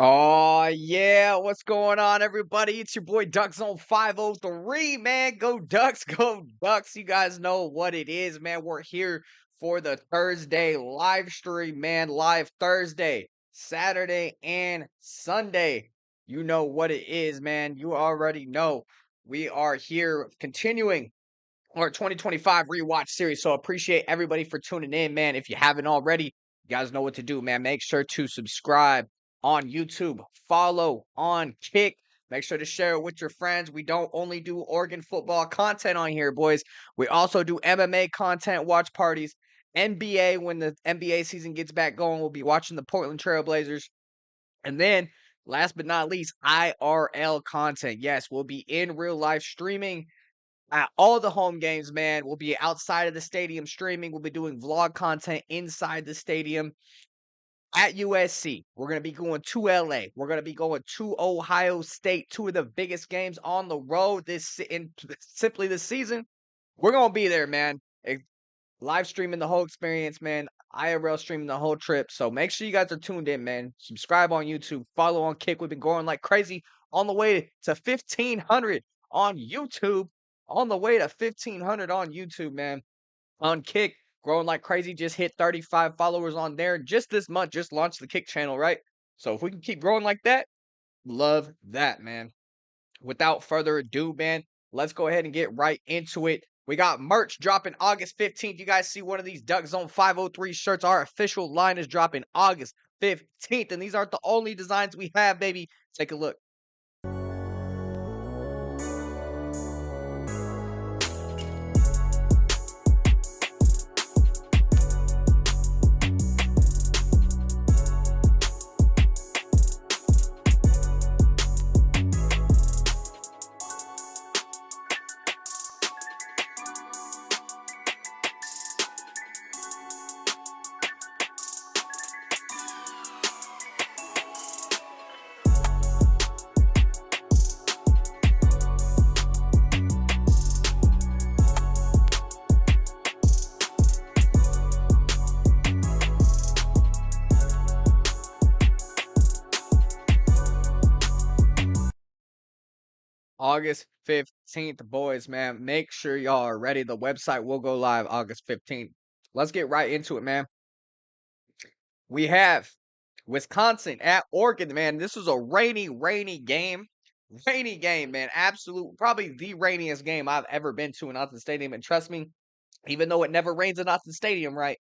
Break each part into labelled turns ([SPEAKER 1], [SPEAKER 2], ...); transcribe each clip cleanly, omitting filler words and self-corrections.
[SPEAKER 1] Oh yeah, what's going on, everybody? It's your boy Ducks on 503, man. Go Ducks, go Ducks. You guys know what it is, man. We're here for the Thursday live stream, man. Live Thursday, Saturday, and Sunday. You know what it is, man. You already know. We are here continuing our 2025 rewatch series. So appreciate everybody for tuning in, man. If you haven't already, you guys know what to do, man. Make sure to subscribe on YouTube, follow on Kick. Make sure to share it with your friends. We don't only do Oregon football content on here, boys. We also do MMA content, watch parties, NBA. When the NBA season gets back going, we'll be watching the Portland Trail Blazers. And then, last but not least, IRL content. Yes, we'll be in real life streaming at all the home games, man. We'll be outside of the stadium streaming. We'll be doing vlog content inside the stadium at USC. We're going to be going to LA. We're going to be going to Ohio State, two of the biggest games on the road simply this season. We're going to be there, man. Live streaming the whole experience, man. IRL streaming the whole trip. So make sure you guys are tuned in, man. Subscribe on YouTube. Follow on Kick. We've been going like crazy on the way to 1,500 on YouTube. On the way to 1,500 on YouTube, man. On Kick, growing like crazy. Just hit 35 followers on there. Just this month, just launched the Kick channel, right? So if we can keep growing like that, love that, man. Without further ado, man, let's go ahead and get right into it. We got merch dropping August 15th. You guys see one of these Duck Zone 503 shirts. Our official line is dropping August 15th. And these aren't the only designs we have, baby. Take a look. August 15th, boys, man. Make sure y'all are ready. The website will go live August 15th. Let's get right into it, man. We have Wisconsin at Oregon, man. This was a rainy game. Rainy game, man. Absolute, probably the rainiest game I've ever been to in Austin Stadium. And trust me, even though it never rains in Austin Stadium, right?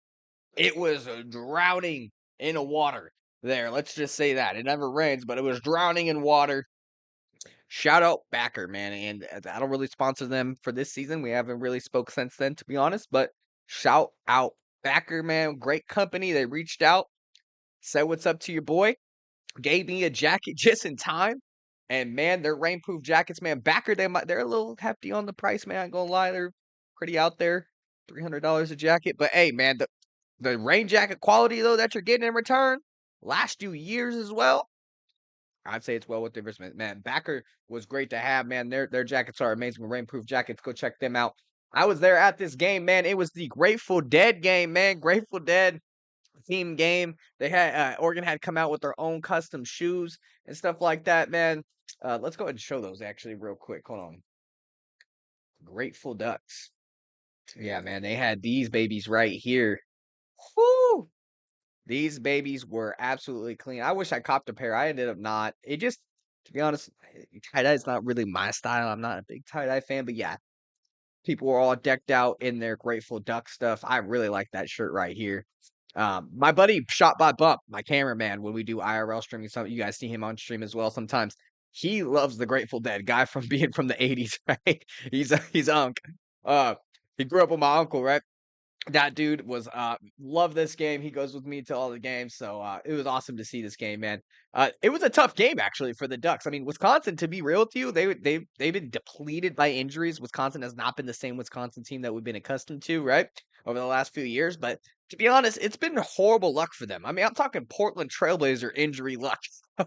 [SPEAKER 1] It was drowning in the water there. Let's just say that. It never rains, but it was drowning in water. Shout out Backer, man. And I don't really sponsor them for this season. We haven't really spoke since then, to be honest. But shout out Backer, man. Great company. They reached out, said what's up to your boy, gave me a jacket just in time. And man, their rainproof jackets, man. Backer, they're a little hefty on the price, man. I ain't gonna lie, they're pretty out there. $300 a jacket. But hey, man, the rain jacket quality though that you're getting in return last you years as well. I'd say it's well worth the investment, man. Backer was great to have, man. Their jackets are amazing. Rainproof jackets. Go check them out. I was there at this game, man. It was the Grateful Dead game, man. Grateful Dead team game. They had Oregon had come out with their own custom shoes and stuff like that, man. Let's go ahead and show those actually real quick. Hold on. Grateful Ducks. Yeah, man, they had these babies right here. Whoo! These babies were absolutely clean. I wish I copped a pair. I ended up not. It just, to be honest, tie-dye is not really my style. I'm not a big tie-dye fan, but yeah, people were all decked out in their Grateful Duck stuff. I really like that shirt right here. My buddy Shot by Bump, my cameraman, when we do IRL streaming, some you guys see him on stream as well sometimes. He loves the Grateful Dead guy from being from the 80s, right? He's Unc. He grew up with my uncle, right? That dude was love this game. He goes with me to all the games, so it was awesome to see this game, man. It was a tough game actually for the Ducks. I mean, Wisconsin, to be real with you, they've been depleted by injuries. Wisconsin has not been the same Wisconsin team that we've been accustomed to, right, over the last few years. But to be honest, it's been horrible luck for them. I mean, I'm talking Portland Trailblazer injury luck.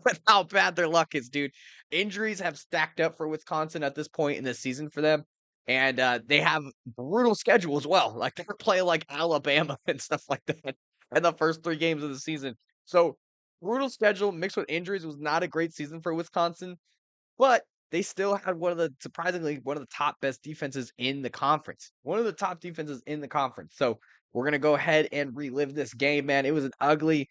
[SPEAKER 1] With how bad their luck is, dude. Injuries have stacked up for Wisconsin at this point in the season for them. And they have brutal schedule as well. Like they're playing like Alabama and stuff like that in the first 3 games of the season. So brutal schedule mixed with injuries. It was not a great season for Wisconsin, but they still had surprisingly one of the top best defenses in the conference. One of the top defenses in the conference. So we're gonna go ahead and relive this game, man. It was an ugly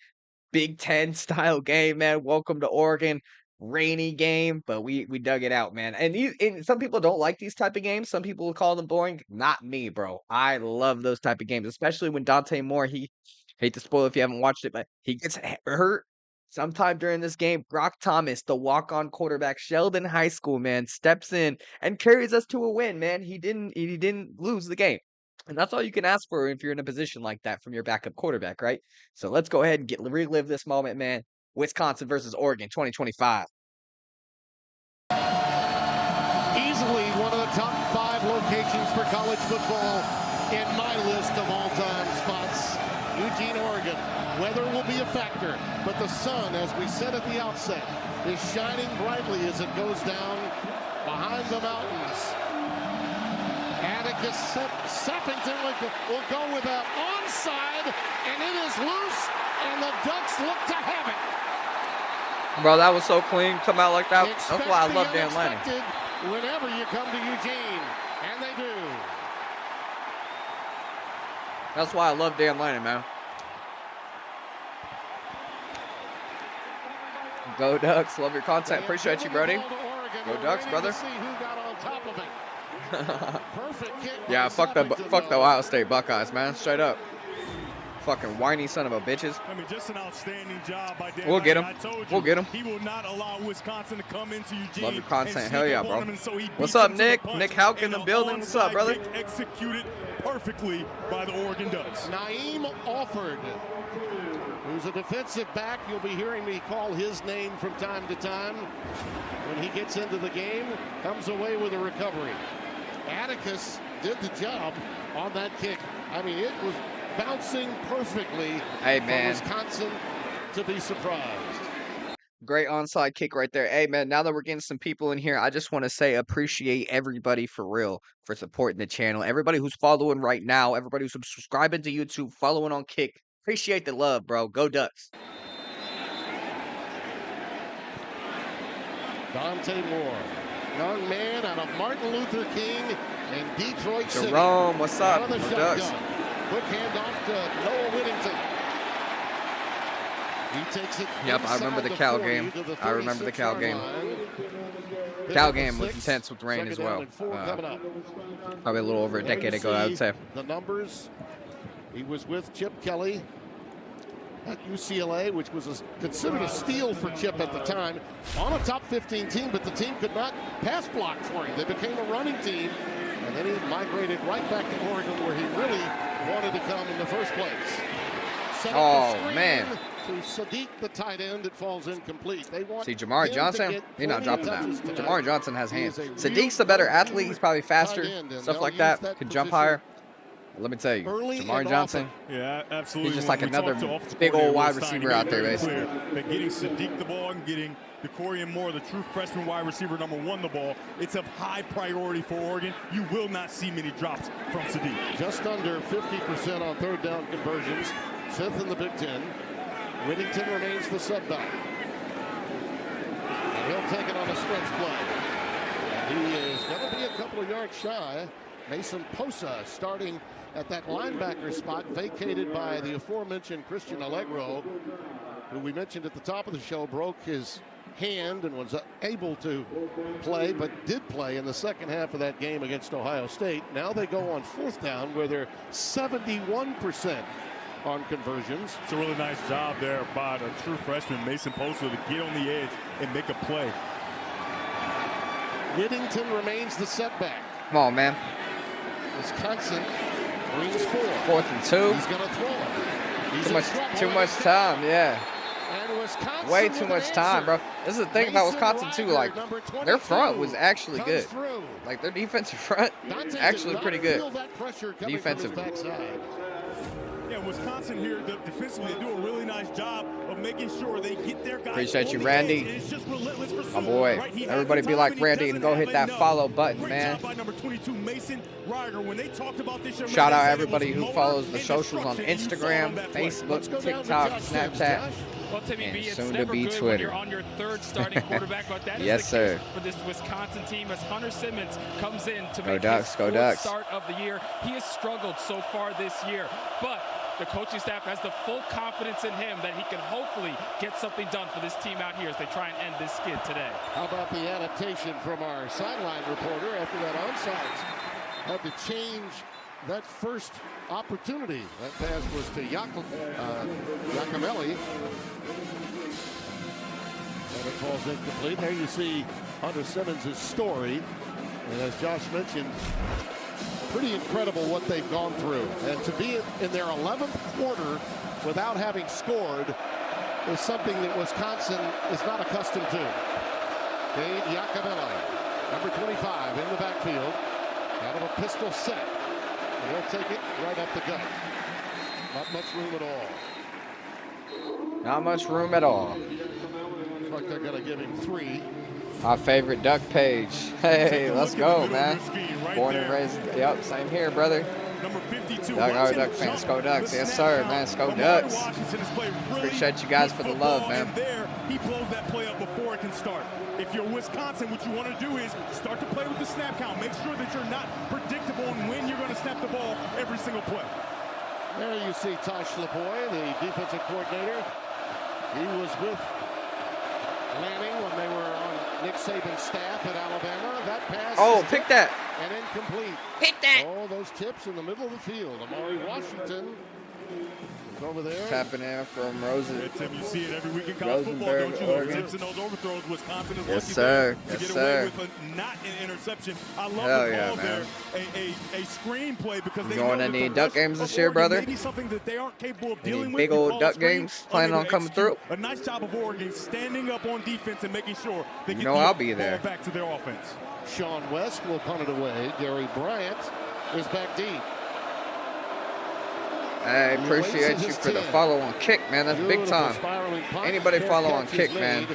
[SPEAKER 1] Big Ten style game, man. Welcome to Oregon. Rainy game, but we dug it out, man. And some people don't like these type of games. Some people will call them boring. Not me, bro. I love those type of games, especially when Dante Moore, he hate to spoil if you haven't watched it, but he gets hurt sometime during this game. Brock Thomas, the walk-on quarterback, Sheldon High School, man, steps in and carries us to a win, man. He didn't lose the game. And that's all you can ask for if you're in a position like that from your backup quarterback, right? So let's go ahead and relive this moment, man. Wisconsin versus Oregon 2025.
[SPEAKER 2] Easily one of the top 5 locations for college football in my list of all-time spots. Eugene, Oregon. Weather will be a factor, but the sun, as we said at the outset, is shining brightly as it goes down behind the mountains. Atticus Sappington will go with an onside, and it is loose, and the Ducks look to have it.
[SPEAKER 1] Bro, that was so clean. Come out like that. That's why I love Dan Lanning.
[SPEAKER 2] Whenever you come to Eugene, and they do.
[SPEAKER 1] That's why I love Dan Lanning, man. Go Ducks. Love your content. Appreciate you, Brody. Go Ducks, brother. Yeah, fuck the Ohio State Buckeyes, man. Straight up. Fucking whiny son of a bitches.
[SPEAKER 3] I mean, just an outstanding job by Dan.
[SPEAKER 1] We'll get him. We'll get him.
[SPEAKER 3] He will not allow Wisconsin to come into Eugene.
[SPEAKER 1] Love your content. Hell yeah, bro. What's up, Nick? Nick Houck in the building. What's up, brother?
[SPEAKER 3] Executed perfectly by the Oregon Ducks.
[SPEAKER 2] Naeem Alford, who's a defensive back. You'll be hearing me call his name from time to time. When he gets into the game, comes away with a recovery. Atticus did the job on that kick. I mean, it was bouncing perfectly for Wisconsin to be surprised.
[SPEAKER 1] Great onside kick right there. Hey, man, now that we're getting some people in here, I just want to say appreciate everybody for real for supporting the channel. Everybody who's following right now, everybody who's subscribing to YouTube, following on Kick. Appreciate the love, bro. Go Ducks.
[SPEAKER 2] Dante Moore, young man out of Martin Luther King in Detroit City.
[SPEAKER 1] Jerome, what's up? Go Ducks.
[SPEAKER 2] Quick handoff to Noah Whittington. He takes it.
[SPEAKER 1] Yep, I remember the Cal game. I remember the Cal game. Cal game was intense with rain as well. Probably a little over a decade ago, I would say.
[SPEAKER 2] The numbers. He was with Chip Kelly at UCLA, which was considered a steal for Chip at the time, on a top 15 team, but the team could not pass block for him. They became a running team, and then he migrated right back to Oregon, where he really wanted to come in the first place.
[SPEAKER 1] Oh, man.
[SPEAKER 2] To Sadiq, the tight end, it falls incomplete. They want
[SPEAKER 1] Jamari Johnson, he's not dropping that. Jamari Johnson has hands. Sadiq's the better athlete. He's probably faster, stuff like that. Could jump higher. Let me tell you, Jamari Johnson,
[SPEAKER 3] yeah, absolutely.
[SPEAKER 1] He's just like another big old wide receiver out there, basically.
[SPEAKER 3] That getting Sadiq the ball and getting DeCorian Moore, the true freshman wide receiver, #1 the ball, it's of high priority for Oregon. You will not see many drops from Sadiq.
[SPEAKER 2] Just under 50% on third down conversions, 5th in the Big Ten. Whittington remains the setback. And he'll take it on a stretch play. And he is going to be a couple of yards shy. Mason Posa starting at that linebacker spot, vacated by the aforementioned Christian Allegro, who we mentioned at the top of the show broke his hand and was able to play, but did play in the second half of that game against Ohio State. Now they go on 4th down where they're 71% on conversions.
[SPEAKER 3] It's a really nice job there by the true freshman Mason Poster to get on the edge and make a play.
[SPEAKER 2] Whittington remains the setback.
[SPEAKER 1] Come on, man.
[SPEAKER 2] Wisconsin brings 4.
[SPEAKER 1] 4th and 2.
[SPEAKER 2] He's going to throw it.
[SPEAKER 1] Too much time, yeah.
[SPEAKER 2] And Wisconsin
[SPEAKER 1] Way too much time, bro. This is the thing about Wisconsin, too. Like, their front was actually good. Like, their defensive front, actually pretty good. Defensive.
[SPEAKER 3] Yeah, Wisconsin here defensively, they do a really nice job of making sure they get their guys.
[SPEAKER 1] Appreciate you, Randy. My boy. Everybody be like Randy and go hit that follow button, man. Shout out everybody who follows the socials on Instagram, Facebook, TikTok, Snapchat,
[SPEAKER 4] Well, Timmy
[SPEAKER 1] and
[SPEAKER 4] B, it's
[SPEAKER 1] soon to
[SPEAKER 4] never
[SPEAKER 1] be
[SPEAKER 4] good
[SPEAKER 1] Twitter.
[SPEAKER 4] when you're on your 3rd starting quarterback, but that is
[SPEAKER 1] Yes,
[SPEAKER 4] the case
[SPEAKER 1] sir.
[SPEAKER 4] for this Wisconsin team as Hunter Simmons comes in to
[SPEAKER 1] Go
[SPEAKER 4] make
[SPEAKER 1] Ducks,
[SPEAKER 4] his
[SPEAKER 1] go
[SPEAKER 4] 4th
[SPEAKER 1] Ducks.
[SPEAKER 4] start of the year. He has struggled so far this year, but the coaching staff has the full confidence in him that he can hopefully get something done for this team out here as they try and end this skid today.
[SPEAKER 2] How about the adaptation from our sideline reporter after that onside? Had to change that first opportunity. That pass was to Giacomelli. And it falls incomplete. There you see Hunter Simmons' story. And as Josh mentioned, pretty incredible what they've gone through. And to be in their 11th quarter without having scored is something that Wisconsin is not accustomed to. Cade Giacomelli, number 25, in the backfield, out of a pistol set. And he'll take it right up the gut. Not much room at all.
[SPEAKER 1] Not much room at all.
[SPEAKER 2] Looks like they're going to give him 3.
[SPEAKER 1] My favorite Duck page. Hey, let's go, man. Born and raised. Yep, same here, brother.
[SPEAKER 3] Number 52.
[SPEAKER 1] Duck fans, go Ducks. Yes, sir, man. Go Ducks. Appreciate you guys for the love, man.
[SPEAKER 3] There, he blows that play up before it can start. If you're Wisconsin, what you want to do is start to play with the snap count. Make sure that you're not predictable on when you're going to snap the ball every single play.
[SPEAKER 2] There you see Tosh LeBoy, the defensive coordinator. He was with Lanning when they were on Nick Saban's staff at Alabama. That pass.
[SPEAKER 1] Oh, pick that.
[SPEAKER 2] And incomplete.
[SPEAKER 1] Pick that.
[SPEAKER 2] Oh, those tips in the middle of the field. Amari Washington is over there.
[SPEAKER 1] Tapping in from Rosen.
[SPEAKER 3] Yeah, Tim, you see it every week in college football,
[SPEAKER 1] Rosenberg,
[SPEAKER 3] don't you? Those
[SPEAKER 1] Oregon.
[SPEAKER 3] tips and those overthrows. Wisconsin is
[SPEAKER 1] Yes,
[SPEAKER 3] lucky
[SPEAKER 1] sir.
[SPEAKER 3] to
[SPEAKER 1] Yes,
[SPEAKER 3] get
[SPEAKER 1] sir.
[SPEAKER 3] away with not an interception. I love
[SPEAKER 1] Hell
[SPEAKER 3] the
[SPEAKER 1] yeah,
[SPEAKER 3] call there.
[SPEAKER 1] man.
[SPEAKER 3] A screen play because
[SPEAKER 1] You
[SPEAKER 3] they
[SPEAKER 1] going
[SPEAKER 3] know
[SPEAKER 1] to
[SPEAKER 3] that
[SPEAKER 1] need
[SPEAKER 3] the
[SPEAKER 1] Duck
[SPEAKER 3] rush
[SPEAKER 1] games
[SPEAKER 3] of
[SPEAKER 1] this year,
[SPEAKER 3] Oregon
[SPEAKER 1] brother?
[SPEAKER 3] may be something that they aren't capable of
[SPEAKER 1] Any
[SPEAKER 3] dealing with.
[SPEAKER 1] big
[SPEAKER 3] You
[SPEAKER 1] old
[SPEAKER 3] call a
[SPEAKER 1] Duck
[SPEAKER 3] screen,
[SPEAKER 1] games planning
[SPEAKER 3] unable
[SPEAKER 1] on
[SPEAKER 3] to
[SPEAKER 1] coming through?
[SPEAKER 3] execute. A nice job of Oregon standing up on defense and making sure they get
[SPEAKER 1] know
[SPEAKER 3] the
[SPEAKER 1] I'll be
[SPEAKER 3] ball
[SPEAKER 1] there.
[SPEAKER 3] back to their offense.
[SPEAKER 2] Sean West will punt it away. Gary Bryant is back deep.
[SPEAKER 1] I appreciate you for the follow on kick, man. That's big time. Anybody follow on kick, man.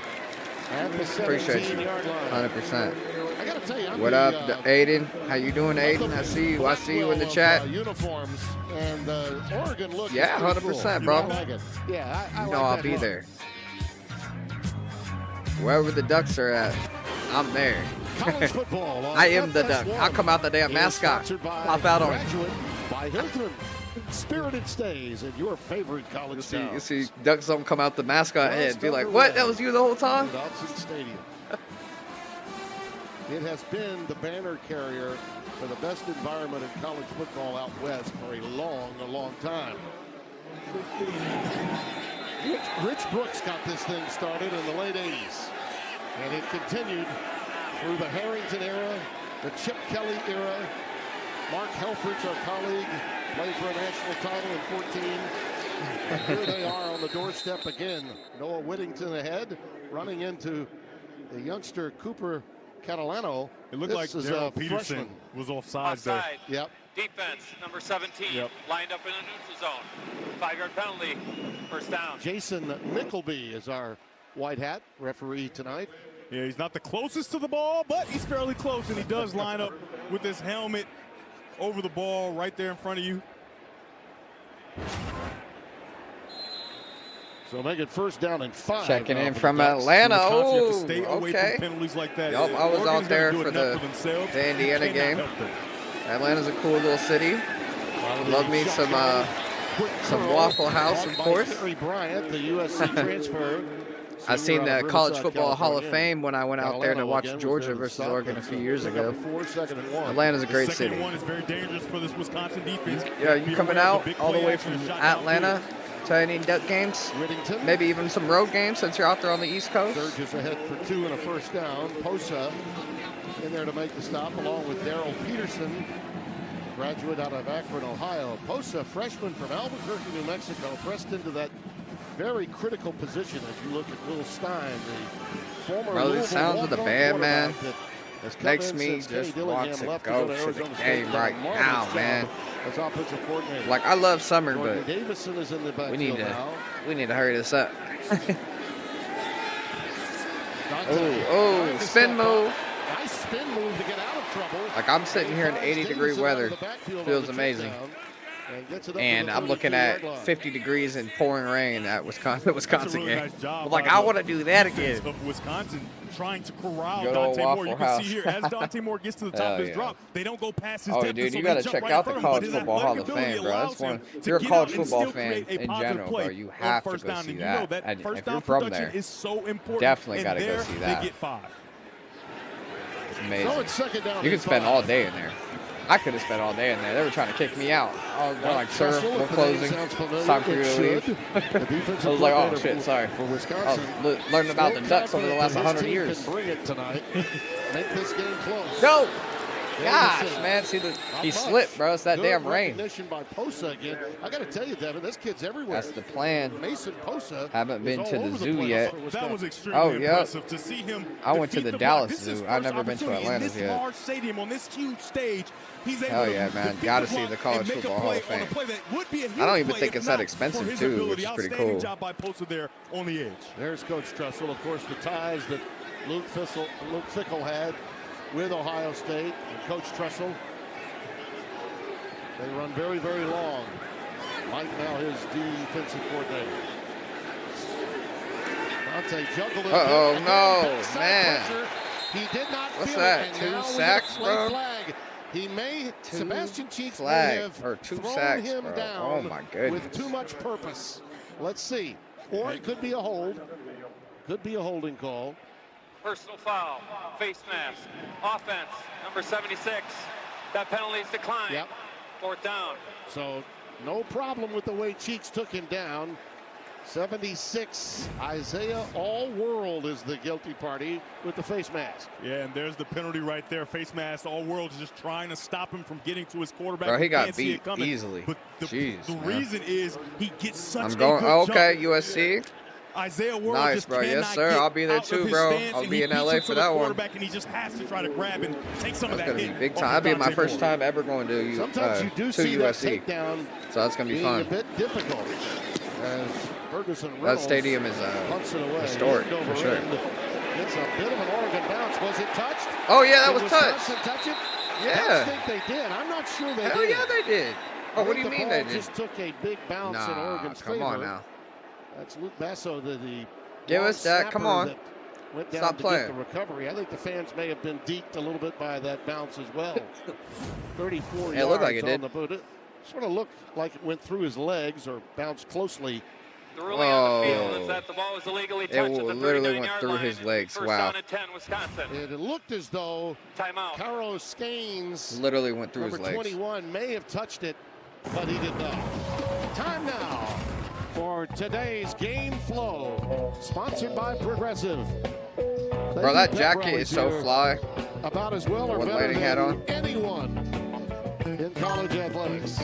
[SPEAKER 1] Appreciate you. 100%.
[SPEAKER 2] I gotta tell you,
[SPEAKER 1] What up, Aiden? How you doing, Aiden? I see you in the chat.
[SPEAKER 2] Uniforms and Oregon look.
[SPEAKER 1] Yeah, 100%, bro.
[SPEAKER 2] I like it. Yeah, I
[SPEAKER 1] You
[SPEAKER 2] like
[SPEAKER 1] know I'll
[SPEAKER 2] that
[SPEAKER 1] be
[SPEAKER 2] look.
[SPEAKER 1] there. Wherever the Ducks are at, I'm there.
[SPEAKER 2] College football on
[SPEAKER 1] I am the
[SPEAKER 2] FS1
[SPEAKER 1] Duck. I'll come out the damn
[SPEAKER 2] is
[SPEAKER 1] mascot.
[SPEAKER 2] sponsored by
[SPEAKER 1] Pop out on.
[SPEAKER 2] Graduate by Hilton. Spirited stays at your favorite college
[SPEAKER 1] You
[SPEAKER 2] town.
[SPEAKER 1] see Ducks don't come out the mascot head. Be like, what? That was you the whole time?
[SPEAKER 2] Dobson Stadium. It has been the banner carrier for the best environment in college football out west for a long time. Rich Brooks got this thing started in the late 80s. And it continued through the Harrington era, the Chip Kelly era. Mark Helfrich, our colleague, played for a national title in 14. And here they are on the doorstep again. Noah Whittington ahead, running into the youngster Cooper Catalano.
[SPEAKER 3] It looked like
[SPEAKER 2] is
[SPEAKER 3] Darrell
[SPEAKER 2] a
[SPEAKER 3] Peterson
[SPEAKER 2] freshman.
[SPEAKER 3] was offside there.
[SPEAKER 5] Offside.
[SPEAKER 2] Yep.
[SPEAKER 5] Defense, number 17,
[SPEAKER 3] Yep.
[SPEAKER 5] lined up in a neutral zone. 5-yard penalty, first down.
[SPEAKER 2] Jason Nickleby is our white hat referee tonight.
[SPEAKER 3] Yeah, he's not the closest to the ball, but he's fairly close, and he does line up with his helmet over the ball right there in front of you.
[SPEAKER 2] So make it first down and 5.
[SPEAKER 1] Checking in
[SPEAKER 2] for
[SPEAKER 1] from
[SPEAKER 2] the Ducks.
[SPEAKER 1] Atlanta.
[SPEAKER 3] Wisconsin, you have to
[SPEAKER 1] Oh,
[SPEAKER 3] stay away
[SPEAKER 1] okay.
[SPEAKER 3] from penalties like that.
[SPEAKER 1] Yup, I was
[SPEAKER 3] Oregon's
[SPEAKER 1] out
[SPEAKER 3] gonna
[SPEAKER 1] there
[SPEAKER 3] do
[SPEAKER 1] for
[SPEAKER 3] enough
[SPEAKER 1] the
[SPEAKER 3] themselves.
[SPEAKER 1] Indiana
[SPEAKER 3] You cannot
[SPEAKER 1] game.
[SPEAKER 3] help them.
[SPEAKER 1] Atlanta's a cool little city. Love me some Waffle House, of course.
[SPEAKER 2] Terry Bryant, the USC transfer.
[SPEAKER 1] I seen
[SPEAKER 2] senior out
[SPEAKER 1] the
[SPEAKER 2] of
[SPEAKER 1] College
[SPEAKER 2] Riverside,
[SPEAKER 1] Football Hall of
[SPEAKER 2] California.
[SPEAKER 1] Fame when I went out there to
[SPEAKER 2] Atlanta
[SPEAKER 1] watch
[SPEAKER 2] again was
[SPEAKER 1] Georgia
[SPEAKER 2] there to
[SPEAKER 1] versus
[SPEAKER 2] stop
[SPEAKER 1] Oregon a
[SPEAKER 2] them.
[SPEAKER 1] few
[SPEAKER 2] So
[SPEAKER 1] years
[SPEAKER 2] pick
[SPEAKER 1] ago.
[SPEAKER 2] up a 4, 2nd and 1.
[SPEAKER 1] Atlanta's a great
[SPEAKER 3] Second
[SPEAKER 1] city.
[SPEAKER 3] and 1 is very dangerous for this Wisconsin defense.
[SPEAKER 1] Yeah, you
[SPEAKER 3] Be
[SPEAKER 1] coming
[SPEAKER 3] aware of
[SPEAKER 1] out
[SPEAKER 3] big
[SPEAKER 1] all the
[SPEAKER 3] play
[SPEAKER 1] way
[SPEAKER 3] action
[SPEAKER 1] from
[SPEAKER 3] and shot downfield.
[SPEAKER 1] Atlanta to any Duck games?
[SPEAKER 2] Whittington
[SPEAKER 1] Maybe even some road games since you're out there on the East Coast?
[SPEAKER 2] surges ahead for 2 and a first down. Posa in there to make the stop along with Darrell Peterson, graduate out of Akron, Ohio. Posa, freshman from Albuquerque, New Mexico, pressed into that very critical position as you look at Will Stein, the former
[SPEAKER 1] Bro,
[SPEAKER 2] Louisville
[SPEAKER 1] these sounds of the
[SPEAKER 2] walk-on
[SPEAKER 1] band, man,
[SPEAKER 2] quarterback that has come
[SPEAKER 1] makes
[SPEAKER 2] in
[SPEAKER 1] me
[SPEAKER 2] since Kenny
[SPEAKER 1] just
[SPEAKER 2] Dillingham
[SPEAKER 1] want to
[SPEAKER 2] left
[SPEAKER 1] go
[SPEAKER 2] to
[SPEAKER 1] to the
[SPEAKER 2] Arizona State.
[SPEAKER 1] game
[SPEAKER 2] Done a
[SPEAKER 1] right
[SPEAKER 2] marvelous
[SPEAKER 1] now,
[SPEAKER 2] job
[SPEAKER 1] man.
[SPEAKER 2] as offensive coordinator.
[SPEAKER 1] Like, I love summer,
[SPEAKER 2] Jordan
[SPEAKER 1] but
[SPEAKER 2] Davison is in the backfield
[SPEAKER 1] we
[SPEAKER 2] now.
[SPEAKER 1] need to hurry this up.
[SPEAKER 2] Dante
[SPEAKER 1] Oh,
[SPEAKER 2] trying to
[SPEAKER 1] spin
[SPEAKER 2] step up.
[SPEAKER 1] move.
[SPEAKER 2] Nice spin move to get out of trouble.
[SPEAKER 1] Like, I'm sitting here in
[SPEAKER 2] And he finds
[SPEAKER 1] 80-degree
[SPEAKER 2] Davison out of
[SPEAKER 1] weather.
[SPEAKER 2] the backfield
[SPEAKER 1] Feels
[SPEAKER 2] on the
[SPEAKER 1] amazing.
[SPEAKER 2] touchdown and gets it up to
[SPEAKER 1] And
[SPEAKER 2] the
[SPEAKER 1] I'm looking at
[SPEAKER 2] 32-yard line.
[SPEAKER 1] 50 degrees and pouring rain at Wisconsin
[SPEAKER 3] really
[SPEAKER 1] game.
[SPEAKER 3] nice job
[SPEAKER 1] I'm like,
[SPEAKER 3] by
[SPEAKER 1] I
[SPEAKER 3] the
[SPEAKER 1] want to do that
[SPEAKER 3] defense
[SPEAKER 1] again.
[SPEAKER 3] Of Wisconsin trying to corral
[SPEAKER 1] Good old
[SPEAKER 3] Dante Moore. You
[SPEAKER 1] Waffle
[SPEAKER 3] can see here as Dante Moore gets to the top
[SPEAKER 1] Hell
[SPEAKER 3] of his
[SPEAKER 1] yeah.
[SPEAKER 3] drop, they don't go past his
[SPEAKER 1] Oh,
[SPEAKER 3] depth,
[SPEAKER 1] dude,
[SPEAKER 3] so
[SPEAKER 1] you
[SPEAKER 3] they
[SPEAKER 1] got to
[SPEAKER 3] jump
[SPEAKER 1] check
[SPEAKER 3] right
[SPEAKER 1] out
[SPEAKER 3] in
[SPEAKER 1] the
[SPEAKER 3] front of him.
[SPEAKER 1] College
[SPEAKER 3] But his
[SPEAKER 1] Football Hall
[SPEAKER 3] athletic
[SPEAKER 1] of
[SPEAKER 3] ability
[SPEAKER 1] Fame, bro.
[SPEAKER 3] allows
[SPEAKER 1] That's one.
[SPEAKER 3] him
[SPEAKER 1] If
[SPEAKER 3] to
[SPEAKER 1] you're a
[SPEAKER 3] get
[SPEAKER 1] college
[SPEAKER 3] out and
[SPEAKER 1] football
[SPEAKER 3] still
[SPEAKER 1] fan
[SPEAKER 3] create a
[SPEAKER 1] in
[SPEAKER 3] positive
[SPEAKER 1] general,
[SPEAKER 3] play
[SPEAKER 1] bro, you
[SPEAKER 3] on
[SPEAKER 1] have to
[SPEAKER 3] first
[SPEAKER 1] go
[SPEAKER 3] down.
[SPEAKER 1] see
[SPEAKER 3] And you know
[SPEAKER 1] that.
[SPEAKER 3] that
[SPEAKER 1] And
[SPEAKER 3] first
[SPEAKER 1] if you're
[SPEAKER 3] down
[SPEAKER 1] from
[SPEAKER 3] production
[SPEAKER 1] there,
[SPEAKER 3] is so important.
[SPEAKER 1] definitely
[SPEAKER 3] And
[SPEAKER 1] gotta go
[SPEAKER 3] there
[SPEAKER 1] see that.
[SPEAKER 3] They get 5.
[SPEAKER 1] It's
[SPEAKER 2] So
[SPEAKER 1] amazing.
[SPEAKER 2] it's second down
[SPEAKER 1] You
[SPEAKER 2] and
[SPEAKER 1] can spend
[SPEAKER 2] 5.
[SPEAKER 1] all day in there. I could have spent all day in there. They were trying to kick me out. I was like, sir,
[SPEAKER 2] Trussell,
[SPEAKER 1] we're
[SPEAKER 2] if the name
[SPEAKER 1] closing.
[SPEAKER 2] sounds familiar,
[SPEAKER 1] It's time for you
[SPEAKER 2] it
[SPEAKER 1] to
[SPEAKER 2] should.
[SPEAKER 1] leave.
[SPEAKER 2] The defensive
[SPEAKER 1] I was like, oh,
[SPEAKER 2] coordinator
[SPEAKER 1] shit, sorry.
[SPEAKER 2] For
[SPEAKER 1] I
[SPEAKER 2] Wisconsin.
[SPEAKER 1] was learning about the
[SPEAKER 2] Still
[SPEAKER 1] Ducks over the last
[SPEAKER 2] confident
[SPEAKER 1] 100
[SPEAKER 2] that his team
[SPEAKER 1] years.
[SPEAKER 2] Can bring it tonight. Make this game close.
[SPEAKER 1] Go! Gosh,
[SPEAKER 2] Davison.
[SPEAKER 1] man. See, he
[SPEAKER 2] Not
[SPEAKER 1] slipped,
[SPEAKER 2] much.
[SPEAKER 1] bro. It's that
[SPEAKER 2] Good
[SPEAKER 1] damn rain.
[SPEAKER 2] recognition by Posa again. I got to tell you, Devin, this kid's everywhere.
[SPEAKER 1] That's the plan.
[SPEAKER 2] Mason Posa
[SPEAKER 1] Haven't
[SPEAKER 2] is
[SPEAKER 1] been
[SPEAKER 2] all
[SPEAKER 1] to the
[SPEAKER 2] over
[SPEAKER 1] zoo
[SPEAKER 2] place
[SPEAKER 1] yet.
[SPEAKER 2] for
[SPEAKER 3] That
[SPEAKER 2] Wisconsin.
[SPEAKER 3] was extremely
[SPEAKER 1] Oh, yeah.
[SPEAKER 3] impressive to see him.
[SPEAKER 1] I went to
[SPEAKER 3] defeat
[SPEAKER 1] the
[SPEAKER 3] block.
[SPEAKER 1] Dallas
[SPEAKER 3] This is
[SPEAKER 1] Zoo.
[SPEAKER 3] his
[SPEAKER 1] I've
[SPEAKER 3] first
[SPEAKER 1] never been to
[SPEAKER 3] opportunity
[SPEAKER 1] Atlanta's
[SPEAKER 3] in this
[SPEAKER 1] yet.
[SPEAKER 3] large stadium on this huge stage. He's able
[SPEAKER 1] Hell
[SPEAKER 3] to
[SPEAKER 1] yeah, man.
[SPEAKER 3] defeat
[SPEAKER 1] Gotta
[SPEAKER 3] the
[SPEAKER 1] see
[SPEAKER 3] block
[SPEAKER 1] the College
[SPEAKER 3] and make a
[SPEAKER 1] Football Hall
[SPEAKER 3] play
[SPEAKER 1] of
[SPEAKER 3] on a
[SPEAKER 1] Fame.
[SPEAKER 3] play that would be a huge
[SPEAKER 1] I don't even
[SPEAKER 3] play
[SPEAKER 1] think
[SPEAKER 3] if
[SPEAKER 1] it's that
[SPEAKER 3] not
[SPEAKER 1] expensive,
[SPEAKER 3] for his
[SPEAKER 1] too,
[SPEAKER 3] ability.
[SPEAKER 1] which is pretty
[SPEAKER 3] Outstanding
[SPEAKER 1] cool.
[SPEAKER 3] job by Posa there on the edge.
[SPEAKER 2] There's Coach Trussell. Of course, the ties that Luke Fickell had with Ohio State and Coach Trussell. They run very, very long. Mike now his defensive coordinator. Dante juggled it.
[SPEAKER 1] Uh-oh,
[SPEAKER 2] Again,
[SPEAKER 1] no,
[SPEAKER 2] backside
[SPEAKER 1] man.
[SPEAKER 2] pressure. He did not
[SPEAKER 1] What's
[SPEAKER 2] feel
[SPEAKER 1] that,
[SPEAKER 2] it, and
[SPEAKER 1] 2
[SPEAKER 2] now we get a
[SPEAKER 1] sacks,
[SPEAKER 2] play
[SPEAKER 1] bro?
[SPEAKER 2] Flag. He may, Sebastian Cheeks may
[SPEAKER 1] flag,
[SPEAKER 2] have
[SPEAKER 1] or 2
[SPEAKER 2] thrown
[SPEAKER 1] sacks,
[SPEAKER 2] him
[SPEAKER 1] bro.
[SPEAKER 2] down
[SPEAKER 1] Oh, my goodness.
[SPEAKER 2] with too much purpose. Let's see. Or it could be a hold. Could be a holding call.
[SPEAKER 5] Personal foul, face mask, offense, number 76. That penalty is declined.
[SPEAKER 2] Yep.
[SPEAKER 5] 4th down.
[SPEAKER 2] So no problem with the way Cheeks took him down. 76, Isaiah All-World is the guilty party with the face mask.
[SPEAKER 3] Yeah, and there's the penalty right there. Face mask, all world is just trying to stop him from getting to his quarterback.
[SPEAKER 1] Bro, he
[SPEAKER 3] You
[SPEAKER 1] got
[SPEAKER 3] can't see
[SPEAKER 1] beat
[SPEAKER 3] it coming.
[SPEAKER 1] easily.
[SPEAKER 3] But the
[SPEAKER 1] Jeez, man.
[SPEAKER 3] reason is he gets such
[SPEAKER 1] I'm
[SPEAKER 3] a
[SPEAKER 1] going.
[SPEAKER 3] good
[SPEAKER 1] Okay,
[SPEAKER 3] jump.
[SPEAKER 1] USC.
[SPEAKER 3] Isaiah World
[SPEAKER 1] Nice,
[SPEAKER 3] just
[SPEAKER 1] bro. Yes,
[SPEAKER 3] cannot
[SPEAKER 1] sir.
[SPEAKER 3] get
[SPEAKER 1] I'll be there
[SPEAKER 3] out of
[SPEAKER 1] too,
[SPEAKER 3] his
[SPEAKER 1] bro.
[SPEAKER 3] stance,
[SPEAKER 1] I'll
[SPEAKER 3] and
[SPEAKER 1] be
[SPEAKER 3] he
[SPEAKER 1] in
[SPEAKER 3] beats
[SPEAKER 1] LA
[SPEAKER 3] him
[SPEAKER 1] for
[SPEAKER 3] to the
[SPEAKER 1] that one.
[SPEAKER 3] quarterback, and he just has to try to grab and take some
[SPEAKER 1] That's
[SPEAKER 3] of
[SPEAKER 1] gonna
[SPEAKER 3] that
[SPEAKER 1] be
[SPEAKER 3] hit
[SPEAKER 1] big
[SPEAKER 3] off
[SPEAKER 1] time.
[SPEAKER 3] of
[SPEAKER 1] That'll be my
[SPEAKER 3] Dante
[SPEAKER 1] first
[SPEAKER 3] Moore.
[SPEAKER 1] time ever going to
[SPEAKER 2] Sometimes you do see that
[SPEAKER 1] USC.
[SPEAKER 2] takedown
[SPEAKER 1] So that's gonna be
[SPEAKER 2] being a
[SPEAKER 1] fun.
[SPEAKER 2] bit difficult. As Ferguson
[SPEAKER 1] That
[SPEAKER 2] Reynolds
[SPEAKER 1] stadium is
[SPEAKER 2] punts it away.
[SPEAKER 1] historic,
[SPEAKER 2] End over
[SPEAKER 1] for sure.
[SPEAKER 2] end. It's a bit of an Oregon bounce. Was it touched?
[SPEAKER 1] Oh yeah, that
[SPEAKER 2] Did
[SPEAKER 1] was touched.
[SPEAKER 2] Wisconsin touch it? I
[SPEAKER 1] Yeah.
[SPEAKER 2] think they did. I'm not sure they
[SPEAKER 1] Hell
[SPEAKER 2] did.
[SPEAKER 1] yeah, they did.
[SPEAKER 2] I
[SPEAKER 1] Oh, what
[SPEAKER 2] think
[SPEAKER 1] do you
[SPEAKER 2] the
[SPEAKER 1] mean
[SPEAKER 2] ball
[SPEAKER 1] they did?
[SPEAKER 2] just took a big bounce in
[SPEAKER 1] Nah,
[SPEAKER 2] Oregon's
[SPEAKER 1] come
[SPEAKER 2] favor.
[SPEAKER 1] on now.
[SPEAKER 2] That's Luke Basso, the
[SPEAKER 1] Give
[SPEAKER 2] long
[SPEAKER 1] us that. Come
[SPEAKER 2] snapper
[SPEAKER 1] on.
[SPEAKER 2] that went down
[SPEAKER 1] Stop
[SPEAKER 2] to
[SPEAKER 1] playing.
[SPEAKER 2] get the recovery. I think the fans may have been deked a little bit by that bounce as well. 34
[SPEAKER 1] It
[SPEAKER 2] yards
[SPEAKER 1] looked like it
[SPEAKER 2] on
[SPEAKER 1] did.
[SPEAKER 2] the boot. It sort of looked like it went through his legs or bounced closely.
[SPEAKER 5] The ruling on the field
[SPEAKER 1] Whoa.
[SPEAKER 5] is that the ball was illegally
[SPEAKER 1] It
[SPEAKER 5] touched at the
[SPEAKER 1] literally
[SPEAKER 5] 39-yard
[SPEAKER 1] went through
[SPEAKER 5] line.
[SPEAKER 1] his legs.
[SPEAKER 5] First
[SPEAKER 1] Wow.
[SPEAKER 5] down and 10, Wisconsin.
[SPEAKER 2] It looked as though
[SPEAKER 5] Timeout.
[SPEAKER 2] Caro Scaines,
[SPEAKER 1] Literally went through
[SPEAKER 2] number
[SPEAKER 1] his legs.
[SPEAKER 2] 21, may have touched it, but he did not. Time now for today's Game Flow, sponsored by Progressive.
[SPEAKER 1] Bro, that jacket is so fly.
[SPEAKER 2] About as well or
[SPEAKER 1] What
[SPEAKER 2] better
[SPEAKER 1] lighting
[SPEAKER 2] than
[SPEAKER 1] hat on?
[SPEAKER 2] anyone in college athletics.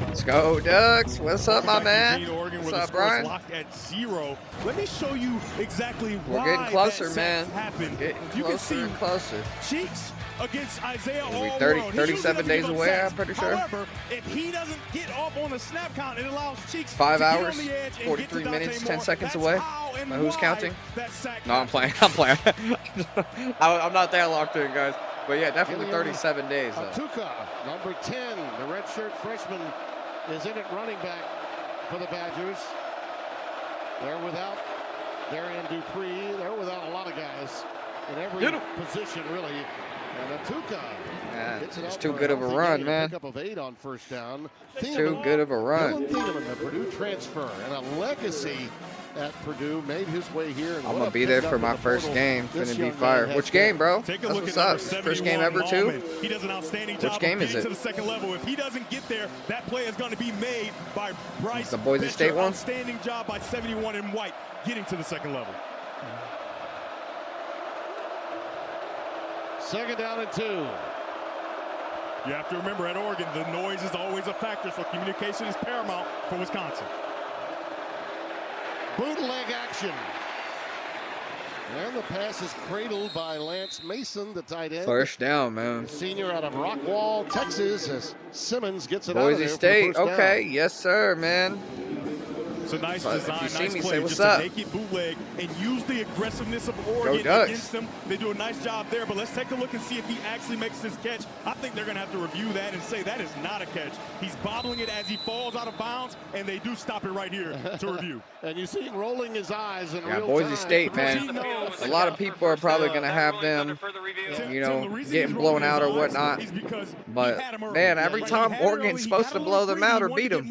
[SPEAKER 1] Let's go, Ducks. What's up, my
[SPEAKER 3] Welcome back to
[SPEAKER 1] man?
[SPEAKER 3] Eugene, Oregon,
[SPEAKER 1] What's
[SPEAKER 3] where the
[SPEAKER 1] up,
[SPEAKER 3] score is
[SPEAKER 1] Brian?
[SPEAKER 3] locked at 0. Let me show you exactly
[SPEAKER 1] We're
[SPEAKER 3] why
[SPEAKER 1] getting closer,
[SPEAKER 3] that
[SPEAKER 1] man.
[SPEAKER 3] sack happened.
[SPEAKER 1] Getting
[SPEAKER 3] You can see
[SPEAKER 1] closer and closer.
[SPEAKER 3] Cheeks against Isaiah
[SPEAKER 1] Are we
[SPEAKER 3] All
[SPEAKER 1] 30
[SPEAKER 3] World.
[SPEAKER 1] 37 days away, I'm pretty sure.
[SPEAKER 3] However, if he doesn't get off on the snap count, it allows Cheeks
[SPEAKER 1] 5
[SPEAKER 3] to get
[SPEAKER 1] hours,
[SPEAKER 3] on the edge and
[SPEAKER 1] 43
[SPEAKER 3] get to
[SPEAKER 1] minutes,
[SPEAKER 3] Dante
[SPEAKER 1] 10
[SPEAKER 3] Moore.
[SPEAKER 1] seconds
[SPEAKER 3] That's
[SPEAKER 1] away.
[SPEAKER 3] how and
[SPEAKER 1] Who's
[SPEAKER 3] why
[SPEAKER 1] counting?
[SPEAKER 3] that sack
[SPEAKER 1] No, I'm playing. I'm playing. I'm not that locked in, guys. But yeah, definitely
[SPEAKER 2] Gilliam
[SPEAKER 1] 37 days.
[SPEAKER 2] Atuka, number 10, the redshirt freshman, is in at running back for the Badgers. They're without Darian Dupree. They're without a lot of guys in every position, really. And Atuka.
[SPEAKER 1] It's too good of a run, man.
[SPEAKER 2] Pickup of 8 on first down.
[SPEAKER 1] Too good of a run.
[SPEAKER 2] Thieneman, the Purdue transfer and a legacy at Purdue, made his way here.
[SPEAKER 1] I'm gonna be there for my first game. Gonna be fired. Which game, bro?
[SPEAKER 3] Take a
[SPEAKER 1] That's
[SPEAKER 3] look
[SPEAKER 1] what's
[SPEAKER 3] at
[SPEAKER 1] up.
[SPEAKER 3] number
[SPEAKER 1] First game ever, too?
[SPEAKER 3] He does an outstanding job.
[SPEAKER 1] Which game is it?
[SPEAKER 3] To the second level. If he doesn't get there, that play is going to be made by Bryce.
[SPEAKER 1] The Boise
[SPEAKER 3] Betcher.
[SPEAKER 1] State one?
[SPEAKER 3] Outstanding job by 71 in white, getting to the second level.
[SPEAKER 2] Second down and 2.
[SPEAKER 3] You have to remember, at Oregon, the noise is always a factor, so communication is paramount for Wisconsin.
[SPEAKER 2] Bootleg action. And the pass is cradled by Lance Mason, the tight end.
[SPEAKER 1] First down, man.
[SPEAKER 2] Senior out of Rockwall, Texas, as Simmons gets it out of
[SPEAKER 1] Boise
[SPEAKER 2] there
[SPEAKER 1] State.
[SPEAKER 2] for the first
[SPEAKER 1] Okay,
[SPEAKER 2] down.
[SPEAKER 1] yes, sir, man.
[SPEAKER 3] It's a nice
[SPEAKER 1] But if
[SPEAKER 3] design,
[SPEAKER 1] you see
[SPEAKER 3] nice
[SPEAKER 1] me,
[SPEAKER 3] play.
[SPEAKER 1] say what's
[SPEAKER 3] Just
[SPEAKER 1] up.
[SPEAKER 3] to make it bootleg and use the aggressiveness of Oregon
[SPEAKER 1] Ducks.
[SPEAKER 3] against them. They do a nice job there, but let's take a look and see if he actually makes this catch. I think they're going to have to review that and say that is not a catch. He's bobbling it as he falls out of bounds, and they do stop it right here to review.
[SPEAKER 2] And you see him rolling his eyes in
[SPEAKER 1] Yeah,
[SPEAKER 2] real
[SPEAKER 1] Boise
[SPEAKER 2] time.
[SPEAKER 1] State, man. A lot of people are probably going to have them, you know, getting blown out or whatnot. But, man, every time Oregon's supposed to blow them out or beat them,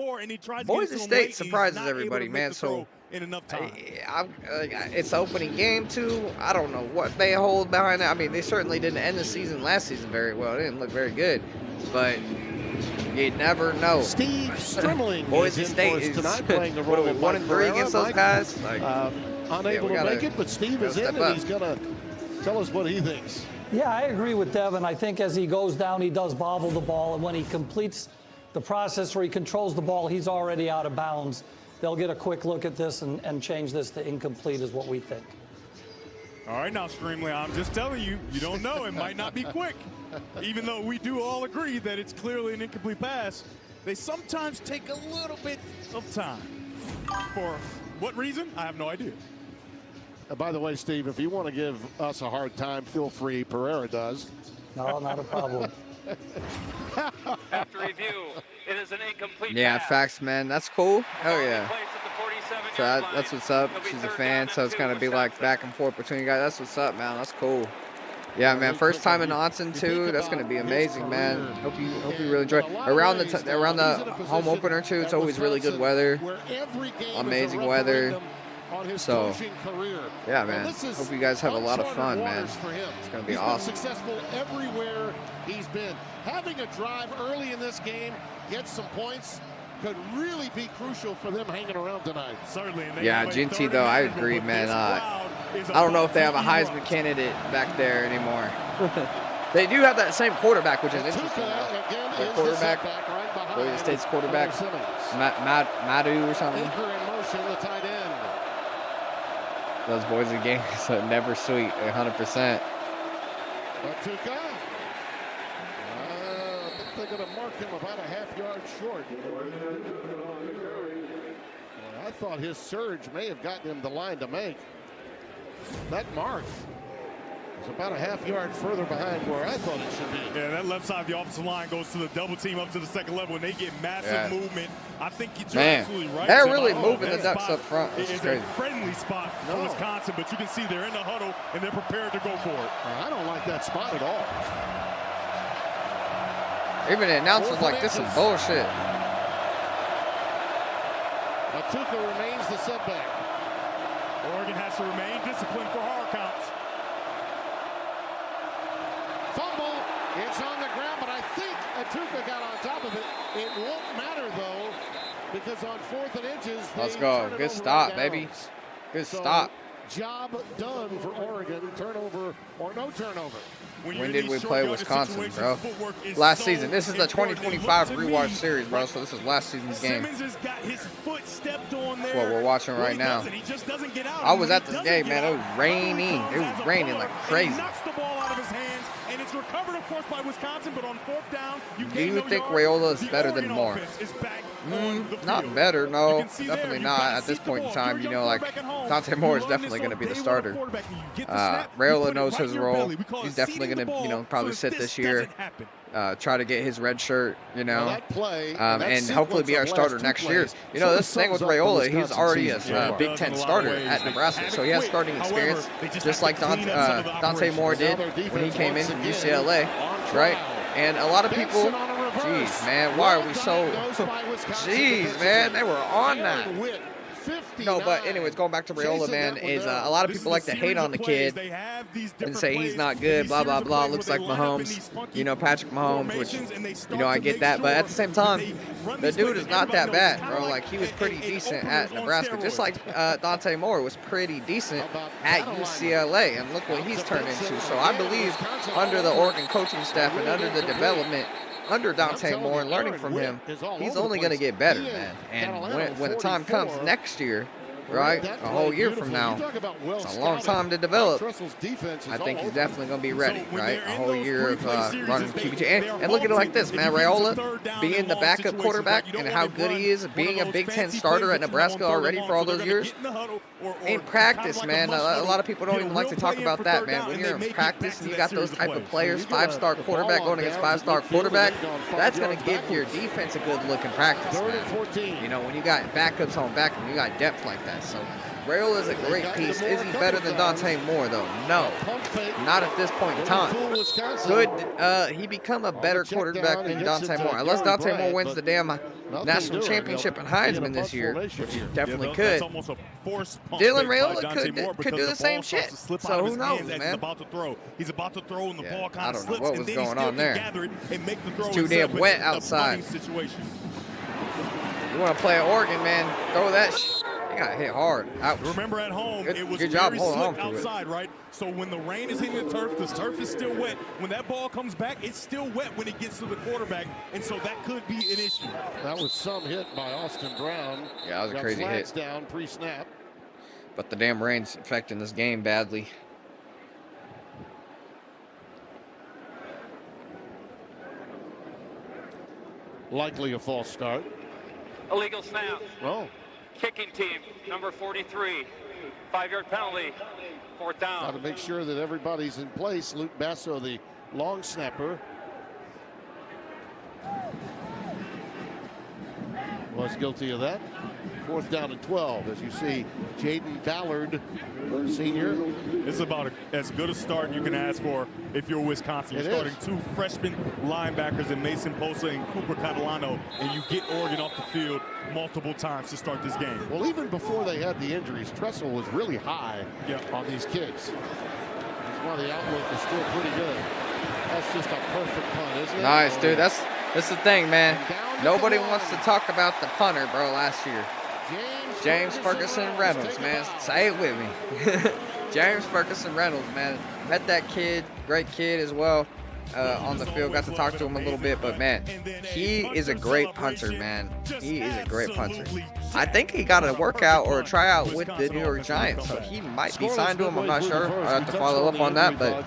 [SPEAKER 1] Boise State surprises everybody, man. So,
[SPEAKER 3] in enough time.
[SPEAKER 1] it's opening game, too. I don't know what they hold behind that. I mean, they certainly didn't end the season last season very well. It didn't look very good. But you never know.
[SPEAKER 2] Steve Strimling
[SPEAKER 1] Boise
[SPEAKER 2] is in
[SPEAKER 1] State
[SPEAKER 2] for us
[SPEAKER 1] is
[SPEAKER 2] tonight, playing the role of
[SPEAKER 1] 1 and 3 against those
[SPEAKER 2] Mike,
[SPEAKER 1] guys. Like,
[SPEAKER 2] unable
[SPEAKER 1] we
[SPEAKER 2] to
[SPEAKER 1] gotta-
[SPEAKER 2] make it, but Steve is in,
[SPEAKER 1] step
[SPEAKER 2] and
[SPEAKER 1] up.
[SPEAKER 2] he's going to tell us what he thinks.
[SPEAKER 6] Yeah, I agree with Devin. I think as he goes down, he does bobble the ball, and when he completes the process where he controls the ball, he's already out of bounds. They'll get a quick look at this and change this to incomplete is what we think.
[SPEAKER 3] All right, now, Streamley, I'm just telling you, you don't know. It might not be quick. Even though we do all agree that it's clearly an incomplete pass, they sometimes take a little bit of time. For what reason? I have no idea.
[SPEAKER 2] By the way, Steve, if you want to give us a hard time, feel free. Pereira does.
[SPEAKER 6] No, not a problem.
[SPEAKER 5] After review, it is an incomplete
[SPEAKER 1] yeah,
[SPEAKER 5] pass.
[SPEAKER 1] facts, man. That's cool. Hell yeah.
[SPEAKER 5] Placed at the 47-yard
[SPEAKER 1] So
[SPEAKER 5] line.
[SPEAKER 1] that's what's up.
[SPEAKER 5] It'll be
[SPEAKER 1] She's a
[SPEAKER 5] third
[SPEAKER 1] fan,
[SPEAKER 5] down
[SPEAKER 1] so
[SPEAKER 5] and
[SPEAKER 1] it's gonna
[SPEAKER 5] 2,
[SPEAKER 1] be like
[SPEAKER 5] Wisconsin.
[SPEAKER 1] back and forth between you guys. That's what's up, man. That's cool. Yeah, man. First time in Autzen too. That's gonna be amazing, man. Hope you really enjoy. Around the home opener too. It's always really good weather. Amazing weather. So, yeah, man. Hope you guys have a lot of fun, man. It's gonna be awesome.
[SPEAKER 2] He's been successful everywhere he's been. Having a drive early in this game, get some points, could really be crucial for them hanging around tonight.
[SPEAKER 3] Certainly.
[SPEAKER 1] Yeah, GT though, I agree, man. I don't know if they have a Heisman candidate back there anymore. They do have that same quarterback, which is interesting. Their quarterback, Boise State's quarterback, Madu or something.
[SPEAKER 2] Anchor in motion, the tight end.
[SPEAKER 1] Those Boise games are never sweet, 100%.
[SPEAKER 2] Atuka. I think they're going to mark him about a half-yard short. Well, I thought his surge may have gotten him the line to make. That mark is about a half-yard further behind where I thought it should be.
[SPEAKER 3] Yeah, that left side of the offensive line goes to the double team up to the second level, and they get massive movement. I think you're absolutely right.
[SPEAKER 1] They're
[SPEAKER 3] Tim.
[SPEAKER 1] really
[SPEAKER 3] Oh,
[SPEAKER 1] moving
[SPEAKER 3] that
[SPEAKER 1] the Ducks
[SPEAKER 3] spot
[SPEAKER 1] up front, which is
[SPEAKER 3] is
[SPEAKER 1] crazy.
[SPEAKER 3] a friendly spot for Wisconsin, but you can see they're in the huddle, and they're prepared to go for it.
[SPEAKER 2] I don't like that spot at all.
[SPEAKER 1] Even the announcers like, this is bullshit.
[SPEAKER 2] Atuka remains the setback.
[SPEAKER 3] Oregon has to remain disciplined for hard counts.
[SPEAKER 2] Fumble. It's on the ground, but I think Atuka got on top of it. It won't matter, though, because on 4th and inches,
[SPEAKER 1] Let's
[SPEAKER 2] they
[SPEAKER 1] go.
[SPEAKER 2] turn it
[SPEAKER 1] Good
[SPEAKER 2] over
[SPEAKER 1] stop,
[SPEAKER 2] on
[SPEAKER 1] baby.
[SPEAKER 2] downs.
[SPEAKER 1] Good
[SPEAKER 2] So,
[SPEAKER 1] stop.
[SPEAKER 2] Job done for Oregon. Turnover or no turnover.
[SPEAKER 1] When did we play Wisconsin, bro? Last season. This is the 2025 rewatch series, bro. So this is last season's game.
[SPEAKER 3] Simmons has got his foot stepped on there.
[SPEAKER 1] That's what we're watching right now.
[SPEAKER 3] He just doesn't get out.
[SPEAKER 1] I was at this game, man. It was raining. It was raining like crazy.
[SPEAKER 3] He knocks the ball out of his hands, and it's recovered, of course, by Wisconsin. But on 4th down,
[SPEAKER 1] Do you think Raiola is better than Moore?
[SPEAKER 3] Is back
[SPEAKER 1] Not better, no, definitely not at this point in time. You know, like Dante Moore is definitely going to be the starter. Raiola knows his role. He's definitely going to, you know, probably sit this year. Try to get his red shirt, you know, and hopefully be our starter next year. You know, this thing with Raiola, he's already a Big Ten starter at Nebraska, so he has starting experience, just like Dante Moore did when he came in from UCLA, right? And a lot of people, jeez, man, why are we so, jeez, man, they were on that. No, but anyways, going back to Raiola, man, is a lot of people like to hate on the kid and say he's not good, blah, blah, blah, looks like Mahomes, you know, Patrick Mahomes, which, you know, I get that. But at the same time, the dude is not that bad, bro. Like, he was pretty decent at Nebraska, just like Dante Moore was pretty decent at UCLA, and look what he's turned into. So I believe under the Oregon coaching staff and under the development under Dante Moore and learning from him, he's only going to get better, man. And when the time comes next year, right, a whole year from now, it's a long time to develop. I think he's definitely going to be ready, right? A whole year of running QB2. And look at it like this, man. Raiola being the backup quarterback and how good he is, being a Big Ten starter at Nebraska already for all those years. In practice, man, a lot of people don't even like to talk about that, man. When you're in practice and you got those type of players, 5-star quarterback going against 5-star quarterback, that's going to give your defense a good look in practice, man. You know, when you got backups on back and you got depth like that. So Raiola is a great piece. Is he better than Dante Moore, though? No, not at this point in time. Could he become a better quarterback than Dante Moore? Unless Dante Moore wins the damn national championship in Heisman this year, which he definitely could. Dylan Raiola could do the same shit. So who knows, man?
[SPEAKER 3] He's about to throw, and the ball
[SPEAKER 1] I
[SPEAKER 3] kind of
[SPEAKER 1] don't know
[SPEAKER 3] slips,
[SPEAKER 1] what
[SPEAKER 3] and
[SPEAKER 1] was
[SPEAKER 3] then
[SPEAKER 1] going on there.
[SPEAKER 3] It's
[SPEAKER 1] too damn wet outside. You want to play at Oregon, man? Throw that shit. You got hit hard. Ouch.
[SPEAKER 3] Remember at home, it was
[SPEAKER 1] good job
[SPEAKER 3] very
[SPEAKER 1] holding
[SPEAKER 3] slick
[SPEAKER 1] on to
[SPEAKER 3] outside, right? So when the rain is hitting the turf is still wet. When that ball comes back, it's still wet when it gets to the quarterback, and so that could be an issue.
[SPEAKER 2] That was some hit by Austin Brown.
[SPEAKER 1] Yeah, that was a crazy hit.
[SPEAKER 2] Down pre-snap.
[SPEAKER 1] But the damn rain's affecting this game badly.
[SPEAKER 2] Likely a false start.
[SPEAKER 5] Illegal snap.
[SPEAKER 2] Oh.
[SPEAKER 5] Kicking team, number 43. 5-yard penalty. 4th down.
[SPEAKER 2] Got to make sure that everybody's in place. Luke Basso, the long snapper, was guilty of that. 4th down and 12, as you see Jaden Ballard, senior.
[SPEAKER 3] It's about as good a start you can ask for if you're Wisconsin. You're starting 2 freshman linebackers in Mason Bosa and Cooper Catalano, and you get Oregon off the field multiple times to start this game.
[SPEAKER 2] Well, even before they had the injuries, Tressel was really high on these kids. That's why the outlook is still pretty good. That's just a perfect punt, isn't it?
[SPEAKER 1] Nice, dude. That's the thing, man. Nobody wants to talk about the punter, bro, last year. James Ferguson Reynolds, man. Say it with me. James Ferguson Reynolds, man. Met that kid, great kid as well. On the field, got to talk to him a little bit, but man, he is a great punter, man. He is a great punter. I think he got a workout or a tryout with the New York Giants, so he might be signed to him. I'm not sure. I'll have to follow up on that, but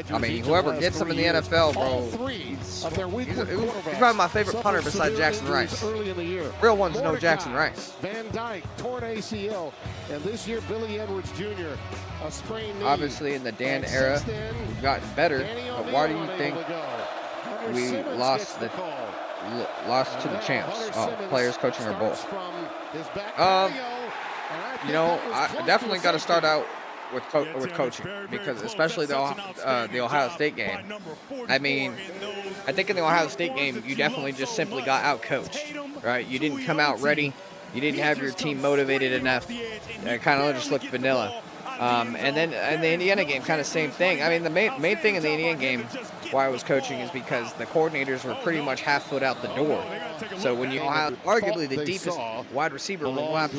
[SPEAKER 1] I mean, whoever gets him in the NFL, bro, he's probably my favorite punter besides Jackson Rice. Real ones know Jackson Rice.
[SPEAKER 2] Van Dyke, torn ACL, and this year Billy Edwards Jr. a sprained knee.
[SPEAKER 1] Obviously, in the Dan era, we've gotten better, but why do you think we lost to the champs? Players, coaching, or both? You know, I definitely got to start out with coaching, because especially the Ohio State game. I mean, I think in the Ohio State game, you definitely just simply got out coached, right? You didn't come out ready. You didn't have your team motivated enough. It kind of just looked vanilla. And then in the Indiana game, kind of same thing. I mean, the main thing in the Indiana game, why I was coaching, is because the coordinators were pretty much half foot out the door. So when you have arguably the deepest wide receiver room we'll have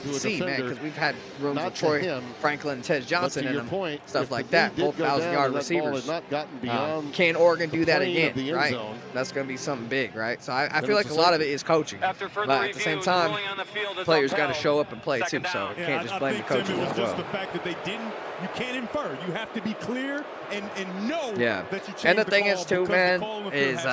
[SPEAKER 1] to see, man, because we've had rooms with Troy Franklin and Ted Johnson in them, stuff like that, both 1,000-yard receivers. Can Oregon do that again, right? That's going to be something big, right? So I feel like a lot of it is coaching, but at the same time, players got to show up and play too, so you can't just blame the coaches.
[SPEAKER 3] It's just the fact that they didn't. You can't infer. You have to be clear and know that you changed
[SPEAKER 1] and the thing
[SPEAKER 3] call,
[SPEAKER 1] is too, man, is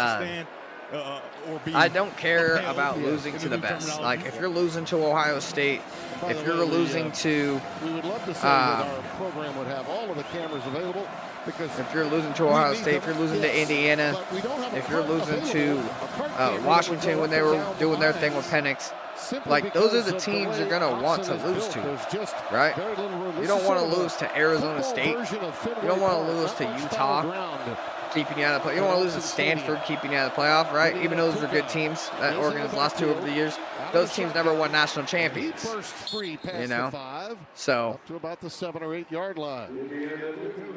[SPEAKER 3] or be.
[SPEAKER 1] I don't care
[SPEAKER 3] upheld
[SPEAKER 1] about
[SPEAKER 3] in
[SPEAKER 1] losing
[SPEAKER 3] the
[SPEAKER 1] to the
[SPEAKER 3] new
[SPEAKER 1] best.
[SPEAKER 3] terminology.
[SPEAKER 1] Like, if you're losing to Ohio State,
[SPEAKER 2] By
[SPEAKER 1] if
[SPEAKER 2] the
[SPEAKER 1] you're
[SPEAKER 2] way,
[SPEAKER 1] losing to,
[SPEAKER 2] we would love to say that our program would have all of the cameras available because
[SPEAKER 1] if you're losing to
[SPEAKER 2] we
[SPEAKER 1] Ohio
[SPEAKER 2] need
[SPEAKER 1] State, if
[SPEAKER 2] them,
[SPEAKER 1] you're losing to
[SPEAKER 2] yes,
[SPEAKER 1] Indiana,
[SPEAKER 2] but we don't have a
[SPEAKER 1] if you're
[SPEAKER 2] cart
[SPEAKER 1] losing to
[SPEAKER 2] available, a cart camera that would
[SPEAKER 1] Washington
[SPEAKER 2] go
[SPEAKER 1] when
[SPEAKER 2] up
[SPEAKER 1] they
[SPEAKER 2] and
[SPEAKER 1] were
[SPEAKER 2] down the
[SPEAKER 1] doing their thing with
[SPEAKER 2] lines.
[SPEAKER 1] Penix,
[SPEAKER 2] Simply
[SPEAKER 1] like, those are
[SPEAKER 2] because
[SPEAKER 1] the
[SPEAKER 2] of
[SPEAKER 1] teams
[SPEAKER 2] way
[SPEAKER 1] you're going to want to
[SPEAKER 2] Autzen is
[SPEAKER 1] lose
[SPEAKER 2] built.
[SPEAKER 1] to,
[SPEAKER 2] There's just
[SPEAKER 1] right?
[SPEAKER 2] very little room.
[SPEAKER 1] You
[SPEAKER 2] This
[SPEAKER 1] don't
[SPEAKER 2] is
[SPEAKER 1] want to
[SPEAKER 2] sort of
[SPEAKER 1] lose
[SPEAKER 2] a
[SPEAKER 1] to Arizona
[SPEAKER 2] football
[SPEAKER 1] State.
[SPEAKER 2] version of Fenway
[SPEAKER 1] You don't want
[SPEAKER 2] Park,
[SPEAKER 1] to lose
[SPEAKER 2] not
[SPEAKER 1] to
[SPEAKER 2] much
[SPEAKER 1] Utah,
[SPEAKER 2] fallow ground.
[SPEAKER 1] keeping you out of the play. You don't want to lose to Stanford, keeping you out of the playoff, right? Even though those are good teams that Oregon has lost to over the years. Those teams never won national champions.
[SPEAKER 2] He burst free past
[SPEAKER 1] You know?
[SPEAKER 2] the 5,
[SPEAKER 1] So,
[SPEAKER 2] up to about the 7 or 8 yard line.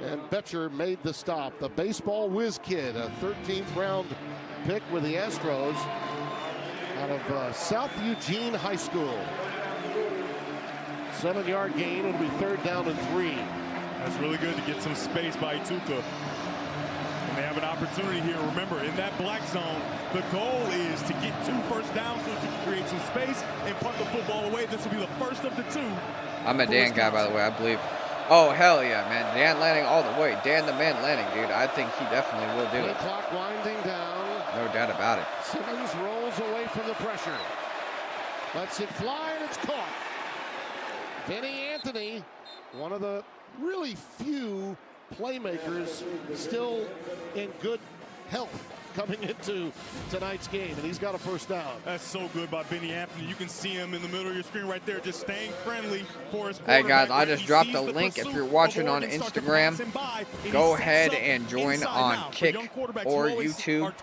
[SPEAKER 2] And Betcher made the stop. The baseball whiz kid, a 13th round pick with the Astros out of South Eugene High School. 7-yard gain. It'll be 3rd down and 3.
[SPEAKER 3] That's really good to get some space by Tuca. And they have an opportunity here. Remember, in that black zone, the goal is to get 2 first downs so that you can create some space and punt the football away. This will be the first of the 2.
[SPEAKER 1] I'm a Dan guy, by the way, I believe. Oh, hell yeah, man. Dan Lanning all the way. Dan the man Lanning, dude. I think he definitely will do it.
[SPEAKER 2] Clock winding down.
[SPEAKER 1] No doubt about it.
[SPEAKER 2] Simmons rolls away from the pressure. Lets it fly, and it's caught. Vinny Anthony, one of the really few playmakers still in good health coming into tonight's game, and he's got a first down.
[SPEAKER 3] That's so good by Benny Anthony. You can see him in the middle of your screen right there, just staying friendly for his
[SPEAKER 1] Hey guys,
[SPEAKER 3] quarterback.
[SPEAKER 1] I just dropped a link. If you're watching on Instagram, go ahead and join on Kick or YouTube.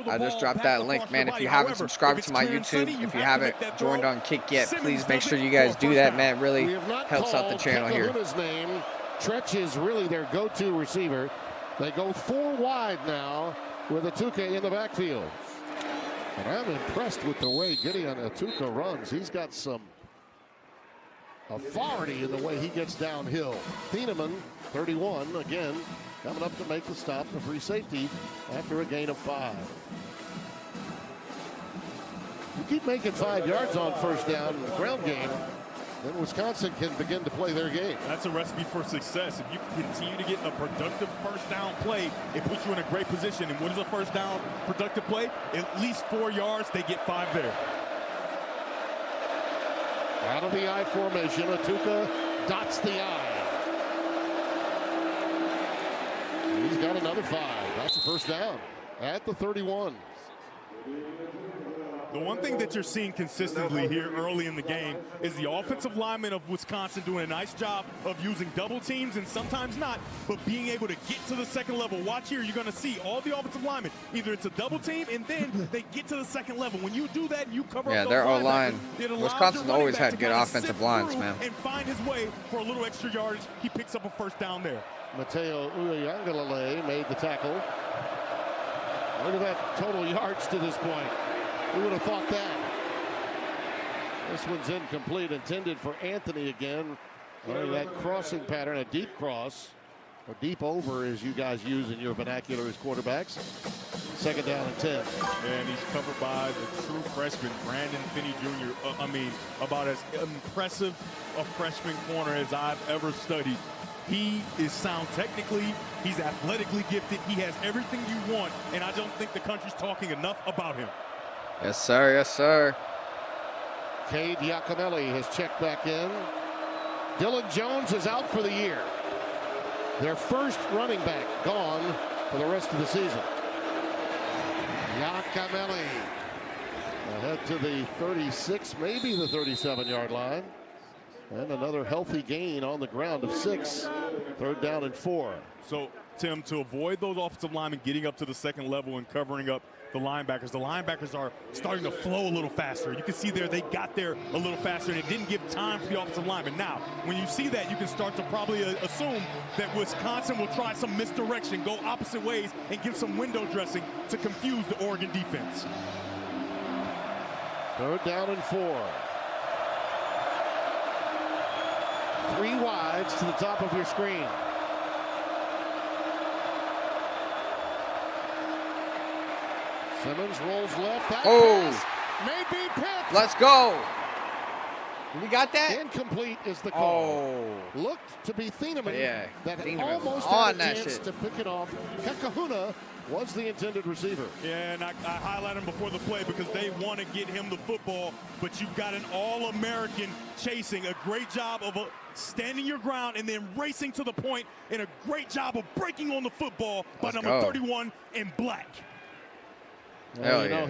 [SPEAKER 1] I just dropped that link, man. If you haven't subscribed to my YouTube, if you haven't joined on Kick yet, please make sure you guys do that, man. It really helps out the channel here.
[SPEAKER 2] Name. Tretch is really their go-to receiver. They go 4 wide now with Atuka in the backfield. And I'm impressed with the way Gideon Atuka runs. He's got some authority in the way he gets downhill. Thieneman, 31, again, coming up to make the stop, the free safety, after a gain of 5. You keep making 5 yards on first down in the ground game, then Wisconsin can begin to play their game.
[SPEAKER 3] That's a recipe for success. If you continue to get a productive first down play, it puts you in a great position. And what is a first down productive play? At least 4 yards, they get 5 there.
[SPEAKER 2] Out of the I formation, Atuka dots the I. He's got another 5. That's a first down at the 31.
[SPEAKER 3] The one thing that you're seeing consistently here early in the game is the offensive linemen of Wisconsin doing a nice job of using double teams and sometimes not, but being able to get to the second level. Watch here, you're going to see all the offensive linemen. Either it's a double team and then they get to the second level. When you do that, you cover up those
[SPEAKER 1] their O-line.
[SPEAKER 3] linebackers.
[SPEAKER 1] Wisconsin always had good offensive lines, man.
[SPEAKER 3] And find his way for a little extra yardage. He picks up a first down there.
[SPEAKER 2] Mateo Uiagalelei made the tackle. Look at that total yards to this point. Who would have thought that? This one's incomplete, intended for Anthony again. That crossing pattern, a deep cross, or deep over as you guys use in your vernacular as quarterbacks. 2nd down and 10.
[SPEAKER 3] And he's covered by the true freshman, Brandon Finney Jr. About as impressive a freshman corner as I've ever studied. He is sound technically. He's athletically gifted. He has everything you want, and I don't think the country's talking enough about him.
[SPEAKER 1] Yes, sir. Yes, sir.
[SPEAKER 2] Cade Giacomelli has checked back in. Dylan Jones is out for the year. Their first running back gone for the rest of the season. Giacomelli ahead to the 36, maybe the 37-yard line. And another healthy gain on the ground of 6. 3rd down and 4.
[SPEAKER 3] So, Tim, to avoid those offensive linemen getting up to the second level and covering up the linebackers are starting to flow a little faster. You can see there they got there a little faster, and it didn't give time for the offensive linemen. Now, when you see that, you can start to probably assume that Wisconsin will try some misdirection, go opposite ways, and give some window dressing to confuse the Oregon defense.
[SPEAKER 2] 3rd down and 4. 3 wides to the top of your screen. Simmons rolls left. That pass may be picked.
[SPEAKER 1] Let's go. We got that?
[SPEAKER 2] Incomplete is the call.
[SPEAKER 1] Oh.
[SPEAKER 2] Looked to be Thieneman
[SPEAKER 1] Yeah,
[SPEAKER 2] that
[SPEAKER 1] Thieneman
[SPEAKER 2] almost
[SPEAKER 1] on
[SPEAKER 2] had a
[SPEAKER 1] that
[SPEAKER 2] chance
[SPEAKER 1] shit.
[SPEAKER 2] to pick it off. Kakahuna was the intended receiver.
[SPEAKER 3] Yeah, and I highlight him before the play because they want to get him the football, but you've got an All-American chasing. A great job of standing your ground and then racing to the point, and a great job of breaking on the football by number 31 in black.
[SPEAKER 2] Well, you know,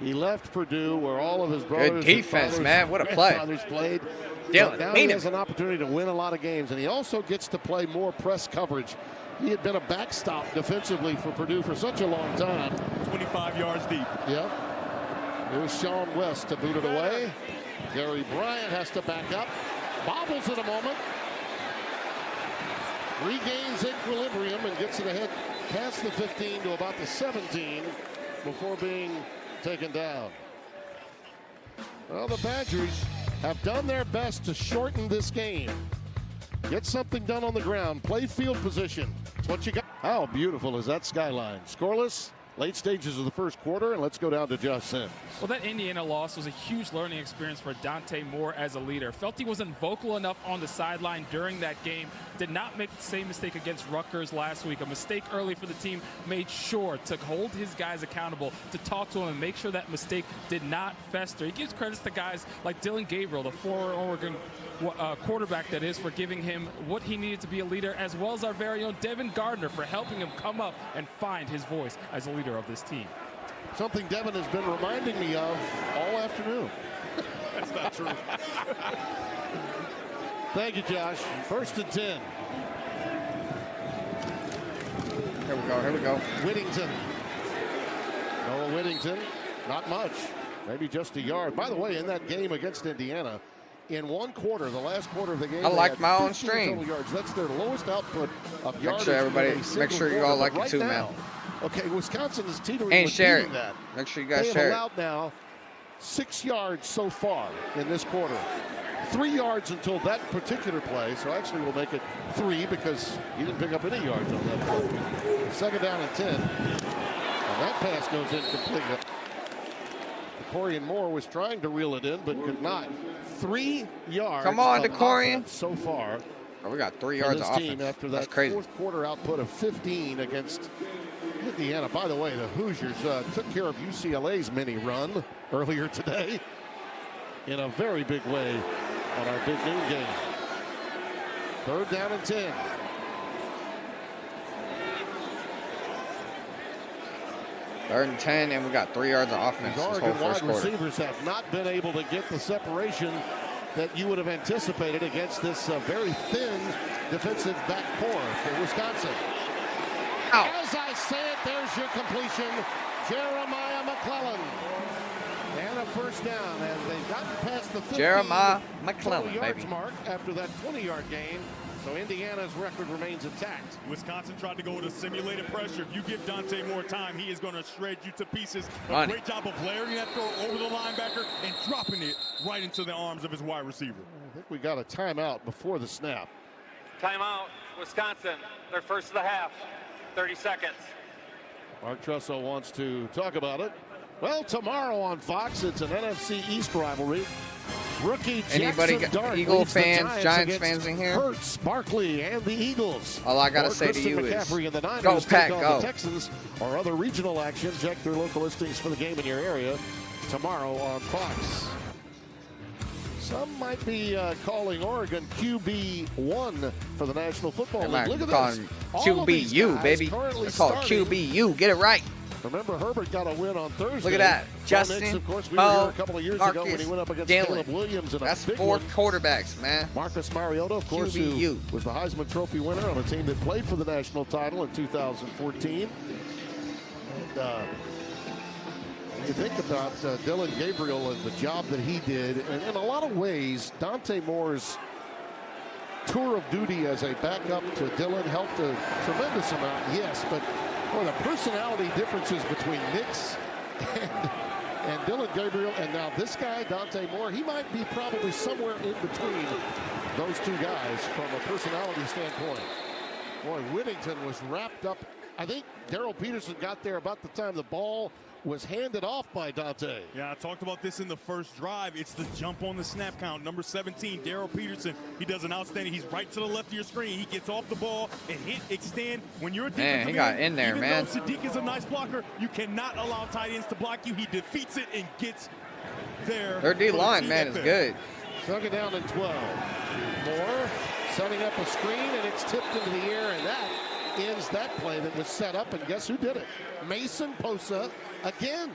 [SPEAKER 2] he left Purdue where all of his brothers
[SPEAKER 1] Good defense, man. What a play.
[SPEAKER 2] Played.
[SPEAKER 1] Dylan,
[SPEAKER 2] now he has an opportunity to win a lot of games, and he also gets to play more press coverage. He had been a backstop defensively for Purdue for such a long time.
[SPEAKER 3] 25 yards deep.
[SPEAKER 2] Yep. Here's Sean West to boot it away. Gary Bryant has to back up. Bobbles in a moment. Regains equilibrium and gets it ahead past the 15 to about the 17 before being taken down. Well, the Badgers have done their best to shorten this game. Get something done on the ground. Play field position. It's what you got. How beautiful is that skyline? Scoreless, late stages of the first quarter, and let's go down to Josh Sims.
[SPEAKER 4] Well, that Indiana loss was a huge learning experience for Dante Moore as a leader. Felt he wasn't vocal enough on the sideline during that game. Did not make the same mistake against Rutgers last week. A mistake early for the team. Made sure to hold his guys accountable, to talk to him and make sure that mistake did not fester. He gives credits to guys like Dylan Gabriel, the former Oregon quarterback that is, for giving him what he needed to be a leader, as well as our very own Devin Gardner for helping him come up and find his voice as a leader of this team.
[SPEAKER 2] Something Devin has been reminding me of all afternoon.
[SPEAKER 3] That's not true.
[SPEAKER 2] Thank you, Josh. 1st and 10.
[SPEAKER 1] Here we go. Here we go.
[SPEAKER 2] Whittington. Noah Whittington. Not much. Maybe just a yard. By the way, in that game against Indiana, in one quarter, the last quarter of the game,
[SPEAKER 1] I like my own
[SPEAKER 2] 15
[SPEAKER 1] stream.
[SPEAKER 2] total yards. That's their lowest output of yardage.
[SPEAKER 1] Make sure you all like it too, man.
[SPEAKER 2] Okay, Wisconsin is teetering
[SPEAKER 1] And
[SPEAKER 2] with
[SPEAKER 1] share
[SPEAKER 2] beating
[SPEAKER 1] it.
[SPEAKER 2] that.
[SPEAKER 1] Make sure you guys
[SPEAKER 2] They have
[SPEAKER 1] share it.
[SPEAKER 2] allowed now 6 yards so far in this quarter. 3 yards until that particular play, so actually we'll make it 3 because he didn't pick up any yards on that play. 2nd down and 10. And that pass goes incomplete. DeCorian Moore was trying to reel it in, but could not. 3 yards.
[SPEAKER 1] Come on,
[SPEAKER 2] of
[SPEAKER 1] DeCorian.
[SPEAKER 2] offense so far.
[SPEAKER 1] Oh, we got 3
[SPEAKER 2] for
[SPEAKER 1] yards
[SPEAKER 2] this
[SPEAKER 1] of
[SPEAKER 2] team
[SPEAKER 1] offense.
[SPEAKER 2] after
[SPEAKER 1] That's
[SPEAKER 2] that
[SPEAKER 1] crazy.
[SPEAKER 2] 4th quarter output of 15 against Indiana. By the way, the Hoosiers took care of UCLA's mini run earlier today in a very big way on our big noon game. 3rd down and 10.
[SPEAKER 1] Third and 10, and we got 3 yards of offense
[SPEAKER 2] These
[SPEAKER 1] this whole
[SPEAKER 2] Oregon wide
[SPEAKER 1] first quarter.
[SPEAKER 2] receivers have not been able to get the separation that you would have anticipated against this very thin defensive back core for Wisconsin.
[SPEAKER 1] Ow.
[SPEAKER 2] As I say it, there's your completion. Jeremiah McClellan. And a 1st down, and they've gotten past the 15
[SPEAKER 1] Jeremiah
[SPEAKER 2] total
[SPEAKER 1] McClellan,
[SPEAKER 2] yards
[SPEAKER 1] baby.
[SPEAKER 2] mark after that 20-yard gain. So Indiana's record remains intact.
[SPEAKER 3] Wisconsin tried to go with a simulated pressure. If you give Dante more time, he is going to shred you to pieces. A
[SPEAKER 1] Money.
[SPEAKER 3] great job of layering that throw over the linebacker and dropping it right into the arms of his wide receiver.
[SPEAKER 2] I think we got a timeout before the snap.
[SPEAKER 5] Timeout, Wisconsin. Their first of the half. 30 seconds.
[SPEAKER 2] Mark Trusso wants to talk about it. Well, tomorrow on Fox, it's an NFC East rivalry. Rookie
[SPEAKER 1] Anybody
[SPEAKER 2] Jackson
[SPEAKER 1] got
[SPEAKER 2] Dart
[SPEAKER 1] Eagle
[SPEAKER 2] leads the
[SPEAKER 1] fans, Giants
[SPEAKER 2] against
[SPEAKER 1] fans in here?
[SPEAKER 2] Hurts, Barkley, and the Eagles.
[SPEAKER 1] All I gotta
[SPEAKER 2] Or
[SPEAKER 1] say to
[SPEAKER 2] Christian
[SPEAKER 1] you is,
[SPEAKER 2] McCaffrey and the Niners
[SPEAKER 1] go
[SPEAKER 2] take
[SPEAKER 1] Pack,
[SPEAKER 2] on
[SPEAKER 1] go.
[SPEAKER 2] the Texans or other regional action. Check their local listings for the game in your area tomorrow on Fox. Some might be calling Oregon QB1 for the National Football
[SPEAKER 1] They
[SPEAKER 2] League.
[SPEAKER 1] might
[SPEAKER 2] Look
[SPEAKER 1] be
[SPEAKER 2] at
[SPEAKER 1] calling
[SPEAKER 2] this. All of these
[SPEAKER 1] QBU,
[SPEAKER 2] guys
[SPEAKER 1] baby.
[SPEAKER 2] currently
[SPEAKER 1] They call it
[SPEAKER 2] starting.
[SPEAKER 1] QBU. Get it right.
[SPEAKER 2] Remember, Herbert got a win on Thursday.
[SPEAKER 1] Look at that.
[SPEAKER 2] Bo
[SPEAKER 1] Justin,
[SPEAKER 2] Nix, of course, we were here
[SPEAKER 1] Bo,
[SPEAKER 2] a couple of years ago when he went up against
[SPEAKER 1] Dylan.
[SPEAKER 2] Caleb Williams in a
[SPEAKER 1] That's
[SPEAKER 2] big
[SPEAKER 1] 4
[SPEAKER 2] one.
[SPEAKER 1] quarterbacks, man.
[SPEAKER 2] Marcus Mariota, of course,
[SPEAKER 1] QBU.
[SPEAKER 2] who was the Heisman Trophy winner on a team that played for the national title in 2014. And you think about Dylan Gabriel and the job that he did, and in a lot of ways, Dante Moore's tour of duty as a backup to Dylan helped a tremendous amount, yes, but the personality differences between Nix and Dylan Gabriel, and now this guy, Dante Moore, he might be probably somewhere in between those two guys from a personality standpoint. Boy, Whittington was wrapped up. I think Darrell Peterson got there about the time the ball was handed off by Dante.
[SPEAKER 3] Yeah, I talked about this in the first drive. It's the jump on the snap count. Number 17, Daryl Peterson. He does an outstanding. He's right to the left of your screen. He gets off the ball and extend. When you're a defensive
[SPEAKER 1] Man, he got in there,
[SPEAKER 3] even
[SPEAKER 1] man.
[SPEAKER 3] though Sadiq is a nice blocker, you cannot allow tight ends to block you. He defeats it and gets there.
[SPEAKER 1] Their D-line, man, is good.
[SPEAKER 2] Second down and 12. Moore setting up a screen, and it's tipped into the air, and that ends that play that was set up, and guess who did it? Mason Posa again.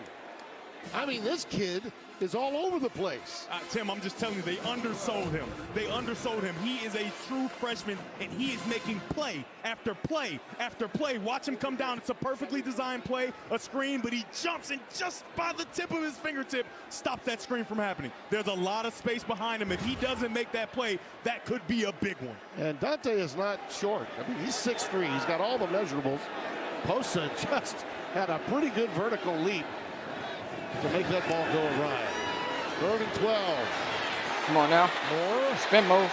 [SPEAKER 2] I mean, this kid is all over the place.
[SPEAKER 3] Tim, I'm just telling you, they undersold him. They undersold him. He is a true freshman, and he is making play after play after play. Watch him come down. It's a perfectly designed play, a screen, but he jumps and just by the tip of his fingertip stops that screen from happening. There's a lot of space behind him. If he doesn't make that play, that could be a big one.
[SPEAKER 2] And Dante is not short. I mean, he's 6'3". He's got all the measurables. Posa just had a pretty good vertical leap to make that ball go awry. 3rd and 12.
[SPEAKER 1] Come on now.
[SPEAKER 2] Moore
[SPEAKER 1] Spin move.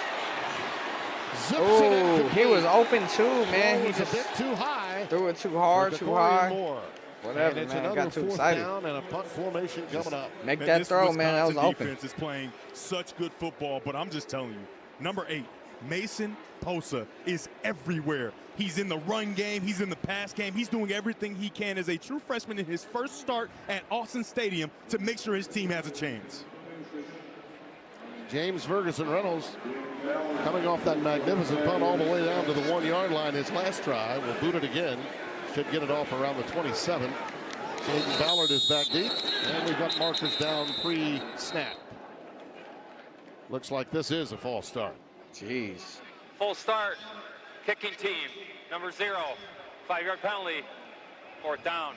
[SPEAKER 2] zips it
[SPEAKER 1] Oh,
[SPEAKER 2] incomplete.
[SPEAKER 1] he was open too, man.
[SPEAKER 2] Ball
[SPEAKER 1] He
[SPEAKER 2] was
[SPEAKER 1] just
[SPEAKER 2] a bit too high.
[SPEAKER 1] threw it too hard,
[SPEAKER 2] for
[SPEAKER 1] too
[SPEAKER 2] Corey
[SPEAKER 1] high.
[SPEAKER 2] Moore.
[SPEAKER 1] Whatever,
[SPEAKER 2] And it's
[SPEAKER 1] man.
[SPEAKER 2] another
[SPEAKER 1] Got too
[SPEAKER 2] 4th
[SPEAKER 1] excited.
[SPEAKER 2] down and a punt formation coming up.
[SPEAKER 1] Make
[SPEAKER 3] Man,
[SPEAKER 1] that
[SPEAKER 3] this
[SPEAKER 1] throw, man. That was
[SPEAKER 3] Wisconsin
[SPEAKER 1] open.
[SPEAKER 3] defense is playing such good football, but I'm just telling you, number 8, Mason Posa is everywhere. He's in the run game. He's in the pass game. He's doing everything he can as a true freshman in his first start at Austin Stadium to make sure his team has a chance.
[SPEAKER 2] James Ferguson Reynolds coming off that magnificent punt all the way down to the 1-yard line his last try. Will boot it again. Should get it off around the 27. Caden Ballard is back deep. And we've got markers down pre-snap. Looks like this is a false start.
[SPEAKER 1] Jeez.
[SPEAKER 5] Full start. Kicking team. Number 0. 5-yard penalty. 4th down.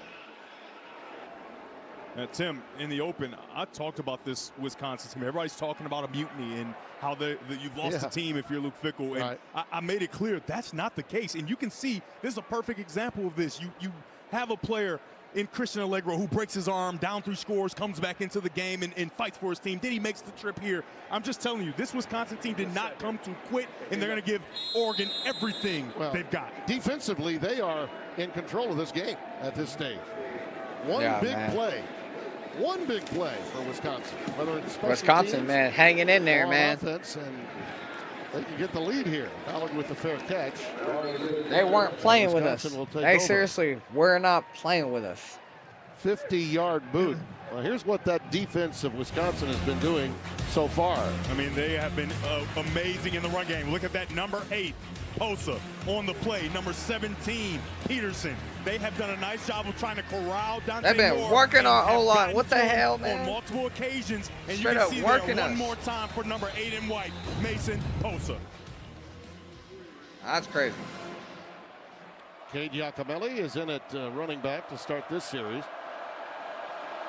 [SPEAKER 3] Now, Tim, in the open, I talked about this Wisconsin team. Everybody's talking about a mutiny and how you've lost the team if you're Luke Fickell. And
[SPEAKER 2] Right.
[SPEAKER 3] I made it clear that's not the case. And you can see this is a perfect example of this. You have a player in Christian Allegro who breaks his arm, down 3 scores, comes back into the game and fights for his team. Then he makes the trip here. I'm just telling you, this Wisconsin team did not come to quit, and they're going to give Oregon everything they've got.
[SPEAKER 2] Defensively, they are in control of this game at this stage. One big play for Wisconsin. Whether it's special
[SPEAKER 1] Wisconsin,
[SPEAKER 2] teams
[SPEAKER 1] man, hanging in there,
[SPEAKER 2] or
[SPEAKER 1] man.
[SPEAKER 2] offense, and they can get the lead here. Ballard with the fair catch.
[SPEAKER 1] They weren't playing with us.
[SPEAKER 2] Wisconsin will take
[SPEAKER 1] They
[SPEAKER 2] over.
[SPEAKER 1] seriously were not playing with us.
[SPEAKER 2] 50-yard boot. Well, here's what that defense of Wisconsin has been doing so far.
[SPEAKER 3] I mean, they have been amazing in the run game. Look at that, number 8, Posa on the play. Number 17, Peterson. They have done a nice job of trying to corral Dante
[SPEAKER 1] They've been
[SPEAKER 3] Moore
[SPEAKER 1] working
[SPEAKER 3] and
[SPEAKER 1] our
[SPEAKER 3] have
[SPEAKER 1] O-line.
[SPEAKER 3] gotten
[SPEAKER 1] What the
[SPEAKER 3] to him
[SPEAKER 1] hell, man?
[SPEAKER 3] On multiple occasions. And
[SPEAKER 1] Straight
[SPEAKER 3] you
[SPEAKER 1] up
[SPEAKER 3] can see
[SPEAKER 1] working
[SPEAKER 3] there
[SPEAKER 1] us.
[SPEAKER 3] one more time for number 8 in white, Mason Posa.
[SPEAKER 1] That's crazy.
[SPEAKER 2] Cade Giacomelli is in at running back to start this series.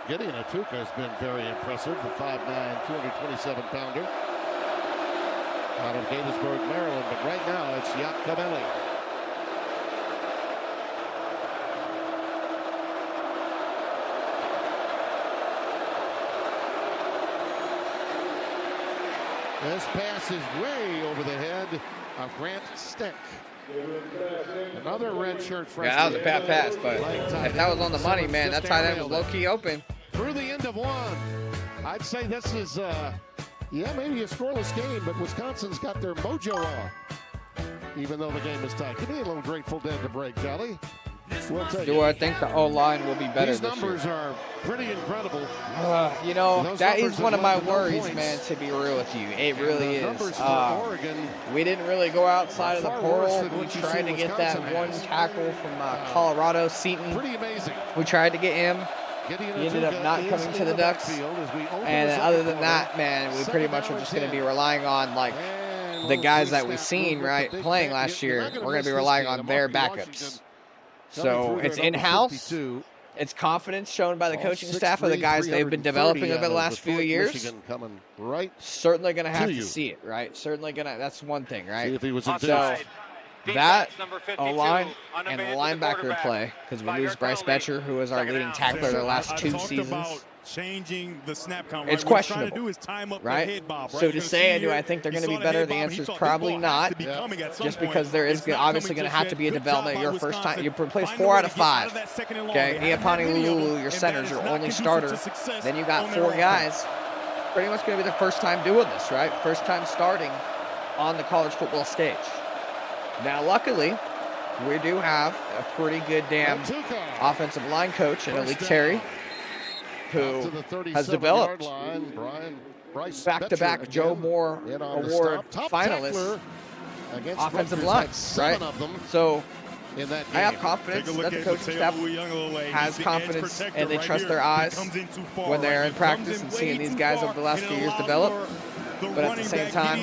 [SPEAKER 2] Gideon Atuka has been very impressive, the 5'9", 227-pounder out of Gaithersburg, Maryland. But right now it's Giacomelli. This pass is way over the head of Grant Steck. Another redshirt freshman.
[SPEAKER 1] Yeah, that was a bad pass, but if that was on the money, man, that tight end was low-key open.
[SPEAKER 2] Through the end of one. I'd say this is, maybe a scoreless game, but Wisconsin's got their mojo on, even though the game is tight. Give me a little Grateful Dead to break, Kelly. We'll take
[SPEAKER 1] Do
[SPEAKER 2] it.
[SPEAKER 1] I think the O-line will be better
[SPEAKER 2] These
[SPEAKER 1] this year?
[SPEAKER 2] numbers are pretty incredible.
[SPEAKER 1] You know,
[SPEAKER 2] Those
[SPEAKER 1] that
[SPEAKER 2] numbers
[SPEAKER 1] is one of
[SPEAKER 2] have
[SPEAKER 1] my
[SPEAKER 2] led to no
[SPEAKER 1] worries,
[SPEAKER 2] points.
[SPEAKER 1] man, to be real with you. It
[SPEAKER 2] And
[SPEAKER 1] really
[SPEAKER 2] the
[SPEAKER 1] is.
[SPEAKER 2] numbers for Oregon,
[SPEAKER 1] We didn't really go outside of the
[SPEAKER 2] far worse
[SPEAKER 1] portal.
[SPEAKER 2] than
[SPEAKER 1] We
[SPEAKER 2] what you
[SPEAKER 1] tried
[SPEAKER 2] see
[SPEAKER 1] to get that
[SPEAKER 2] Wisconsin
[SPEAKER 1] one
[SPEAKER 2] has.
[SPEAKER 1] tackle from Colorado, Seton.
[SPEAKER 2] pretty amazing.
[SPEAKER 1] We tried to get him.
[SPEAKER 2] Gideon
[SPEAKER 1] He ended up
[SPEAKER 2] Atuka
[SPEAKER 1] not
[SPEAKER 2] is
[SPEAKER 1] coming to
[SPEAKER 2] in
[SPEAKER 1] the Ducks.
[SPEAKER 2] backfield as we open
[SPEAKER 1] And
[SPEAKER 2] the
[SPEAKER 1] other
[SPEAKER 2] second
[SPEAKER 1] than
[SPEAKER 2] quarter.
[SPEAKER 1] that, man, we pretty much are just going to be relying on, like,
[SPEAKER 2] And
[SPEAKER 1] the
[SPEAKER 2] little
[SPEAKER 1] guys that we've
[SPEAKER 2] pre-snap
[SPEAKER 1] seen,
[SPEAKER 2] move with
[SPEAKER 1] right,
[SPEAKER 2] the big
[SPEAKER 1] playing
[SPEAKER 2] man.
[SPEAKER 1] last
[SPEAKER 2] You're
[SPEAKER 1] year.
[SPEAKER 2] not gonna
[SPEAKER 1] We're going
[SPEAKER 2] miss
[SPEAKER 1] to be
[SPEAKER 2] this
[SPEAKER 1] relying
[SPEAKER 2] game.
[SPEAKER 1] on their
[SPEAKER 2] Mark
[SPEAKER 1] backups.
[SPEAKER 2] Washington
[SPEAKER 1] So
[SPEAKER 2] coming through
[SPEAKER 1] it's
[SPEAKER 2] their number
[SPEAKER 1] in-house.
[SPEAKER 2] 52.
[SPEAKER 1] It's confidence shown by the
[SPEAKER 2] All
[SPEAKER 1] coaching
[SPEAKER 2] 6'3",
[SPEAKER 1] staff of the guys they've been developing
[SPEAKER 2] 330
[SPEAKER 1] over the
[SPEAKER 2] out of
[SPEAKER 1] last few
[SPEAKER 2] Detroit,
[SPEAKER 1] years.
[SPEAKER 2] Michigan coming right.
[SPEAKER 1] Certainly going to have
[SPEAKER 2] to
[SPEAKER 1] to
[SPEAKER 2] you.
[SPEAKER 1] see it, right? Certainly going to. That's one thing,
[SPEAKER 2] See
[SPEAKER 1] right?
[SPEAKER 2] if he was in
[SPEAKER 5] Offside.
[SPEAKER 1] That
[SPEAKER 5] Defense, number 52,
[SPEAKER 1] O-line
[SPEAKER 5] on a
[SPEAKER 1] and
[SPEAKER 5] man to the
[SPEAKER 1] linebacker
[SPEAKER 5] quarterback.
[SPEAKER 1] play, because we lose
[SPEAKER 5] 5-yard
[SPEAKER 1] Bryce
[SPEAKER 5] penalty.
[SPEAKER 1] Betcher, who was our
[SPEAKER 5] Second
[SPEAKER 1] leading
[SPEAKER 5] down.
[SPEAKER 1] tackler the
[SPEAKER 3] I
[SPEAKER 1] last 2
[SPEAKER 3] talked
[SPEAKER 1] seasons.
[SPEAKER 3] about changing the snap count.
[SPEAKER 1] It's
[SPEAKER 3] What he's trying
[SPEAKER 1] questionable,
[SPEAKER 3] to do is time up
[SPEAKER 1] right?
[SPEAKER 3] the head bob.
[SPEAKER 1] So to say, do I think they're going to be better? The answer is probably not. Just because there is obviously going to have to be a development. Your first time, you replace 4 out of 5. Okay, Iapani Lulu, your centers, your only starter. Then you got 4 guys. Pretty much going to be their first time doing this, right? First time starting on the college football stage. Now, luckily, we do have a pretty good damn offensive line coach in Malik Terry, who has developed back-to-back Joe Moore Award finalists offensive line, right? So I have confidence that the coaching staff has confidence and they trust their eyes when they're in practice and seeing these guys over the last few years develop. But at the same time,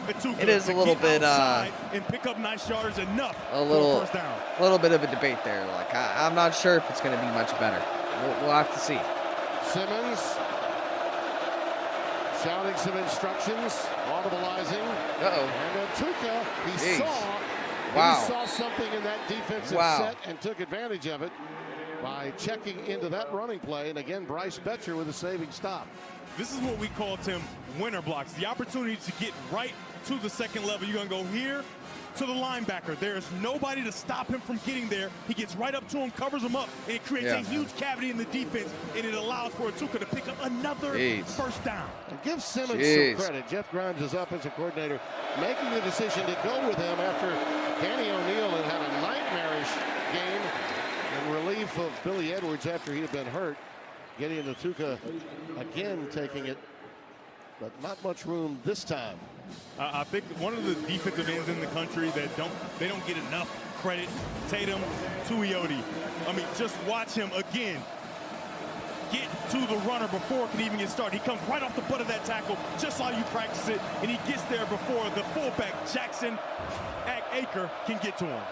[SPEAKER 1] it is a little bit a little bit of a debate there. Like I'm not sure if it's going to be much better. We'll have to see.
[SPEAKER 2] Simmons shouting some instructions, audibilizing. And Tuca, he saw something in that defensive set and took advantage of it by checking into that running play. And again, Bryce Betcher with a saving stop.
[SPEAKER 3] This is what we call, Tim, winner blocks. The opportunity to get right to the second level. You're going to go here to the linebacker. There is nobody to stop him from getting there. He gets right up to him, covers him up, and it creates a huge cavity in the defense, and it allows for Tuca to pick up another first down.
[SPEAKER 2] And give Simmons some credit. Jeff Grimes, his offensive coordinator, making the decision to go with him after Danny O'Neal had a nightmarish game in relief of Billy Edwards after he had been hurt. Getting into Tuca again, taking it, but not much room this time.
[SPEAKER 3] I think one of the defensive ends in the country that don't get enough credit, Tatum Tuioti. I mean, just watch him again get to the runner before it can even get started. He comes right off the butt of that tackle, just while you practice it, and he gets there before the fullback, Jackson Aker, can get to him.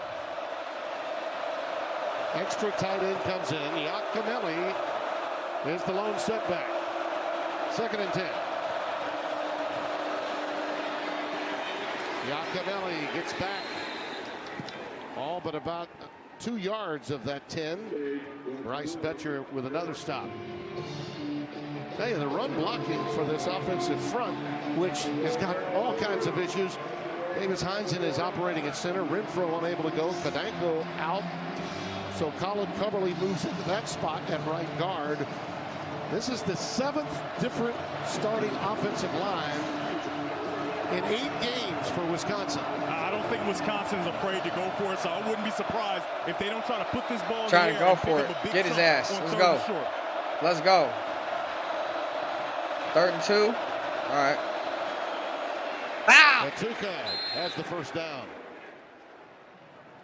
[SPEAKER 2] Extra tight end comes in. Yakimelli is the lone setback. 2nd and 10. Yakimelli gets back all but about 2 yards of that 10. Bryce Betcher with another stop. Hey, the run blocking for this offensive front, which has got all kinds of issues. Davis Heinzen is operating at center. Renfro unable to go. Kadanko out. So Colin Coverly moves into that spot at right guard. This is the 7th different starting offensive line in 8 games for Wisconsin.
[SPEAKER 3] I don't think Wisconsin is afraid to go for it, so I wouldn't be surprised if they don't try to put this ball in the air.
[SPEAKER 1] Trying to go for it. Get his ass. Let's go. Let's go. 3rd and 2. All right. Wow.
[SPEAKER 2] Tuca has the first down.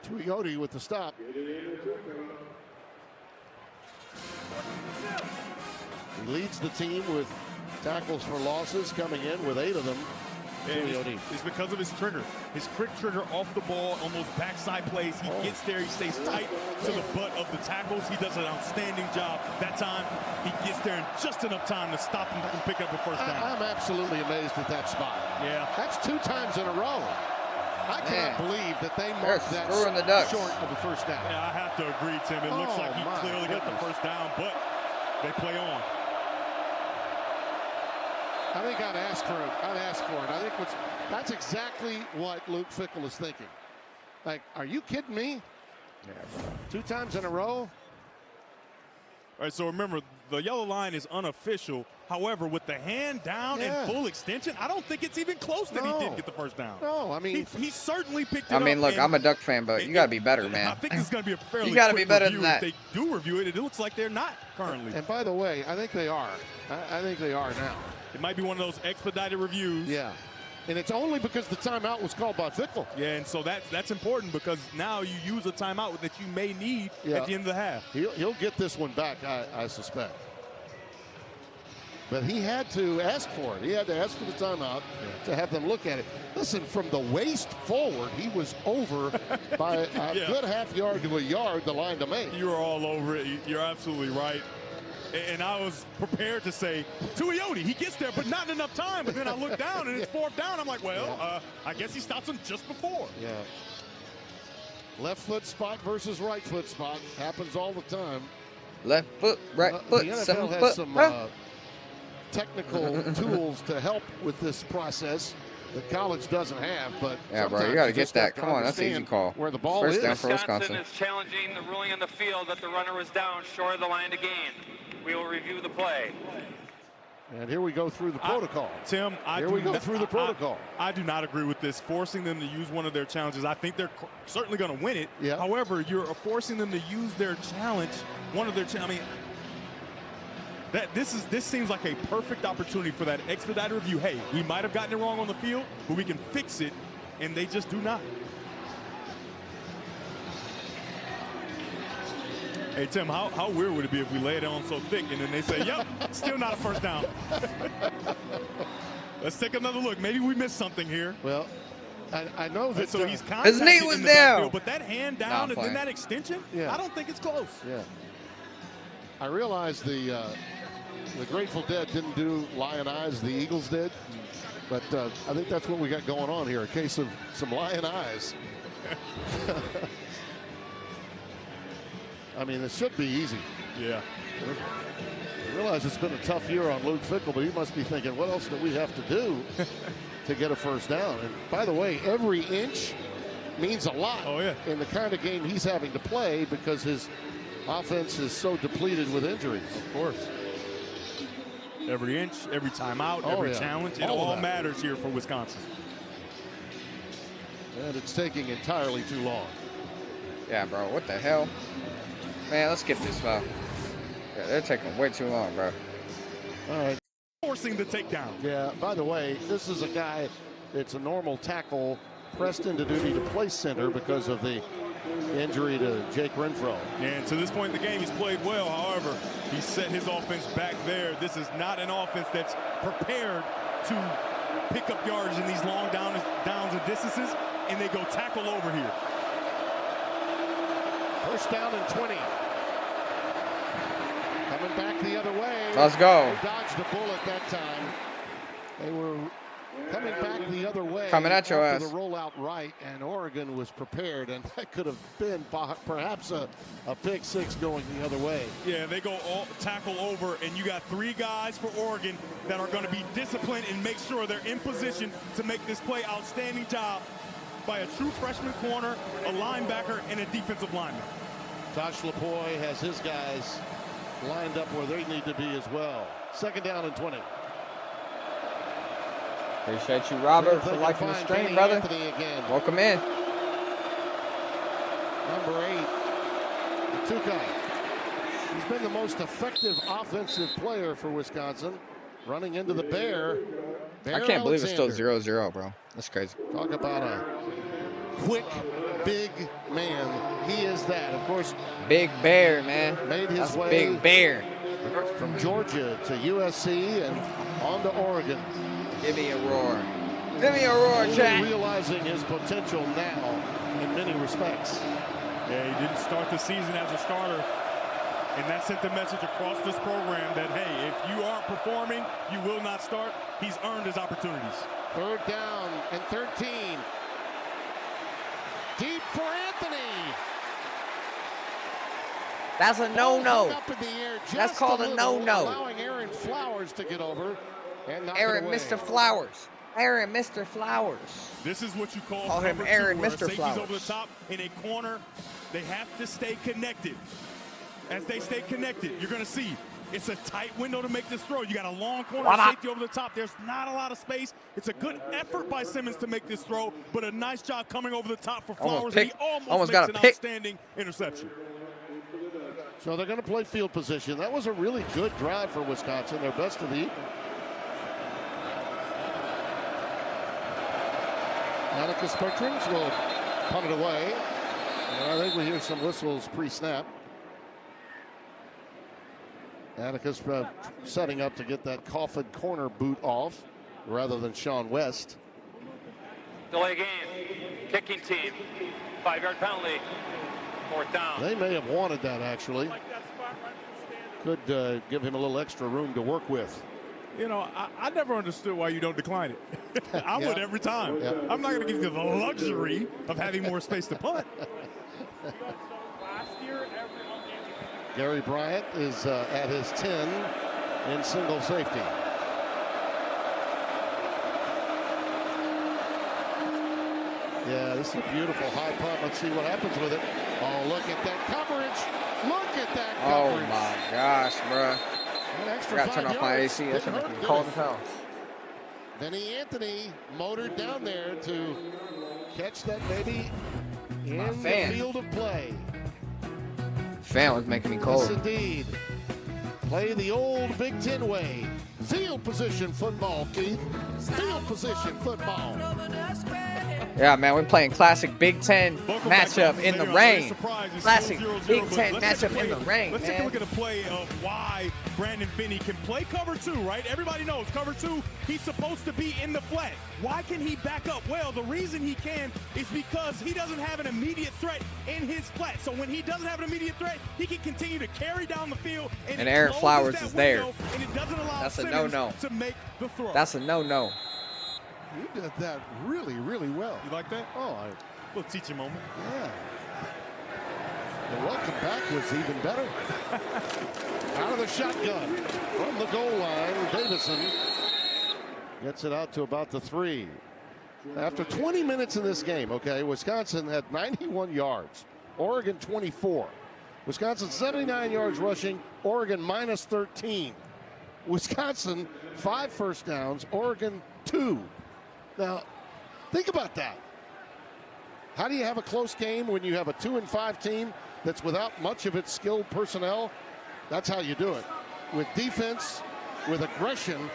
[SPEAKER 2] Tuioti with the stop. He leads the team with tackles for losses, coming in with 8 of them.
[SPEAKER 3] It's because of his trigger. His quick trigger off the ball, almost backside plays. He gets there, he stays tight to the butt of the tackles. He does an outstanding job. That time, he gets there in just enough time to stop him from picking up a first down.
[SPEAKER 2] I'm absolutely amazed at that spot.
[SPEAKER 3] Yeah.
[SPEAKER 2] That's 2 times in a row. I cannot believe that they marked that short of the first down.
[SPEAKER 3] Yeah, I have to agree, Tim. It looks like he clearly got the first down, but they play on.
[SPEAKER 2] I think I'd ask for it. I think that's exactly what Luke Fickell is thinking. Like, are you kidding me?
[SPEAKER 1] Yeah,
[SPEAKER 2] 2 times in a row?
[SPEAKER 3] All right, so remember, the yellow line is unofficial. However, with the hand down and full extension, I don't think it's even close that he did get the first down.
[SPEAKER 2] No, I mean,
[SPEAKER 3] he certainly picked it up.
[SPEAKER 1] I mean, look, I'm a Duck fan, but you got to be better, man.
[SPEAKER 3] I think this is going to be a fairly
[SPEAKER 1] you got to
[SPEAKER 3] quick
[SPEAKER 1] be better
[SPEAKER 3] review.
[SPEAKER 1] than that.
[SPEAKER 3] If they do review it, it looks like they're not currently.
[SPEAKER 2] And by the way, I think they are. I think they are now.
[SPEAKER 3] It might be one of those expedited reviews.
[SPEAKER 2] Yeah. And it's only because the timeout was called by Fickell.
[SPEAKER 3] Yeah, and so that's important because now you use a timeout that you may need at the end of the half.
[SPEAKER 2] He'll get this one back, I suspect. But he had to ask for it. He had to ask for the timeout to have them look at it. Listen, from the waist forward, he was over by a good half yard to a yard the line to make.
[SPEAKER 3] You were all over it. You're absolutely right. And I was prepared to say, Tuioti, he gets there, but not in enough time. But then I look down, and it's 4th down. I'm like, well, I guess he stops him just before.
[SPEAKER 2] Yeah. Left foot spot versus right foot spot. Happens all the time.
[SPEAKER 1] Left foot, right
[SPEAKER 2] The
[SPEAKER 1] foot,
[SPEAKER 2] NFL
[SPEAKER 1] 7
[SPEAKER 2] has
[SPEAKER 1] foot.
[SPEAKER 2] some
[SPEAKER 1] Huh?
[SPEAKER 2] technical tools to help with this process that college doesn't have, but
[SPEAKER 1] Yeah, bro, you
[SPEAKER 2] sometimes
[SPEAKER 1] got to get
[SPEAKER 2] just have
[SPEAKER 1] that.
[SPEAKER 2] to
[SPEAKER 1] Come on, that's an easy
[SPEAKER 2] understand
[SPEAKER 1] call.
[SPEAKER 2] where the ball
[SPEAKER 1] First
[SPEAKER 2] is.
[SPEAKER 1] down for Wisconsin.
[SPEAKER 5] is challenging the ruling on the field that the runner was down short of the line to gain. We will review the play.
[SPEAKER 2] And here we go through the protocol.
[SPEAKER 3] Tim, I
[SPEAKER 2] Here we go through the protocol.
[SPEAKER 3] I do not agree with this, forcing them to use one of their challenges. I think they're certainly going to win it.
[SPEAKER 2] Yeah.
[SPEAKER 3] However, you're forcing them to use their challenge, one of their I mean, this seems like a perfect opportunity for that expedited review. Hey, we might have gotten it wrong on the field, but we can fix it, and they just do not. Hey, Tim, how weird would it be if we lay it on so thick and then they say, yep, still not a first down. Let's take another look. Maybe we missed something here.
[SPEAKER 2] Well, I know that.
[SPEAKER 3] So he's
[SPEAKER 1] his knee
[SPEAKER 3] contacted
[SPEAKER 1] was
[SPEAKER 3] in the
[SPEAKER 1] down.
[SPEAKER 3] backfield, but that hand down and then that extension,
[SPEAKER 2] Yeah.
[SPEAKER 3] I don't think it's close.
[SPEAKER 2] Yeah. I realize the Grateful Dead didn't do lion eyes, the Eagles did. But I think that's what we got going on here, a case of some lion eyes. I mean, it should be easy.
[SPEAKER 3] Yeah.
[SPEAKER 2] I realize it's been a tough year on Luke Fickell, but he must be thinking, what else do we have to do to get a first down? And by the way, every inch means a lot in the kind of game he's having to play because his offense is so depleted with injuries.
[SPEAKER 3] Of course. Every inch, every timeout, every challenge, it all matters here for Wisconsin.
[SPEAKER 2] And it's taking entirely too long.
[SPEAKER 1] Yeah, bro, what the hell? Man, let's skip this foul. Yeah, they're taking way too long, bro.
[SPEAKER 2] All right.
[SPEAKER 3] Forcing the takedown.
[SPEAKER 2] Yeah, by the way, this is a guy that's a normal tackle pressed into duty to play center because of the injury to Jake Renfro.
[SPEAKER 3] And to this point in the game, he's played well. However, he set his offense back there. This is not an offense that's prepared to pick up yards in these long downs and distances, and they go tackle over here.
[SPEAKER 2] First down and 20. Coming back the other way.
[SPEAKER 1] Let's go.
[SPEAKER 2] They dodged a bullet that time. They were coming back the other way.
[SPEAKER 1] Coming at your
[SPEAKER 2] after
[SPEAKER 1] ass.
[SPEAKER 2] the rollout right, and Oregon was prepared, and that could have been perhaps a pick six going the other way.
[SPEAKER 3] Yeah, they go all tackle over, and you got three guys for Oregon that are going to be disciplined and make sure they're in position to make this play. Outstanding job by a true freshman corner, a linebacker, and a defensive lineman.
[SPEAKER 2] Tosh Lapoy has his guys lined up where they need to be as well. Second down and 20.
[SPEAKER 1] Appreciate you, Robert, for liking the stream, brother.
[SPEAKER 2] Again.
[SPEAKER 1] Welcome in.
[SPEAKER 2] Number 8, Tukai. He's been the most effective offensive player for Wisconsin. Running into the Bear
[SPEAKER 1] I can't believe it's still
[SPEAKER 2] Alexander.
[SPEAKER 1] 0-0, bro. That's crazy.
[SPEAKER 2] Talk about a quick, big man. He is that. Of course,
[SPEAKER 1] Big Bear, man.
[SPEAKER 2] made his
[SPEAKER 1] That's
[SPEAKER 2] way
[SPEAKER 1] Big Bear.
[SPEAKER 2] from Georgia to USC and on to Oregon.
[SPEAKER 1] Give me a roar. Give me a roar,
[SPEAKER 2] Only
[SPEAKER 1] chat.
[SPEAKER 2] realizing his potential now in many respects.
[SPEAKER 3] Yeah, he didn't start the season as a starter, and that sent the message across this program that, hey, if you aren't performing, you will not start. He's earned his opportunities.
[SPEAKER 2] Third down and 13. Deep for Anthony.
[SPEAKER 1] That's a no-no.
[SPEAKER 2] Up in the air just
[SPEAKER 1] That's called a
[SPEAKER 2] little,
[SPEAKER 1] no-no.
[SPEAKER 2] Allowing Aaron Flowers to get over and knock
[SPEAKER 1] Aaron,
[SPEAKER 2] it away.
[SPEAKER 1] Mr. Flowers. Aaron, Mr. Flowers.
[SPEAKER 3] This is what you call
[SPEAKER 1] Call him
[SPEAKER 3] cover
[SPEAKER 1] Aaron,
[SPEAKER 3] two, where
[SPEAKER 1] Mr.
[SPEAKER 3] a safety's
[SPEAKER 1] Flowers.
[SPEAKER 3] over the top in a corner. They have to stay connected. As they stay connected, you're going to see it's a tight window to make this throw. You got a long corner safety over the top. There's not a lot of space. It's a good effort by Simmons to make this throw, but a nice job coming over the top for Flowers. He almost makes an outstanding interception.
[SPEAKER 2] So they're going to play field position. That was a really good drive for Wisconsin, their best of the evening. Atticus Bertrams will punt it away. And I think we hear some whistles pre-snap. Atticus setting up to get that coffin corner boot off rather than Sean West.
[SPEAKER 5] Delay game. Kicking team. 5-yard penalty. Fourth down.
[SPEAKER 2] They may have wanted that, actually. Could give him a little extra room to work with.
[SPEAKER 3] You know, I never understood why you don't decline it. I would every time.
[SPEAKER 2] Yeah.
[SPEAKER 3] I'm not going to give you the luxury of having more space to punt.
[SPEAKER 2] Gary Bryant is at his 10 in single safety. Yeah, this is a beautiful high punt. Let's see what happens with it. Oh, look at that coverage. Look at that coverage.
[SPEAKER 1] Oh my gosh, bro.
[SPEAKER 2] An
[SPEAKER 1] I
[SPEAKER 2] extra
[SPEAKER 1] gotta
[SPEAKER 2] 5
[SPEAKER 1] turn off my
[SPEAKER 2] yards.
[SPEAKER 1] AC. That
[SPEAKER 2] Didn't
[SPEAKER 1] should make
[SPEAKER 2] hurt,
[SPEAKER 1] me
[SPEAKER 2] did
[SPEAKER 1] cold
[SPEAKER 2] it?
[SPEAKER 1] as hell.
[SPEAKER 2] Vinny Anthony motored down there to catch that baby in the
[SPEAKER 1] fan.
[SPEAKER 2] field of play.
[SPEAKER 1] Fan was making me
[SPEAKER 2] Yes,
[SPEAKER 1] cold.
[SPEAKER 2] indeed. Play the old Big Ten way. Field position football, Keith. Field position football.
[SPEAKER 1] Yeah, man, we're playing classic Big Ten
[SPEAKER 3] Welcome back to
[SPEAKER 1] matchup
[SPEAKER 3] the
[SPEAKER 1] in the
[SPEAKER 3] stadium. I'm very
[SPEAKER 1] rain.
[SPEAKER 3] surprised it's
[SPEAKER 1] Classic
[SPEAKER 3] 0-0,
[SPEAKER 1] Big
[SPEAKER 3] but
[SPEAKER 1] Ten
[SPEAKER 3] let's take a
[SPEAKER 1] matchup in the
[SPEAKER 3] play.
[SPEAKER 1] rain,
[SPEAKER 3] Let's take a
[SPEAKER 1] man.
[SPEAKER 3] look at a play of why Brandon Finney can play cover 2, right? Everybody knows cover 2, he's supposed to be in the flat. Why can he back up? Well, the reason he can is because he doesn't have an immediate threat in his flat. So when he doesn't have an immediate threat, he can continue to carry down the field. And it
[SPEAKER 1] Aaron
[SPEAKER 3] closes
[SPEAKER 1] Flowers
[SPEAKER 3] that
[SPEAKER 1] is there.
[SPEAKER 3] window, and it doesn't allow
[SPEAKER 1] That's a
[SPEAKER 3] Simmons
[SPEAKER 1] no-no.
[SPEAKER 3] to make the throw.
[SPEAKER 1] That's a no-no.
[SPEAKER 2] You did that really, really well.
[SPEAKER 3] You like that?
[SPEAKER 2] Oh,
[SPEAKER 3] Little teaching moment.
[SPEAKER 2] yeah. The welcome back was even better. Out of the shotgun from the goal line, Davison gets it out to about the 3. After 20 minutes in this game, okay, Wisconsin had 91 yards, Oregon 24. Wisconsin 79 yards rushing, Oregon minus 13. Wisconsin 5 first downs, Oregon 2. Now, think about that. How do you have a close game when you have a 2-5 team that's without much of its skilled personnel? That's how you do it. With defense, with aggression,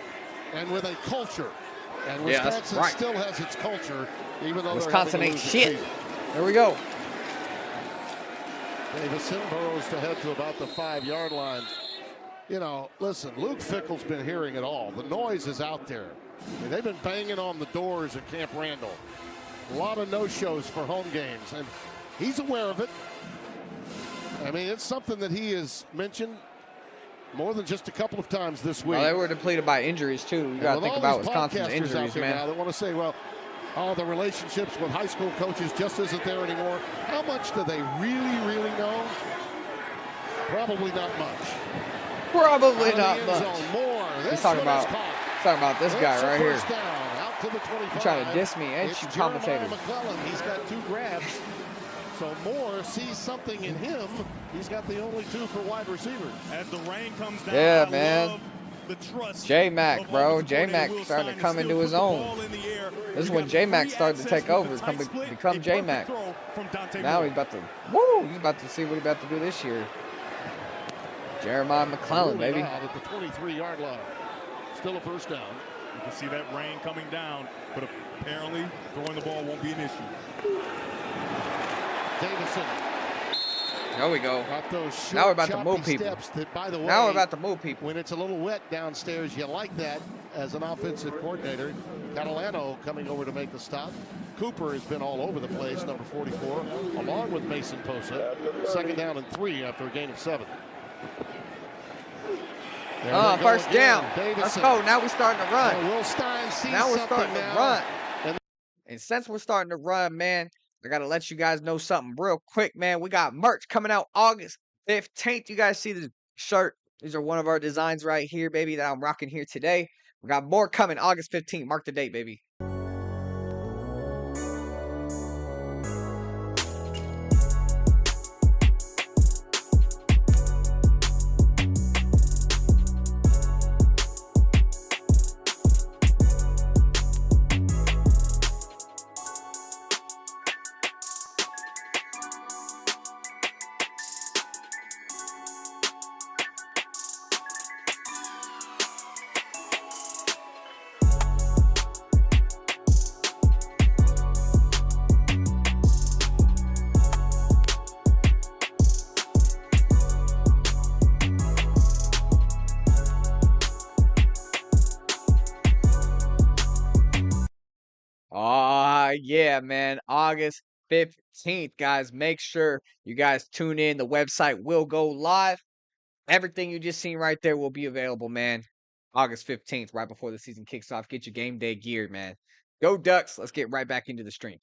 [SPEAKER 2] and with a culture. And
[SPEAKER 1] Yeah, that's
[SPEAKER 2] Wisconsin
[SPEAKER 1] right.
[SPEAKER 2] still has its culture, even though
[SPEAKER 1] Wisconsin
[SPEAKER 2] they're
[SPEAKER 1] ain't
[SPEAKER 2] having a losing
[SPEAKER 1] shit.
[SPEAKER 2] season.
[SPEAKER 1] There we go.
[SPEAKER 2] Davison burrows to head to about the 5-yard line. You know, listen, Luke Fickle's been hearing it all. The noise is out there. I mean, they've been banging on the doors at Camp Randall. A lot of no-shows for home games, and he's aware of it. I mean, it's something that he has mentioned more than just a couple of times this week.
[SPEAKER 1] Well, they were depleted by injuries, too. You
[SPEAKER 2] And
[SPEAKER 1] got to
[SPEAKER 2] with
[SPEAKER 1] think
[SPEAKER 2] all
[SPEAKER 1] about
[SPEAKER 2] these
[SPEAKER 1] Wisconsin's
[SPEAKER 2] podcasters
[SPEAKER 1] injuries,
[SPEAKER 2] out there
[SPEAKER 1] man.
[SPEAKER 2] now that want to say, well, oh, the relationships with high school coaches just isn't there anymore. How much do they really, really know? Probably not much.
[SPEAKER 1] Probably
[SPEAKER 2] Out
[SPEAKER 1] not
[SPEAKER 2] of the end
[SPEAKER 1] much.
[SPEAKER 2] zone, Moore.
[SPEAKER 1] He's
[SPEAKER 2] This
[SPEAKER 1] talking
[SPEAKER 2] one is
[SPEAKER 1] about
[SPEAKER 2] caught.
[SPEAKER 1] this
[SPEAKER 2] It's
[SPEAKER 1] guy
[SPEAKER 2] a
[SPEAKER 1] right here.
[SPEAKER 2] first down, out to the 25.
[SPEAKER 1] He's trying to diss me, ain't
[SPEAKER 2] It's
[SPEAKER 1] you,
[SPEAKER 2] Jeremiah
[SPEAKER 1] commentator?
[SPEAKER 2] McClellan. He's got 2 grabs. So Moore sees something in him. He's got the only 2 for wide receivers.
[SPEAKER 3] As the rain comes down,
[SPEAKER 1] Yeah,
[SPEAKER 3] I
[SPEAKER 1] man.
[SPEAKER 3] love the trust
[SPEAKER 1] J-Mac,
[SPEAKER 3] of
[SPEAKER 1] bro.
[SPEAKER 3] offensive coordinator
[SPEAKER 1] J-Mac
[SPEAKER 3] Will
[SPEAKER 1] starting to
[SPEAKER 3] Stein
[SPEAKER 1] come
[SPEAKER 3] and
[SPEAKER 1] into
[SPEAKER 3] still
[SPEAKER 1] his
[SPEAKER 3] put the
[SPEAKER 1] own.
[SPEAKER 3] ball in the air.
[SPEAKER 1] This is
[SPEAKER 3] We
[SPEAKER 1] when
[SPEAKER 3] got
[SPEAKER 1] J-Mac
[SPEAKER 3] free
[SPEAKER 1] started to
[SPEAKER 3] access
[SPEAKER 1] take
[SPEAKER 3] with
[SPEAKER 1] over,
[SPEAKER 3] a tight
[SPEAKER 1] become
[SPEAKER 3] split, a perfect
[SPEAKER 1] J-Mac.
[SPEAKER 3] throw from Dante
[SPEAKER 1] Now
[SPEAKER 3] Moore.
[SPEAKER 1] he's about to, he's about to see what he's about to do this year. Jeremiah McClellan,
[SPEAKER 2] Moving
[SPEAKER 1] baby.
[SPEAKER 2] out at the 23-yard line. Still a first down.
[SPEAKER 3] You can see that rain coming down, but apparently throwing the ball won't be an issue.
[SPEAKER 2] Davison
[SPEAKER 1] There we go.
[SPEAKER 2] got those short,
[SPEAKER 1] Now we're about to
[SPEAKER 2] choppy
[SPEAKER 1] move people.
[SPEAKER 2] steps that, by the way,
[SPEAKER 1] Now we're about to move people.
[SPEAKER 2] when it's a little wet downstairs, you like that as an offensive coordinator. Catalano coming over to make the stop. Cooper has been all over the place, number 44, along with Mason Posa. 2nd down and 3 after a gain of 7. There they go
[SPEAKER 1] First
[SPEAKER 2] again.
[SPEAKER 1] down. Let's
[SPEAKER 2] Davison.
[SPEAKER 1] go. Now we're starting to run.
[SPEAKER 2] Will Stein sees
[SPEAKER 1] Now we're
[SPEAKER 2] something
[SPEAKER 1] starting to
[SPEAKER 2] now.
[SPEAKER 1] run.
[SPEAKER 2] And-
[SPEAKER 1] And since we're starting to run, man, I got to let you guys know something real quick, man. We got merch coming out August 15th. You guys see this shirt. These are one of our designs right here, baby, that I'm rocking here today. We got more coming August 15th. Mark the date, baby. Yeah, man. August 15th, guys. Make sure you guys tune in. The website will go live. Everything you just seen right there will be available, man. August 15th, right before the season kicks off. Get your game day geared, man. Go Ducks. Let's get right back into the stream.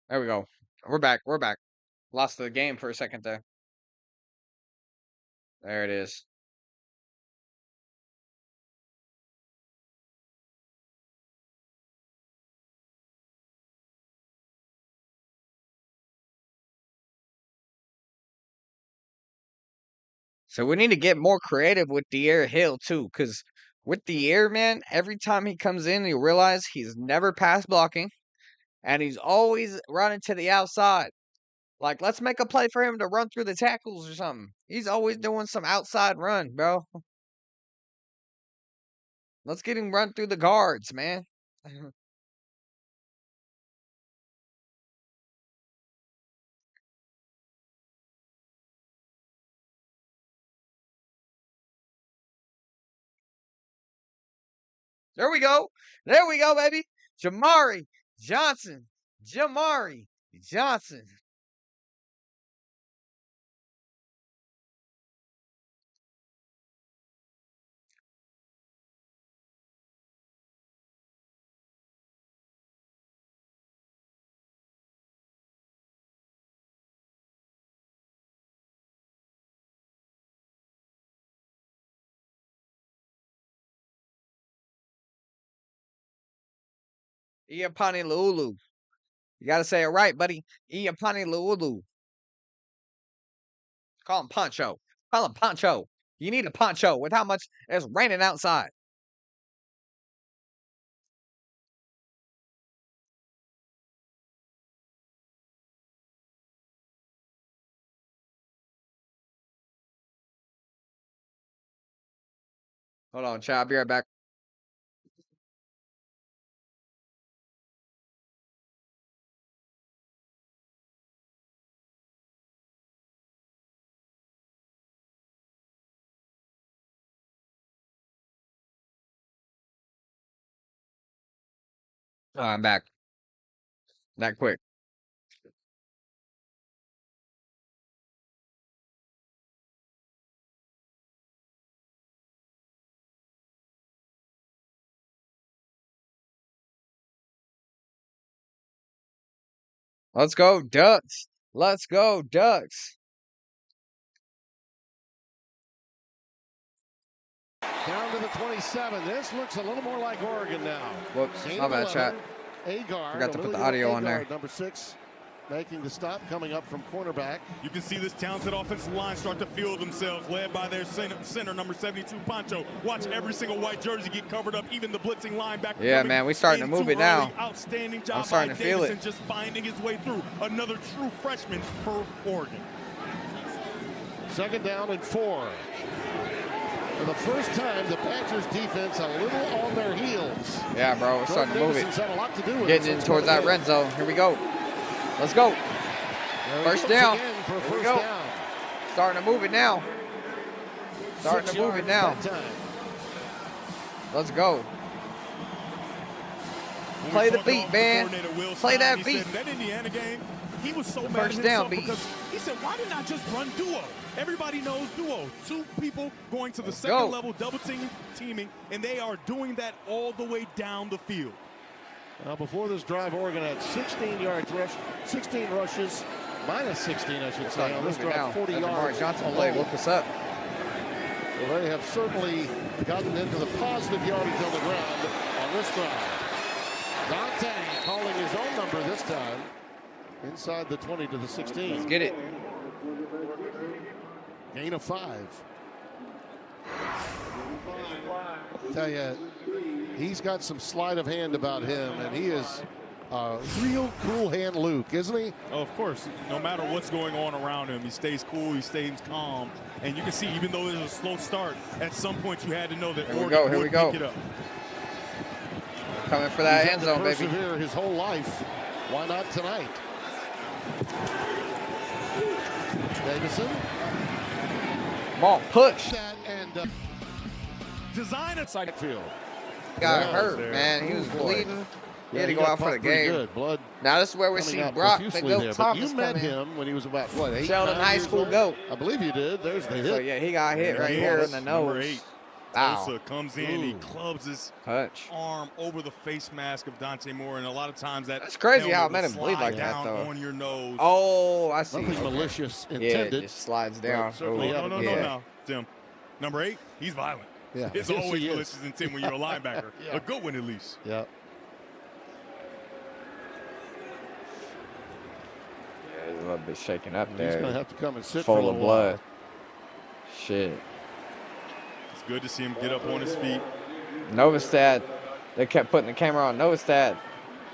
[SPEAKER 1] There we go. We're back. We're back. Lost the game for a second there. There it is. So we need to get more creative with the air hill too, because with the air, man, every time he comes in, you realize he's never pass blocking, and he's always running to the outside. Like, let's make a play for him to run through the tackles or something. He's always doing some outside run, bro. Let's get him run through the guards, man. There we go. There we go, baby. Jamari Johnson. Jamari Johnson. Iapani Lulu. You got to say it right, buddy. Iapani Lulu. Call him Poncho. Call him Poncho. You need a poncho with how much it's raining outside. Hold on, chat. I'll be right back. Oh, I'm back. That quick. Let's go, Ducks. Let's go, Ducks.
[SPEAKER 2] Down to the 27. This looks a little more like Oregon now.
[SPEAKER 1] Whoops,
[SPEAKER 2] Gain
[SPEAKER 1] my
[SPEAKER 2] of
[SPEAKER 1] bad,
[SPEAKER 2] 11.
[SPEAKER 1] chat.
[SPEAKER 2] Agar,
[SPEAKER 1] Forgot to put the audio on there.
[SPEAKER 2] Number 6, making the stop, coming up from cornerback.
[SPEAKER 3] You can see this talented offensive line start to feel themselves, led by their center number 72, Poncho. Watch every single white jersey get covered up, even the blitzing linebacker.
[SPEAKER 1] Yeah, man, we starting to move it now.
[SPEAKER 3] Outstanding job
[SPEAKER 1] I'm starting
[SPEAKER 3] by
[SPEAKER 1] to feel
[SPEAKER 3] Davison
[SPEAKER 1] it.
[SPEAKER 3] just finding his way through. Another true freshman for Oregon.
[SPEAKER 2] Second down and 4. For the first time, the Panthers defense a little on their heels.
[SPEAKER 1] Yeah, bro, we're starting to move it.
[SPEAKER 2] Had a lot to do with
[SPEAKER 1] Getting in towards that red zone. Here we go. Let's go. First down. Here we go. Starting to move it now. Starting to move it now. Let's go. Play the beat, man. Play that beat.
[SPEAKER 3] That Indiana game, he was so mad
[SPEAKER 1] First
[SPEAKER 3] at
[SPEAKER 1] down
[SPEAKER 3] himself
[SPEAKER 1] beat.
[SPEAKER 3] because he said, why didn't I just run duo? Everybody knows duo. 2 people going to the
[SPEAKER 1] Let's
[SPEAKER 3] second
[SPEAKER 1] go.
[SPEAKER 3] level, double teaming, and they are doing that all the way down the field.
[SPEAKER 2] Before this drive, Oregon had 16 yards rush, 16 rushes, minus 16, I should say. On this drive, 40 yards.
[SPEAKER 1] Johnson play. Woke us up.
[SPEAKER 2] So they have certainly gotten into the positive yardage on the ground on this drive. Dante calling his own number this time. Inside the 20 to the 16.
[SPEAKER 1] Let's get it.
[SPEAKER 2] Gain of 5. Tell you, he's got some sleight of hand about him, and he is a real cool hand Luke, isn't he?
[SPEAKER 3] Oh, of course. No matter what's going on around him, he stays cool, he stays calm. And you can see, even though there's a slow start, at some point you had to know that Oregon would pick it up.
[SPEAKER 1] Coming for that
[SPEAKER 2] He's
[SPEAKER 1] end
[SPEAKER 2] had to
[SPEAKER 1] zone, baby.
[SPEAKER 2] persevere his whole life. Why not tonight? Davison.
[SPEAKER 1] Ball push.
[SPEAKER 2] That and
[SPEAKER 3] Design it.
[SPEAKER 4] Side
[SPEAKER 2] field.
[SPEAKER 1] Got
[SPEAKER 2] Yeah,
[SPEAKER 1] hurt,
[SPEAKER 3] there.
[SPEAKER 1] man. He was bleeding. He had to go
[SPEAKER 2] got
[SPEAKER 1] out for the
[SPEAKER 2] popped pretty
[SPEAKER 1] game.
[SPEAKER 2] Good. Blood
[SPEAKER 1] Now this is where we
[SPEAKER 2] coming
[SPEAKER 1] see
[SPEAKER 2] out
[SPEAKER 1] Brock, the
[SPEAKER 2] profusely
[SPEAKER 1] GOAT
[SPEAKER 2] there. But
[SPEAKER 1] Thomas,
[SPEAKER 2] you met
[SPEAKER 1] come in.
[SPEAKER 2] him when he was about, what, 8,
[SPEAKER 1] Sheldon
[SPEAKER 2] 9
[SPEAKER 1] High
[SPEAKER 2] years
[SPEAKER 1] School
[SPEAKER 2] old?
[SPEAKER 1] GOAT.
[SPEAKER 2] I believe you did. There's the hit.
[SPEAKER 1] So yeah, he got hit right here in the
[SPEAKER 3] Number
[SPEAKER 1] nose.
[SPEAKER 3] 8.
[SPEAKER 1] Wow.
[SPEAKER 3] Tulsa comes in, he clubs his
[SPEAKER 1] Touch.
[SPEAKER 3] arm over the face mask of Dante Moore, and a lot of times
[SPEAKER 1] That's crazy how it
[SPEAKER 3] helmet
[SPEAKER 1] made him
[SPEAKER 3] will
[SPEAKER 1] bleed
[SPEAKER 3] slide
[SPEAKER 1] like that,
[SPEAKER 3] down
[SPEAKER 1] though.
[SPEAKER 3] on your nose.
[SPEAKER 1] Oh, I see.
[SPEAKER 2] Nothing malicious
[SPEAKER 1] Yeah,
[SPEAKER 2] intended.
[SPEAKER 1] it just slides down.
[SPEAKER 2] certainly
[SPEAKER 3] No,
[SPEAKER 2] Yeah.
[SPEAKER 3] no, Tim. Number 8, he's violent.
[SPEAKER 2] Yeah.
[SPEAKER 3] It's
[SPEAKER 2] Yes,
[SPEAKER 3] always
[SPEAKER 2] he is.
[SPEAKER 3] malicious intent when you're a linebacker.
[SPEAKER 2] Yeah.
[SPEAKER 3] A good one, at least.
[SPEAKER 2] Yeah.
[SPEAKER 1] Yeah, he's a little bit shaken up
[SPEAKER 2] He's
[SPEAKER 1] there.
[SPEAKER 2] going to have to come and sit for a
[SPEAKER 1] Full
[SPEAKER 2] little
[SPEAKER 1] of blood.
[SPEAKER 2] while.
[SPEAKER 1] Shit.
[SPEAKER 3] It's good to see him get up on his feet.
[SPEAKER 1] Novastad. They kept putting the camera on Novastad.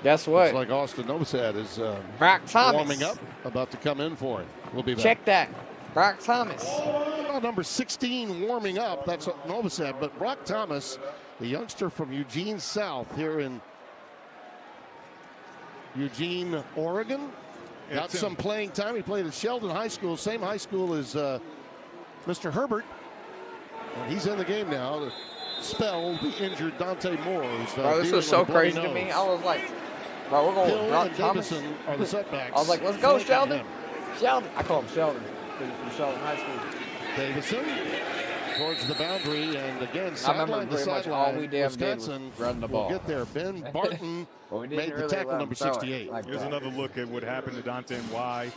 [SPEAKER 1] Guess what?
[SPEAKER 2] Looks like Austin Novosad is
[SPEAKER 1] Brock Thomas.
[SPEAKER 2] warming up, about to come in for it. We'll be back.
[SPEAKER 1] Check that. Brock Thomas.
[SPEAKER 2] Number 16 warming up. That's what Novosad. But Brock Thomas, the youngster from Eugene South here in Eugene, Oregon, got some playing time. He played at Sheldon High School, same high school as Mr. Herbert. And he's in the game now to spell the injured Dante Moore.
[SPEAKER 1] Bro, this was so crazy to me. I was like, bro, we're going with
[SPEAKER 2] Hill
[SPEAKER 1] Brock
[SPEAKER 2] and
[SPEAKER 1] Thomas.
[SPEAKER 2] Davison are the setbacks.
[SPEAKER 1] I was like, let's go,
[SPEAKER 2] flanking
[SPEAKER 1] Sheldon.
[SPEAKER 2] him.
[SPEAKER 1] Sheldon. I call him Sheldon. He's from Sheldon High School.
[SPEAKER 2] Davison towards the boundary, and again,
[SPEAKER 1] I remember
[SPEAKER 2] sideline to
[SPEAKER 1] pretty much
[SPEAKER 2] sideline.
[SPEAKER 1] all we damn did was
[SPEAKER 2] Wisconsin
[SPEAKER 1] run the
[SPEAKER 2] will
[SPEAKER 1] ball.
[SPEAKER 2] get there. Ben Barton
[SPEAKER 1] Well, we didn't
[SPEAKER 2] made the
[SPEAKER 1] really
[SPEAKER 2] tackle,
[SPEAKER 1] let him
[SPEAKER 2] number
[SPEAKER 1] throw it
[SPEAKER 2] 68.
[SPEAKER 1] like
[SPEAKER 3] Here's
[SPEAKER 1] that.
[SPEAKER 3] another look at what happened to Dante and why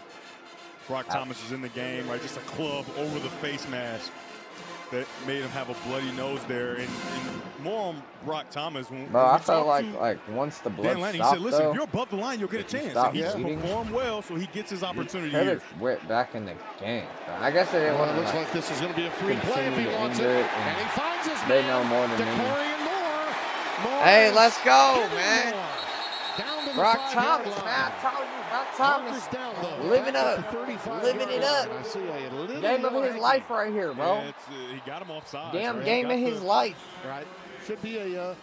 [SPEAKER 3] Brock Thomas is in the game, right? Just a club over the face mask that made him have a bloody nose there. And more on Brock Thomas. When
[SPEAKER 1] Bro,
[SPEAKER 3] we
[SPEAKER 1] I felt
[SPEAKER 3] talked
[SPEAKER 1] like
[SPEAKER 3] to
[SPEAKER 1] once the blood
[SPEAKER 3] Dan Lanning, he
[SPEAKER 1] stopped,
[SPEAKER 3] said, listen,
[SPEAKER 1] though,
[SPEAKER 3] if you're above the line, you'll get a
[SPEAKER 1] if you
[SPEAKER 3] chance.
[SPEAKER 1] stop
[SPEAKER 3] And he's
[SPEAKER 1] bleeding,
[SPEAKER 3] performed well, so he gets his opportunity
[SPEAKER 1] could
[SPEAKER 3] here.
[SPEAKER 1] have went back in the game. Bro. I guess they didn't
[SPEAKER 2] Well,
[SPEAKER 1] want
[SPEAKER 2] it
[SPEAKER 1] to
[SPEAKER 2] looks like this is going to be a free play if he
[SPEAKER 1] continue to
[SPEAKER 2] wants it.
[SPEAKER 1] injure it,
[SPEAKER 2] And he finds his
[SPEAKER 1] they
[SPEAKER 2] man,
[SPEAKER 1] know more than me.
[SPEAKER 2] DeCorian Moore.
[SPEAKER 1] Hey, let's go,
[SPEAKER 2] Getting
[SPEAKER 1] man.
[SPEAKER 2] Moore. Down to the
[SPEAKER 1] Brock
[SPEAKER 2] 5-yard
[SPEAKER 1] Thomas,
[SPEAKER 2] line.
[SPEAKER 1] man. I told you, Brock Thomas.
[SPEAKER 2] Markers down, though.
[SPEAKER 1] Living
[SPEAKER 2] Back
[SPEAKER 1] up.
[SPEAKER 2] at the 35-yard
[SPEAKER 1] Living it
[SPEAKER 2] line.
[SPEAKER 1] up.
[SPEAKER 2] I see a little
[SPEAKER 1] Game of his
[SPEAKER 2] yanking.
[SPEAKER 1] life right here, bro.
[SPEAKER 3] Yeah, he got him offside.
[SPEAKER 1] Damn
[SPEAKER 3] right?
[SPEAKER 1] game
[SPEAKER 3] Got
[SPEAKER 1] of his
[SPEAKER 3] the-
[SPEAKER 1] life.
[SPEAKER 2] Right. Should be a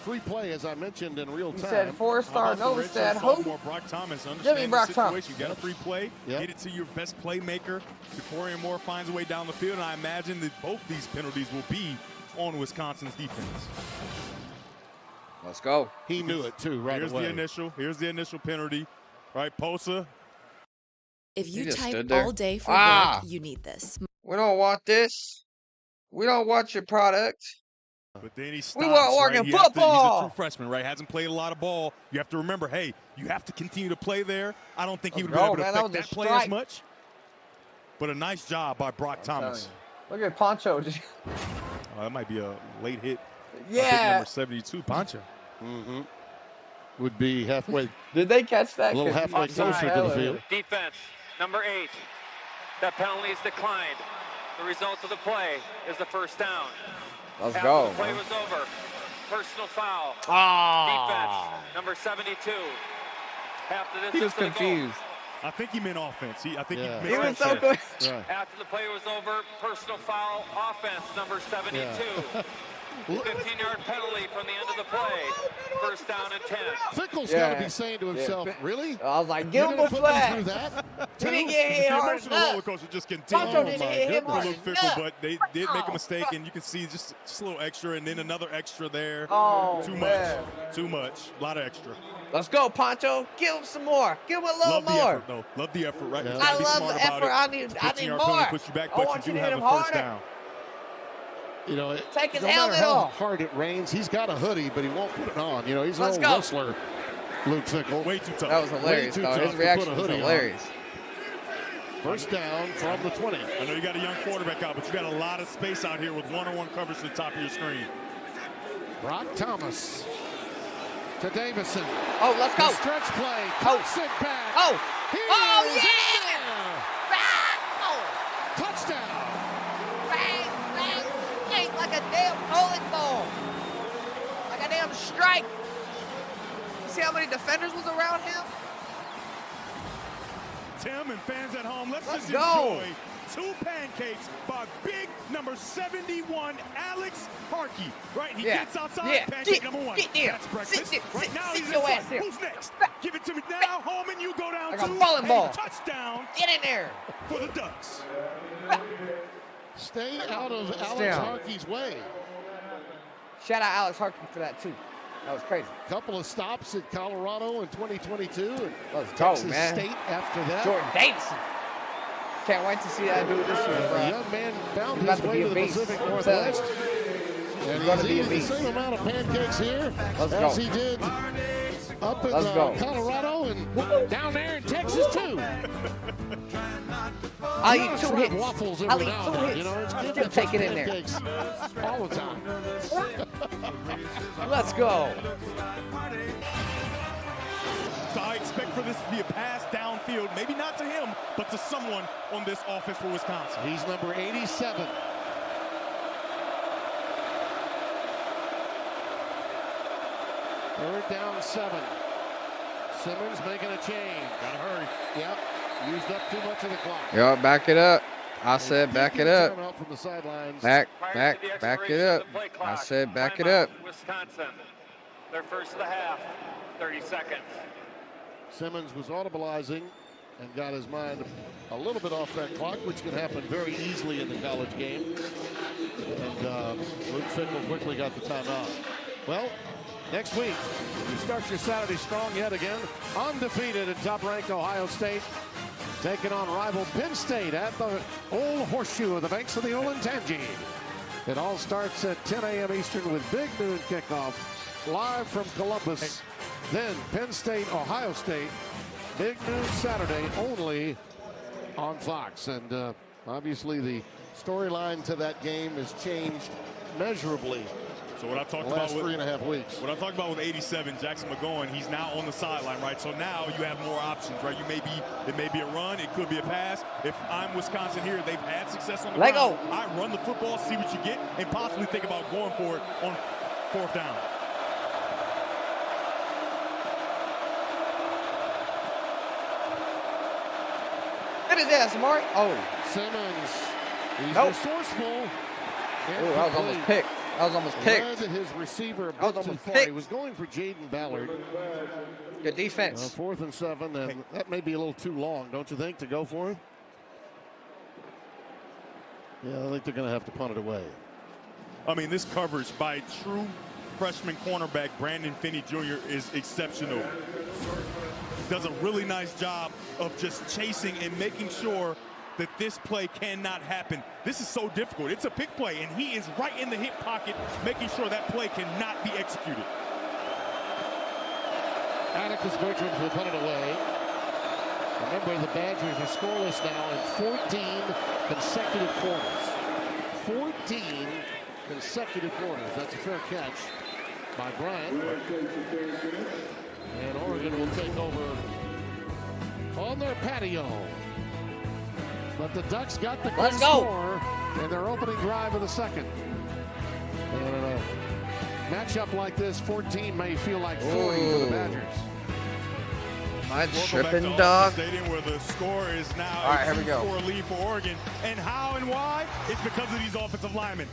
[SPEAKER 2] free play, as I mentioned, in real
[SPEAKER 1] He
[SPEAKER 2] time.
[SPEAKER 1] said four-star
[SPEAKER 3] How about the redshirt
[SPEAKER 1] Novastad. Who?
[SPEAKER 3] sophomore Brock Thomas?
[SPEAKER 1] Jimmy
[SPEAKER 3] Understand the
[SPEAKER 1] Brock
[SPEAKER 3] situation.
[SPEAKER 1] Thomas.
[SPEAKER 3] You got a free play.
[SPEAKER 2] Yep.
[SPEAKER 3] Get it to your best playmaker. DeCorian Moore finds a way down the field, and I imagine that both these penalties will be on Wisconsin's defense.
[SPEAKER 1] Let's go.
[SPEAKER 2] He knew it, too, right
[SPEAKER 3] Here's
[SPEAKER 2] away.
[SPEAKER 3] Here's the initial penalty. Right, Posa.
[SPEAKER 7] If
[SPEAKER 1] He
[SPEAKER 7] you
[SPEAKER 1] just
[SPEAKER 7] type
[SPEAKER 1] stood there.
[SPEAKER 7] all day for
[SPEAKER 1] Ah.
[SPEAKER 7] work, you need this.
[SPEAKER 1] We don't want this. We don't want your product.
[SPEAKER 3] But then he stops.
[SPEAKER 1] We want Oregon
[SPEAKER 3] right? He has to-
[SPEAKER 1] football.
[SPEAKER 3] he's a true freshman, right? Hasn't played a lot of ball. You have to remember, hey, you have to continue to play there. I don't think he would
[SPEAKER 1] Let's
[SPEAKER 3] have
[SPEAKER 1] go,
[SPEAKER 3] been able
[SPEAKER 1] man.
[SPEAKER 3] to
[SPEAKER 1] That
[SPEAKER 3] affect
[SPEAKER 1] was a
[SPEAKER 3] that play as
[SPEAKER 1] strike.
[SPEAKER 3] much. But a nice job by Brock Thomas.
[SPEAKER 1] Look at Poncho.
[SPEAKER 3] That might be a late hit. I think
[SPEAKER 1] Yeah.
[SPEAKER 3] number 72, Pancha.
[SPEAKER 2] Mm-hmm. Would be halfway,
[SPEAKER 1] Did they catch that?
[SPEAKER 2] a little
[SPEAKER 1] 'Cause
[SPEAKER 2] halfway
[SPEAKER 1] he-
[SPEAKER 2] closer to the
[SPEAKER 1] hella-
[SPEAKER 2] field.
[SPEAKER 5] Defense, number 8. That penalty is declined. The result of the play is the first down.
[SPEAKER 1] Let's
[SPEAKER 5] After
[SPEAKER 1] go.
[SPEAKER 5] the play
[SPEAKER 1] man.
[SPEAKER 5] was over, personal foul.
[SPEAKER 1] Ah.
[SPEAKER 5] Defense, number 72. After this
[SPEAKER 1] He was
[SPEAKER 5] is the goal.
[SPEAKER 1] confused.
[SPEAKER 3] I think he meant offense. I think
[SPEAKER 2] Yeah.
[SPEAKER 3] he
[SPEAKER 1] He
[SPEAKER 3] meant
[SPEAKER 1] was so
[SPEAKER 3] offense.
[SPEAKER 1] good.
[SPEAKER 2] Right.
[SPEAKER 5] After the play was over, personal foul, offense, number 72. 15-yard penalty from the end of the play. First down and 10.
[SPEAKER 2] Fickle's
[SPEAKER 1] Yeah.
[SPEAKER 2] got to be saying to himself,
[SPEAKER 1] Yeah.
[SPEAKER 2] really?
[SPEAKER 1] I was like,
[SPEAKER 2] You're
[SPEAKER 1] give him
[SPEAKER 2] gonna
[SPEAKER 1] a
[SPEAKER 2] put me
[SPEAKER 1] flag.
[SPEAKER 2] through that?
[SPEAKER 1] He didn't
[SPEAKER 2] too?
[SPEAKER 1] get hit
[SPEAKER 3] The
[SPEAKER 1] hard
[SPEAKER 3] emotional roller
[SPEAKER 1] enough.
[SPEAKER 3] coaster just
[SPEAKER 1] Poncho
[SPEAKER 3] continued.
[SPEAKER 1] didn't
[SPEAKER 2] my
[SPEAKER 1] hit him
[SPEAKER 3] A
[SPEAKER 1] hard
[SPEAKER 3] little fickle,
[SPEAKER 1] enough.
[SPEAKER 3] but they did make a mistake, and you can see just a little extra, and then another extra there.
[SPEAKER 1] Oh,
[SPEAKER 3] Too
[SPEAKER 1] man.
[SPEAKER 3] much. Too much. A lot of extra.
[SPEAKER 1] Let's go, Poncho. Give him some more. Give him a little
[SPEAKER 3] Love the
[SPEAKER 1] more.
[SPEAKER 3] effort, though. Love the effort, right?
[SPEAKER 2] Yeah.
[SPEAKER 3] You
[SPEAKER 1] I
[SPEAKER 3] gotta be
[SPEAKER 1] love
[SPEAKER 3] smart
[SPEAKER 1] the
[SPEAKER 3] about
[SPEAKER 1] effort.
[SPEAKER 3] it.
[SPEAKER 1] I need
[SPEAKER 3] 15-yard
[SPEAKER 1] more.
[SPEAKER 3] penalty puts you back,
[SPEAKER 1] I
[SPEAKER 3] but
[SPEAKER 1] want
[SPEAKER 3] you
[SPEAKER 1] you
[SPEAKER 3] do
[SPEAKER 1] to hit
[SPEAKER 3] have
[SPEAKER 1] him
[SPEAKER 3] a first
[SPEAKER 1] harder.
[SPEAKER 3] down.
[SPEAKER 2] You know,
[SPEAKER 1] Take his
[SPEAKER 2] no matter
[SPEAKER 1] helmet
[SPEAKER 2] how
[SPEAKER 1] off.
[SPEAKER 2] hard it rains, he's got a hoodie, but he won't put it on. You know, he's an
[SPEAKER 1] Let's
[SPEAKER 2] old
[SPEAKER 1] go.
[SPEAKER 2] wrestler, Luke Fickle.
[SPEAKER 3] Way too tough.
[SPEAKER 1] That was hilarious,
[SPEAKER 2] too
[SPEAKER 1] though.
[SPEAKER 2] tough
[SPEAKER 1] His
[SPEAKER 2] to
[SPEAKER 1] reaction
[SPEAKER 2] put a
[SPEAKER 1] was
[SPEAKER 2] hoodie on.
[SPEAKER 1] hilarious.
[SPEAKER 2] First down from the 20.
[SPEAKER 3] I know you got a young quarterback out, but you got a lot of space out here with one-on-one coverage to the top of your screen.
[SPEAKER 2] Brock Thomas to Davison.
[SPEAKER 1] Oh, let's go.
[SPEAKER 2] The stretch play.
[SPEAKER 1] Oh.
[SPEAKER 2] Cuts it back.
[SPEAKER 1] Oh.
[SPEAKER 2] He
[SPEAKER 1] Oh,
[SPEAKER 2] is in
[SPEAKER 1] yeah.
[SPEAKER 2] there.
[SPEAKER 1] Bang. Oh.
[SPEAKER 2] Touchdown.
[SPEAKER 1] Bang, bang. Yank like a damn bowling ball. Like a damn strike. You see how many defenders was around him?
[SPEAKER 3] Tim and fans at home, let's
[SPEAKER 1] Let's
[SPEAKER 3] just
[SPEAKER 1] go.
[SPEAKER 3] enjoy 2 pancakes by big number 71, Alex Harkey. Right, he
[SPEAKER 1] Yeah.
[SPEAKER 3] gets outside,
[SPEAKER 1] Yeah.
[SPEAKER 3] pancake
[SPEAKER 1] Get-
[SPEAKER 3] number 1.
[SPEAKER 1] get there.
[SPEAKER 3] That's breakfast.
[SPEAKER 1] Sit-
[SPEAKER 3] right
[SPEAKER 1] sit-
[SPEAKER 3] now
[SPEAKER 1] sit
[SPEAKER 3] he's
[SPEAKER 1] your
[SPEAKER 3] in
[SPEAKER 1] ass
[SPEAKER 3] front.
[SPEAKER 1] here.
[SPEAKER 3] Who's next?
[SPEAKER 1] Back.
[SPEAKER 3] Give it to me now, Holman. You go down
[SPEAKER 1] Like a
[SPEAKER 3] 2.
[SPEAKER 1] bowling ball.
[SPEAKER 3] Touchdown
[SPEAKER 1] Get in there.
[SPEAKER 3] for the Ducks.
[SPEAKER 2] Stay out of Alex
[SPEAKER 1] down.
[SPEAKER 2] Harkey's way.
[SPEAKER 1] Shout out Alex Harkin for that, too. That was crazy.
[SPEAKER 2] Couple of stops at Colorado in 2022. And
[SPEAKER 1] Let's go,
[SPEAKER 2] Texas
[SPEAKER 1] man.
[SPEAKER 2] State after that.
[SPEAKER 1] Jordan Davison. Can't wait to see that dude this year,
[SPEAKER 2] The
[SPEAKER 1] bro.
[SPEAKER 2] young man found
[SPEAKER 1] He's about
[SPEAKER 2] his
[SPEAKER 1] to
[SPEAKER 2] way
[SPEAKER 1] be
[SPEAKER 2] to
[SPEAKER 1] a
[SPEAKER 2] the
[SPEAKER 1] beast.
[SPEAKER 2] Pacific
[SPEAKER 1] I'm telling you.
[SPEAKER 2] Northwest. And
[SPEAKER 1] He's gonna
[SPEAKER 2] he's
[SPEAKER 1] be a
[SPEAKER 2] eating the
[SPEAKER 1] beast.
[SPEAKER 2] same amount of pancakes here
[SPEAKER 1] Let's
[SPEAKER 2] as
[SPEAKER 1] go.
[SPEAKER 2] he did up in
[SPEAKER 1] Let's go.
[SPEAKER 2] Colorado and down there in Texas too.
[SPEAKER 1] I'll eat 2 hits.
[SPEAKER 2] Waffles
[SPEAKER 1] I'll
[SPEAKER 2] every
[SPEAKER 1] eat
[SPEAKER 2] now
[SPEAKER 1] 2
[SPEAKER 2] and then,
[SPEAKER 1] hits.
[SPEAKER 2] you know, it's good
[SPEAKER 1] Still
[SPEAKER 2] to
[SPEAKER 1] take it in there.
[SPEAKER 2] pancakes all the time.
[SPEAKER 1] Let's go.
[SPEAKER 3] So I expect for this to be a pass downfield, maybe not to him, but to someone on this offense for Wisconsin.
[SPEAKER 2] He's number 87. Third down 7. Simmons making a change.
[SPEAKER 3] Gotta hurry.
[SPEAKER 2] Yep. Used up too much of the clock.
[SPEAKER 1] Yo, back it up. I said back it up.
[SPEAKER 2] Timeout from the sidelines.
[SPEAKER 1] Back
[SPEAKER 5] Prior to the
[SPEAKER 1] it
[SPEAKER 5] expiration
[SPEAKER 1] up.
[SPEAKER 5] of the play
[SPEAKER 1] I
[SPEAKER 5] clock,
[SPEAKER 1] said back it
[SPEAKER 5] timeout,
[SPEAKER 1] up.
[SPEAKER 5] Wisconsin, their first of the half, 30 seconds.
[SPEAKER 2] Simmons was audibleizing and got his mind a little bit off that clock, which can happen very easily in the college game. And Luke Fickle quickly got the timeout. Well, next week, you start your Saturday strong yet again. Undefeated and top-ranked Ohio State, taking on rival Penn State at the Old Horseshoe of the banks of the Olentangy. It all starts at 10 a.m. Eastern with big noon kickoff live from Columbus. Then Penn State, Ohio State, big noon Saturday only on Fox. And obviously the storyline to that game has changed measurably
[SPEAKER 3] So what I talked
[SPEAKER 2] the
[SPEAKER 3] about
[SPEAKER 2] last
[SPEAKER 3] with
[SPEAKER 2] 3.5 weeks.
[SPEAKER 3] what I'm talking about with 87, Jackson McGowan, he's now on the sideline, right? So now you have more options, right? It may be a run, it could be a pass. If I'm Wisconsin here, they've had success on the
[SPEAKER 1] Let
[SPEAKER 3] ground.
[SPEAKER 1] go.
[SPEAKER 3] I run the football, see what you get, and possibly think about going for it on 4th down.
[SPEAKER 1] What is that, Samari? Oh,
[SPEAKER 2] Simmons, he's
[SPEAKER 1] Nope.
[SPEAKER 2] resourceful.
[SPEAKER 1] ooh, that was almost picked. That was almost picked.
[SPEAKER 2] Led his receiver a
[SPEAKER 1] That was
[SPEAKER 2] bit too
[SPEAKER 1] almost
[SPEAKER 2] far.
[SPEAKER 1] picked.
[SPEAKER 2] He was going for Jaden Ballard.
[SPEAKER 1] Good defense.
[SPEAKER 2] 4th and 7, and that may be a little too long, don't you think, to go for him? Yeah, I think they're going to have to punt it away.
[SPEAKER 3] I mean, this coverage by true freshman cornerback Brandon Finney Jr. is exceptional. Does a really nice job of just chasing and making sure that this play cannot happen. This is so difficult. It's a pick play, and he is right in the hip pocket, making sure that play cannot be executed.
[SPEAKER 2] Atticus Bertrand will punt it away. Remember, the Badgers are scoreless now in 14 consecutive quarters. 14 consecutive quarters. That's a fair catch by Bryant. And Oregon will take over on their patio. But the Ducks got the
[SPEAKER 1] Let's
[SPEAKER 2] quick
[SPEAKER 1] go.
[SPEAKER 2] score in their opening drive of the second. And in a matchup like this, 14 may feel like 40 for the
[SPEAKER 1] Ooh.
[SPEAKER 2] Badgers.
[SPEAKER 1] Am I
[SPEAKER 3] Welcome back
[SPEAKER 1] tripping,
[SPEAKER 3] to
[SPEAKER 1] dog?
[SPEAKER 3] Austin Stadium, where the score is now
[SPEAKER 1] All right,
[SPEAKER 3] a
[SPEAKER 1] here we go.
[SPEAKER 3] 2-4 lead for Oregon. And how and why? It's because of these offensive linemen.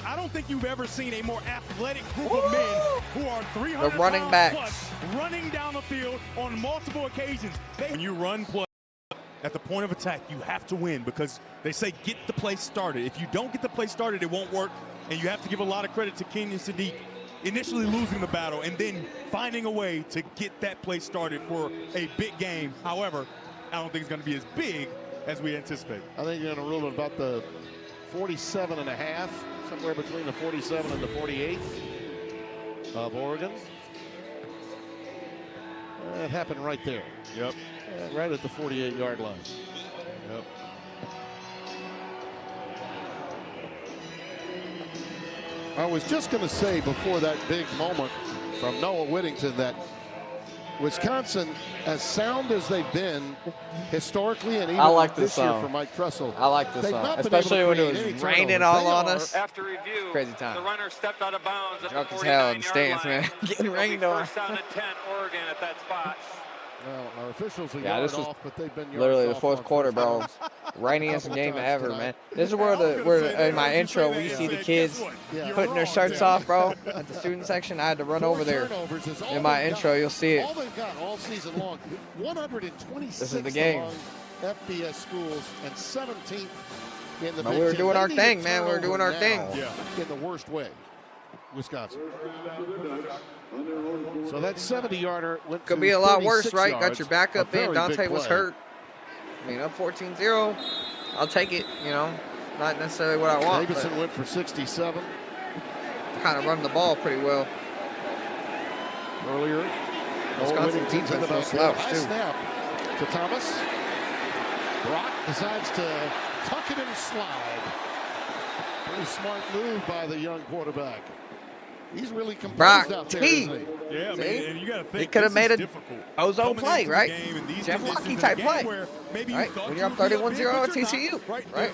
[SPEAKER 3] I don't think you've ever seen a more athletic group of men who are 300
[SPEAKER 1] The running
[SPEAKER 3] pounds
[SPEAKER 1] backs.
[SPEAKER 3] plus running down the field on multiple occasions. When you run play at the point of attack, you have to win because they say get the play started. If you don't get the play started, it won't work. And you have to give a lot of credit to Kenyon Sadiq initially losing the battle and then finding a way to get that play started for a big game. However, I don't think it's going to be as big as we anticipate.
[SPEAKER 2] I think you're going to rule it about the 47.5, somewhere between the 47 and the 48 of Oregon. It happened right there.
[SPEAKER 3] Yep.
[SPEAKER 2] Right at the 48-yard line.
[SPEAKER 3] Yep.
[SPEAKER 2] I was just going to say before that big moment from Noah Whittington that Wisconsin, as sound as they've been historically and even
[SPEAKER 1] I like
[SPEAKER 2] this
[SPEAKER 1] this
[SPEAKER 2] year
[SPEAKER 1] song.
[SPEAKER 2] for Mike Tressel,
[SPEAKER 1] I like this
[SPEAKER 2] they've
[SPEAKER 1] song,
[SPEAKER 2] not been able to
[SPEAKER 1] especially when it
[SPEAKER 2] create
[SPEAKER 1] was
[SPEAKER 2] any
[SPEAKER 1] raining
[SPEAKER 2] turnovers.
[SPEAKER 1] all
[SPEAKER 2] They
[SPEAKER 1] on
[SPEAKER 2] are-
[SPEAKER 1] us.
[SPEAKER 5] After review,
[SPEAKER 1] Crazy time.
[SPEAKER 5] the runner stepped out of bounds at
[SPEAKER 1] Drunk
[SPEAKER 5] the
[SPEAKER 1] as hell in
[SPEAKER 5] 49-yard
[SPEAKER 1] the stands,
[SPEAKER 5] line.
[SPEAKER 1] man. Getting
[SPEAKER 5] It'll be
[SPEAKER 1] rained on.
[SPEAKER 5] first down and 10, Oregon at that spot.
[SPEAKER 2] Well, our officials are
[SPEAKER 1] Yeah,
[SPEAKER 2] yard
[SPEAKER 1] this was
[SPEAKER 2] off, but they've been
[SPEAKER 1] Literally
[SPEAKER 2] yards
[SPEAKER 1] the
[SPEAKER 2] off
[SPEAKER 1] fourth
[SPEAKER 2] on
[SPEAKER 1] quarter,
[SPEAKER 2] first
[SPEAKER 1] bro.
[SPEAKER 2] downs.
[SPEAKER 1] Rainiest
[SPEAKER 2] Couple
[SPEAKER 1] game
[SPEAKER 2] times
[SPEAKER 1] ever,
[SPEAKER 2] tonight.
[SPEAKER 1] man. This is where
[SPEAKER 3] I was gonna say that.
[SPEAKER 1] in my
[SPEAKER 3] As you
[SPEAKER 1] intro
[SPEAKER 3] say
[SPEAKER 1] we
[SPEAKER 3] that,
[SPEAKER 1] see
[SPEAKER 3] I
[SPEAKER 1] the
[SPEAKER 3] said,
[SPEAKER 1] kids
[SPEAKER 3] guess what?
[SPEAKER 2] Yeah.
[SPEAKER 3] You're
[SPEAKER 1] putting their
[SPEAKER 3] wrong,
[SPEAKER 1] shirts
[SPEAKER 3] Tim.
[SPEAKER 1] off, bro. At the student section, I had to run
[SPEAKER 2] 4
[SPEAKER 1] over there.
[SPEAKER 2] turnovers is all
[SPEAKER 1] In my
[SPEAKER 2] they've
[SPEAKER 1] intro,
[SPEAKER 2] got.
[SPEAKER 1] you'll see it.
[SPEAKER 2] All they've got all season long. 126
[SPEAKER 1] This is the game.
[SPEAKER 2] among FBS schools and 17th in the
[SPEAKER 1] But
[SPEAKER 2] Big
[SPEAKER 1] we were
[SPEAKER 2] Ten.
[SPEAKER 1] doing
[SPEAKER 2] They
[SPEAKER 1] our
[SPEAKER 2] need
[SPEAKER 1] thing,
[SPEAKER 2] a
[SPEAKER 1] man. We were doing our
[SPEAKER 2] turnover
[SPEAKER 1] thing.
[SPEAKER 2] now
[SPEAKER 3] Yeah.
[SPEAKER 2] in the worst way. Wisconsin. So that 70-yarder went
[SPEAKER 1] Could
[SPEAKER 2] to
[SPEAKER 1] be a lot
[SPEAKER 2] 36
[SPEAKER 1] worse, right? Got
[SPEAKER 2] yards.
[SPEAKER 1] your backup
[SPEAKER 2] A
[SPEAKER 1] in.
[SPEAKER 2] very
[SPEAKER 1] Dante
[SPEAKER 2] big
[SPEAKER 1] was
[SPEAKER 2] play.
[SPEAKER 1] hurt. I mean, up 14-0. I'll take it, you know. Not necessarily what I want.
[SPEAKER 2] Davison
[SPEAKER 1] But
[SPEAKER 2] went for 67.
[SPEAKER 1] kind of run the ball pretty well.
[SPEAKER 2] Earlier,
[SPEAKER 1] Wisconsin defense no slouch,
[SPEAKER 2] high
[SPEAKER 1] too.
[SPEAKER 2] snap to Thomas. Brock decides to tuck it and slide. Pretty smart move by the young quarterback. He's really composed out there, isn't he?
[SPEAKER 3] Yeah, man, and you got to think
[SPEAKER 1] he could have made a
[SPEAKER 3] difficult.
[SPEAKER 1] ozone play, right? Jeff
[SPEAKER 3] Jeff
[SPEAKER 1] Locke type play, right? When you're up 31-0 at TCU, right?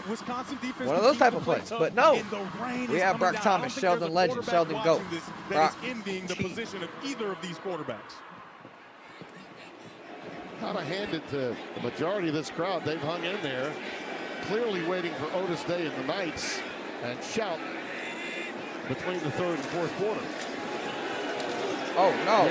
[SPEAKER 1] One of those type of plays. But no, we have Brock Thomas, Sheldon Legend, Sheldon Goat. Brock
[SPEAKER 3] envying the position of either of these quarterbacks.
[SPEAKER 2] Kind of handed to the majority of this crowd. They've hung in there, clearly waiting for Otis Day and the Knights, and shout between the third and fourth quarter.
[SPEAKER 1] Oh no!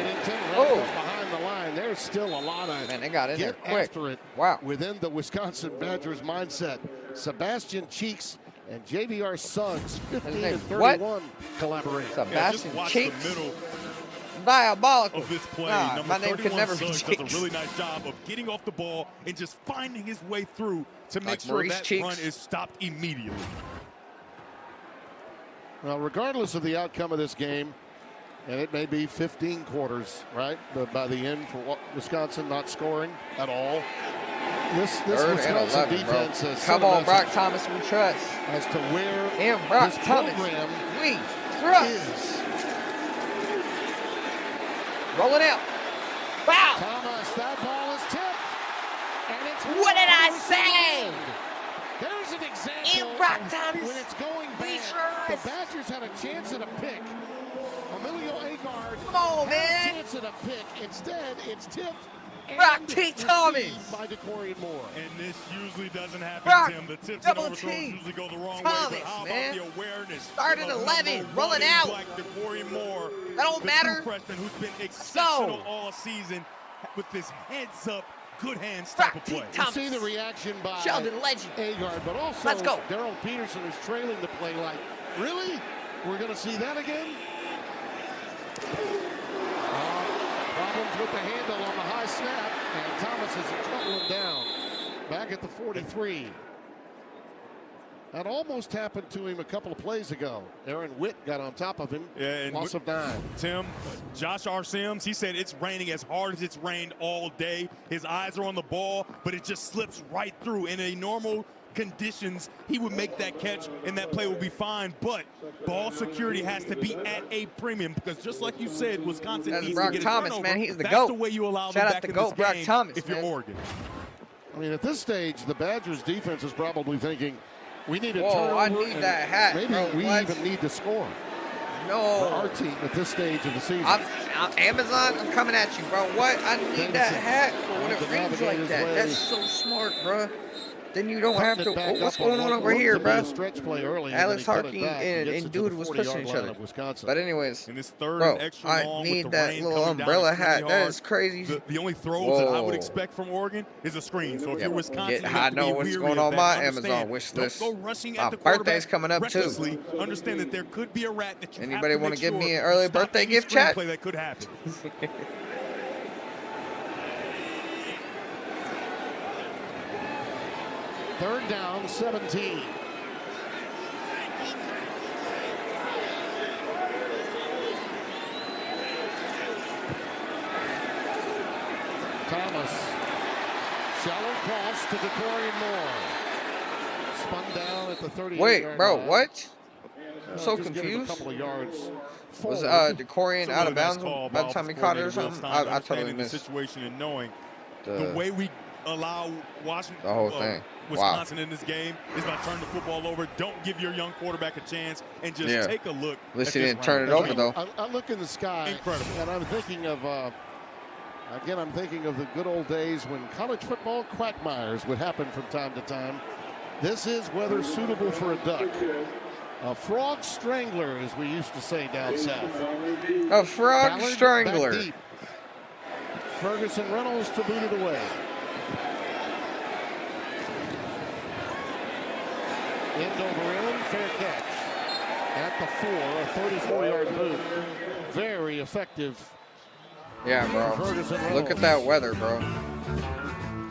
[SPEAKER 2] Oh, behind the line. There's still a lot of
[SPEAKER 1] man. They got in there quick.
[SPEAKER 2] After it.
[SPEAKER 1] Wow.
[SPEAKER 2] Within the Wisconsin Badgers mindset, Sebastian Cheeks and JVR Suggs, 15 and 31 collaborate.
[SPEAKER 1] Sebastian Cheeks. Diabolical.
[SPEAKER 3] Of this play,
[SPEAKER 1] my name could never be
[SPEAKER 3] Suggs
[SPEAKER 1] Cheeks.
[SPEAKER 3] does a really nice job of getting off the ball and just finding his way through to make sure
[SPEAKER 1] Maurice
[SPEAKER 3] that
[SPEAKER 1] Cheeks.
[SPEAKER 3] run is stopped immediately.
[SPEAKER 2] Well, regardless of the outcome of this game, and it may be 15 quarters, right? But by the end, for Wisconsin not scoring at all, this Wisconsin
[SPEAKER 1] 11,
[SPEAKER 2] defense has
[SPEAKER 1] come on, Brock Thomas, we trust.
[SPEAKER 2] As to where
[SPEAKER 1] and Brock
[SPEAKER 2] this
[SPEAKER 1] Thomas,
[SPEAKER 2] program
[SPEAKER 1] we trust.
[SPEAKER 2] is.
[SPEAKER 1] Rolling out. Wow.
[SPEAKER 2] Thomas, that ball is tipped. And it's
[SPEAKER 1] what did I say?
[SPEAKER 2] There's an example
[SPEAKER 1] And Brock Thomas,
[SPEAKER 2] when it's going bad. The Badgers had a chance at a pick. Emilio Agard
[SPEAKER 1] come on, man.
[SPEAKER 2] had a chance at a pick. Instead, it's tipped.
[SPEAKER 1] Brock T. Thomas
[SPEAKER 2] By DeCorian Moore.
[SPEAKER 3] And this usually doesn't happen,
[SPEAKER 1] Brock,
[SPEAKER 3] Tim. The tips and
[SPEAKER 1] double
[SPEAKER 3] overthrows
[SPEAKER 1] T.
[SPEAKER 3] usually go the wrong
[SPEAKER 1] Thomas,
[SPEAKER 3] way. But how
[SPEAKER 1] man.
[SPEAKER 3] about the awareness?
[SPEAKER 1] Start at
[SPEAKER 3] of
[SPEAKER 1] 11,
[SPEAKER 3] number
[SPEAKER 1] rolling
[SPEAKER 3] one
[SPEAKER 1] out.
[SPEAKER 3] Like DeCorian Moore,
[SPEAKER 1] That don't
[SPEAKER 3] the
[SPEAKER 1] matter.
[SPEAKER 3] true freshman who's been exceptional all season with this heads up, good hands type of play.
[SPEAKER 2] You see the reaction by
[SPEAKER 1] Sheldon Legend.
[SPEAKER 2] Agard, but also
[SPEAKER 1] Let's go.
[SPEAKER 2] Daryl Peterson is trailing the play like, really? We're going to see that again? Problems with the handle on the high snap, and Thomas is tumbling down. Back at the 43. That almost happened to him a couple of plays ago. Aaron Witt got on top of him.
[SPEAKER 3] Yeah, and
[SPEAKER 2] loss of 9.
[SPEAKER 3] Tim, Josh R. Sims, he said it's raining as hard as it's rained all day. His eyes are on the ball, but it just slips right through. In a normal conditions, he would make that catch and that play would be fine, but ball security has to be at a premium because just like you said, Wisconsin
[SPEAKER 1] That's
[SPEAKER 3] needs
[SPEAKER 1] Brock
[SPEAKER 3] to get
[SPEAKER 1] Thomas,
[SPEAKER 3] a turnover.
[SPEAKER 1] man. He's the
[SPEAKER 3] That's
[SPEAKER 1] GOAT.
[SPEAKER 3] the way you allow
[SPEAKER 1] Shout
[SPEAKER 3] them
[SPEAKER 1] out
[SPEAKER 3] back
[SPEAKER 1] to
[SPEAKER 3] in
[SPEAKER 1] GOAT
[SPEAKER 3] this
[SPEAKER 1] Brock
[SPEAKER 3] game
[SPEAKER 1] Thomas,
[SPEAKER 3] if you're
[SPEAKER 1] man.
[SPEAKER 3] Oregon.
[SPEAKER 2] I mean, at this stage, the Badgers defense is probably thinking, we need a
[SPEAKER 1] Whoa,
[SPEAKER 2] turnover.
[SPEAKER 1] I need
[SPEAKER 2] and
[SPEAKER 1] that hat,
[SPEAKER 2] maybe
[SPEAKER 1] bro.
[SPEAKER 2] we
[SPEAKER 1] What?
[SPEAKER 2] even need to score for
[SPEAKER 1] No.
[SPEAKER 2] our team at this stage of the season.
[SPEAKER 1] I'm Amazon, I'm coming at you, bro. What? I need that hat when it rings like that. That's so smart, bro. Then you don't have to. Oh, what's going on over here, bro?
[SPEAKER 2] Stretch play early,
[SPEAKER 1] Alex
[SPEAKER 2] and then he cut
[SPEAKER 1] Harkey
[SPEAKER 2] it back and
[SPEAKER 1] and
[SPEAKER 2] gets it to
[SPEAKER 1] Dude
[SPEAKER 2] the
[SPEAKER 1] was
[SPEAKER 2] 40-yard
[SPEAKER 1] pushing each
[SPEAKER 2] line
[SPEAKER 1] other.
[SPEAKER 2] of Wisconsin.
[SPEAKER 1] But anyways,
[SPEAKER 3] In this third
[SPEAKER 1] bro,
[SPEAKER 3] and extra
[SPEAKER 1] I
[SPEAKER 3] long with
[SPEAKER 1] need
[SPEAKER 3] the
[SPEAKER 1] that
[SPEAKER 3] rain
[SPEAKER 1] little
[SPEAKER 3] coming down
[SPEAKER 1] umbrella
[SPEAKER 3] extremely
[SPEAKER 1] hat. That
[SPEAKER 3] hard,
[SPEAKER 1] is crazy.
[SPEAKER 3] The only throws that I would
[SPEAKER 1] Whoa.
[SPEAKER 3] expect from Oregon is a screen. So if
[SPEAKER 1] Yeah,
[SPEAKER 3] you're Wisconsin,
[SPEAKER 1] yeah,
[SPEAKER 3] you have
[SPEAKER 1] I
[SPEAKER 3] to
[SPEAKER 1] know
[SPEAKER 3] be
[SPEAKER 1] what's
[SPEAKER 3] weary
[SPEAKER 1] going
[SPEAKER 3] of
[SPEAKER 1] on
[SPEAKER 3] that.
[SPEAKER 1] my
[SPEAKER 3] Understand,
[SPEAKER 1] Amazon wish list.
[SPEAKER 3] Don't go rushing
[SPEAKER 1] My
[SPEAKER 3] at the
[SPEAKER 1] birthday's
[SPEAKER 3] quarterback
[SPEAKER 1] coming up, too.
[SPEAKER 3] recklessly. Understand that there could be a rat that you
[SPEAKER 1] Anybody
[SPEAKER 3] have to
[SPEAKER 1] wanna
[SPEAKER 3] make
[SPEAKER 1] give
[SPEAKER 3] sure
[SPEAKER 1] me an early
[SPEAKER 3] stop
[SPEAKER 1] birthday
[SPEAKER 3] any
[SPEAKER 1] gift,
[SPEAKER 3] screen
[SPEAKER 1] chat?
[SPEAKER 3] play that could happen.
[SPEAKER 2] Third down, 17. Thomas. Shallow cross to DeCorian Moore. Spun down at the 38.
[SPEAKER 1] Wait, bro, what? I'm so
[SPEAKER 2] just give him a
[SPEAKER 1] confused.
[SPEAKER 2] couple of yards
[SPEAKER 1] Was
[SPEAKER 2] forward.
[SPEAKER 1] DeCorian
[SPEAKER 3] It's a
[SPEAKER 1] out
[SPEAKER 3] really
[SPEAKER 1] of
[SPEAKER 3] nice
[SPEAKER 1] bounds
[SPEAKER 3] call
[SPEAKER 1] by the
[SPEAKER 3] by
[SPEAKER 1] time he caught it or
[SPEAKER 3] offensive
[SPEAKER 1] something?
[SPEAKER 3] coordinator
[SPEAKER 1] I totally
[SPEAKER 3] understanding the
[SPEAKER 1] missed
[SPEAKER 3] situation and knowing
[SPEAKER 1] the
[SPEAKER 3] the way we allow Washington,
[SPEAKER 1] the whole thing.
[SPEAKER 3] Wisconsin in this game is by turning the football over. Don't give your young quarterback a chance and just take a look.
[SPEAKER 1] At least
[SPEAKER 3] at
[SPEAKER 1] he
[SPEAKER 3] this
[SPEAKER 1] didn't turn it
[SPEAKER 3] round.
[SPEAKER 1] over, though.
[SPEAKER 2] I look in the sky,
[SPEAKER 3] Incredible.
[SPEAKER 2] and I'm thinking of, again, I'm thinking of the good old days when college football quagmires would happen from time to time. This is weather suitable for a duck. A frog strangler, as we used to say down south.
[SPEAKER 1] A frog
[SPEAKER 2] Ballard
[SPEAKER 1] strangler.
[SPEAKER 2] back deep. Ferguson Reynolds to boot it away. End over end, fair catch. At the 4, a 34-yard boot. Very effective.
[SPEAKER 1] Yeah, bro.
[SPEAKER 2] Ferguson
[SPEAKER 1] Look at
[SPEAKER 2] Reynolds.
[SPEAKER 1] that weather, bro.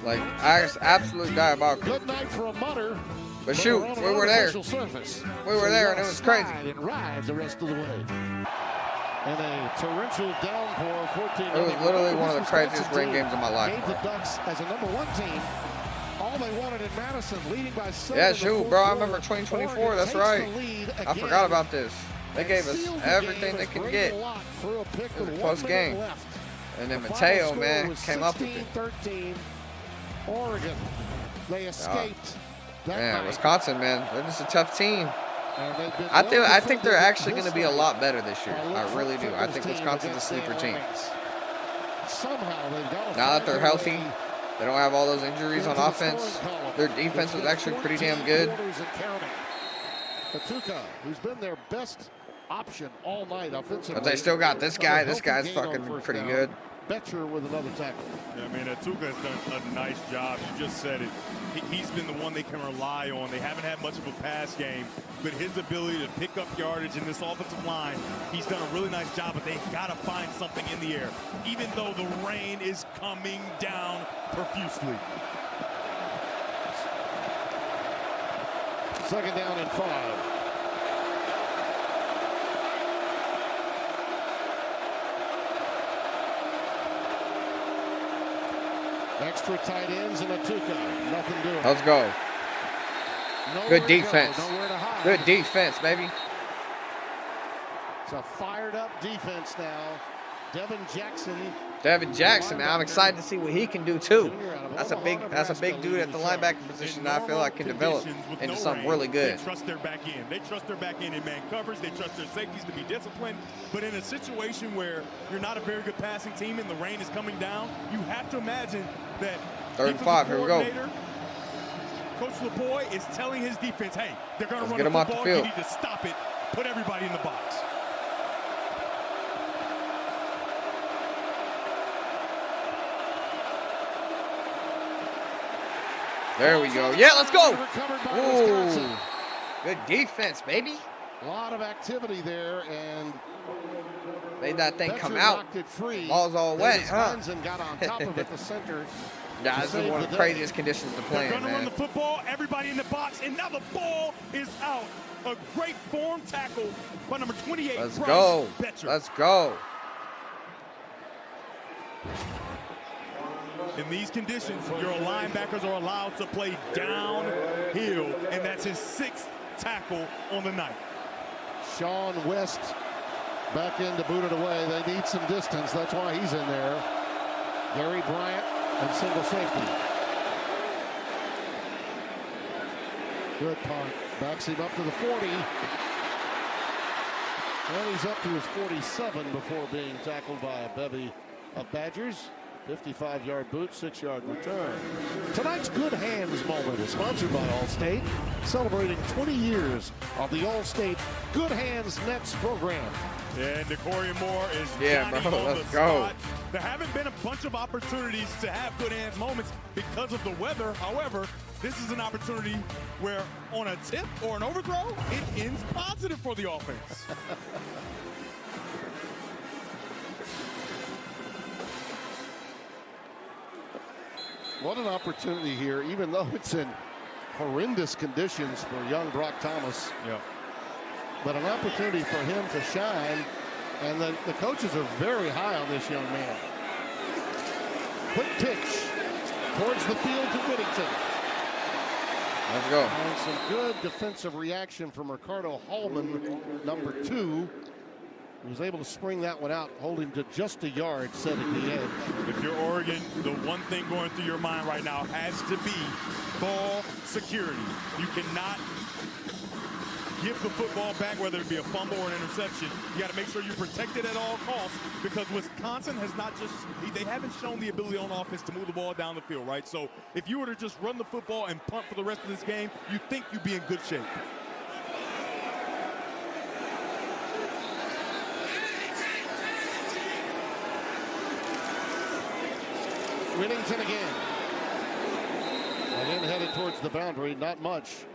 [SPEAKER 1] Like, absolutely diabolical.
[SPEAKER 2] Good night for a mutter.
[SPEAKER 1] But shoot, we were there. We were there, and it was crazy.
[SPEAKER 2] And ride the rest of the way. And a torrential downpour, 14.
[SPEAKER 1] It was literally one of the craziest rain games of my life.
[SPEAKER 2] Gave the Ducks as a #1 team all they wanted in Madison, leading by 7.
[SPEAKER 1] Yeah, shoot, bro. I remember 2024. That's right. I forgot about this. They gave us everything they could get post game. And then Mateo, man, came up with it.
[SPEAKER 2] 13. Oregon, they escaped.
[SPEAKER 1] Man, Wisconsin, man, they're just a tough team. I think they're actually going to be a lot better this year. I really do. I think Wisconsin's a sleeper team. Now that they're healthy, they don't have all those injuries on offense. Their defense was actually pretty damn good.
[SPEAKER 2] Patuka, who's been their best option all night offensively.
[SPEAKER 1] But they still got this guy. This guy's fucking pretty good.
[SPEAKER 2] Betcher with another tackle.
[SPEAKER 3] Yeah, I mean, Atuka has done a nice job. You just said it. He's been the one they can rely on. They haven't had much of a pass game, but his ability to pick up yardage in this offensive line, he's done a really nice job, but they've got to find something in the air, even though the rain is coming down profusely.
[SPEAKER 2] 2nd down and 5. Extra tight ends and Atuka. Nothing doing.
[SPEAKER 1] Let's go. Good defense. Good defense, baby.
[SPEAKER 2] It's a fired up defense now. Devin Jackson,
[SPEAKER 1] man, I'm excited to see what he can do too. That's a big dude at the linebacker position that I feel like can develop into something really good.
[SPEAKER 3] They trust their back end. They trust their back end in man coverage. They trust their safeties to be disciplined. But in a situation where you're not a very good passing team and the rain is coming down, you have to imagine that
[SPEAKER 1] 3rd and 5, here we go.
[SPEAKER 3] Coach LaPoy is telling his defense, hey, they're going to run
[SPEAKER 1] the
[SPEAKER 3] the
[SPEAKER 1] field.
[SPEAKER 3] football. You need to stop it. Put everybody in the box.
[SPEAKER 1] There we go. Yeah, let's go. Ooh, good defense, baby.
[SPEAKER 2] A lot of activity there, and
[SPEAKER 1] made that thing come out. Ball's all wet, huh?
[SPEAKER 2] Got on top of it, the center.
[SPEAKER 1] Yeah, this is one of the craziest conditions to play in, man.
[SPEAKER 3] They're going to run the football, everybody in the box, and now the ball is out. A great form tackle by number 28.
[SPEAKER 1] Let's go.
[SPEAKER 3] Betcher.
[SPEAKER 1] Let's go.
[SPEAKER 3] In these conditions, your linebackers are allowed to play downhill, and that's his 6th tackle on the night.
[SPEAKER 2] Sean West back in to boot it away. They need some distance. That's why he's in there. Gary Bryant and single safety. Good punt. Backs him up to the 40. And he's up to his 47 before being tackled by a bevy of Badgers. 55-yard boot, 6-yard return. Tonight's Good Hands moment is sponsored by Allstate, celebrating 20 years of the Allstate Good Hands Nets program.
[SPEAKER 3] And Decorian Moore is
[SPEAKER 1] let's go.
[SPEAKER 3] There haven't been a bunch of opportunities to have good hands moments because of the weather. However, this is an opportunity where on a tip or an overthrow, it ends positive for the offense.
[SPEAKER 2] What an opportunity here, even though it's in horrendous conditions for young Brock Thomas.
[SPEAKER 3] Yeah.
[SPEAKER 2] But an opportunity for him to shine, and the coaches are very high on this young man. Quick pitch towards the field to Whittington.
[SPEAKER 1] Let's go.
[SPEAKER 2] And some good defensive reaction from Ricardo Hallman, number 2. He was able to spring that one out, holding to just a yard, setting the edge.
[SPEAKER 3] If you're Oregon, the one thing going through your mind right now has to be ball security. You cannot give the football back, whether it be a fumble or an interception. You got to make sure you protect it at all costs, because Wisconsin has not just, they haven't shown the ability on offense to move the ball down the field, right? So if you were to just run the football and punt for the rest of this game, you think you'd be in good shape.
[SPEAKER 2] Whittington again. Again headed towards the boundary, not much.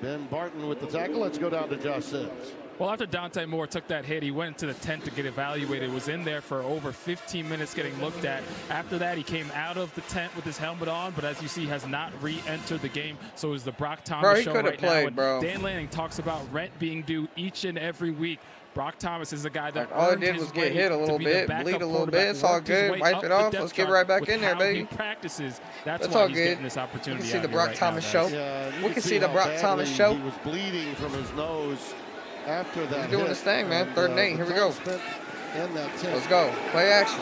[SPEAKER 2] Ben Barton with the tackle. Let's go down to Josh Sims.
[SPEAKER 4] Well, after Dante Moore took that hit, he went into the tent to get evaluated. Was in there for over 15 minutes getting looked at. After that, he came out of the tent with his helmet on, but as you see, has not re-entered the game. So it was the Brock Thomas show right now.
[SPEAKER 1] Bro.
[SPEAKER 4] Dan Lanning talks about rent being due each and every week. Brock Thomas is a guy that
[SPEAKER 1] all it did was get hit a little bit, bleed a little bit. It's all good. Wipe it off. Let's get right back in there, baby.
[SPEAKER 4] He practices. That's
[SPEAKER 1] all
[SPEAKER 4] why he's
[SPEAKER 1] good.
[SPEAKER 4] getting this opportunity.
[SPEAKER 1] We can see the Brock Thomas show.
[SPEAKER 2] Yeah,
[SPEAKER 1] we can see the Brock Thomas show.
[SPEAKER 2] He was bleeding from his nose after that.
[SPEAKER 1] He's doing his thing, man. 3rd and 8. Here we go.
[SPEAKER 2] Let's
[SPEAKER 1] go. Play action.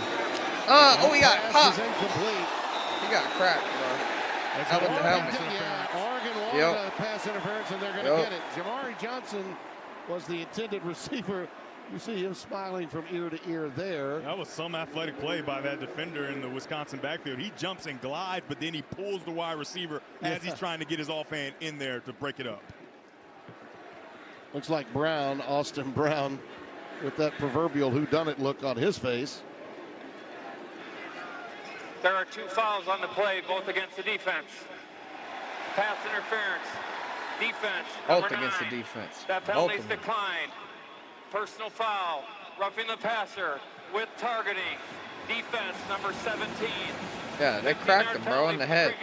[SPEAKER 1] Oh, he got popped.
[SPEAKER 2] Incomplete.
[SPEAKER 1] He got cracked, bro. Helmet to helmet.
[SPEAKER 2] Yeah, Oregon wanted a pass interference, and they're going to get it. Jamari Johnson was the intended receiver. You see him smiling from ear to ear there.
[SPEAKER 3] That was some athletic play by that defender in the Wisconsin backfield. He jumps and glides, but then he pulls the wide receiver as he's trying to get his offhand in there to break it up.
[SPEAKER 2] Looks like Brown, Austin Brown, with that proverbial whodunit look on his face.
[SPEAKER 5] There are 2 fouls on the play, both against the defense. Pass interference. Defense.
[SPEAKER 1] Both against the defense.
[SPEAKER 5] That penalty's declined. Personal foul. Roughing the passer with targeting. Defense, number 17.
[SPEAKER 1] Yeah, they cracked him, bro, in the head.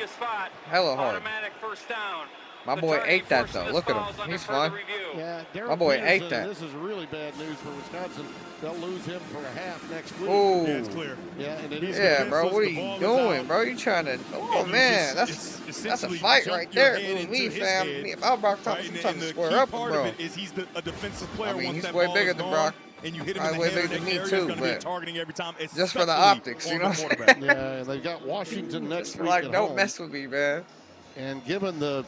[SPEAKER 1] Hella hard.
[SPEAKER 5] Automatic first down.
[SPEAKER 1] My boy ate that, though. Look at him. He's fine.
[SPEAKER 2] Yeah,
[SPEAKER 1] my boy ate that.
[SPEAKER 2] This is really bad news for Wisconsin. They'll lose him for a half next week.
[SPEAKER 1] Ooh.
[SPEAKER 3] Yeah, it's clear.
[SPEAKER 2] Yeah, and it is.
[SPEAKER 1] Yeah, bro, what are you doing, bro? You trying to? Oh man, that's a fight right there between me, fam. Me about Brock Thomas, I'm trying to square up,
[SPEAKER 3] part
[SPEAKER 1] bro.
[SPEAKER 3] Of it is he's a defensive player.
[SPEAKER 1] I mean,
[SPEAKER 3] once
[SPEAKER 1] he's
[SPEAKER 3] that
[SPEAKER 1] way
[SPEAKER 3] ball
[SPEAKER 1] bigger
[SPEAKER 3] is
[SPEAKER 1] than
[SPEAKER 3] gone,
[SPEAKER 1] Brock.
[SPEAKER 3] And you hit him in the
[SPEAKER 1] way
[SPEAKER 3] head,
[SPEAKER 1] bigger than
[SPEAKER 3] that
[SPEAKER 1] me too,
[SPEAKER 3] be
[SPEAKER 1] but
[SPEAKER 3] targeting every time,
[SPEAKER 1] just for the optics, you know what I'm saying?
[SPEAKER 2] Yeah, they've got Washington next week.
[SPEAKER 1] Like,
[SPEAKER 2] at
[SPEAKER 1] don't
[SPEAKER 2] home.
[SPEAKER 1] mess with me, man.
[SPEAKER 2] And given the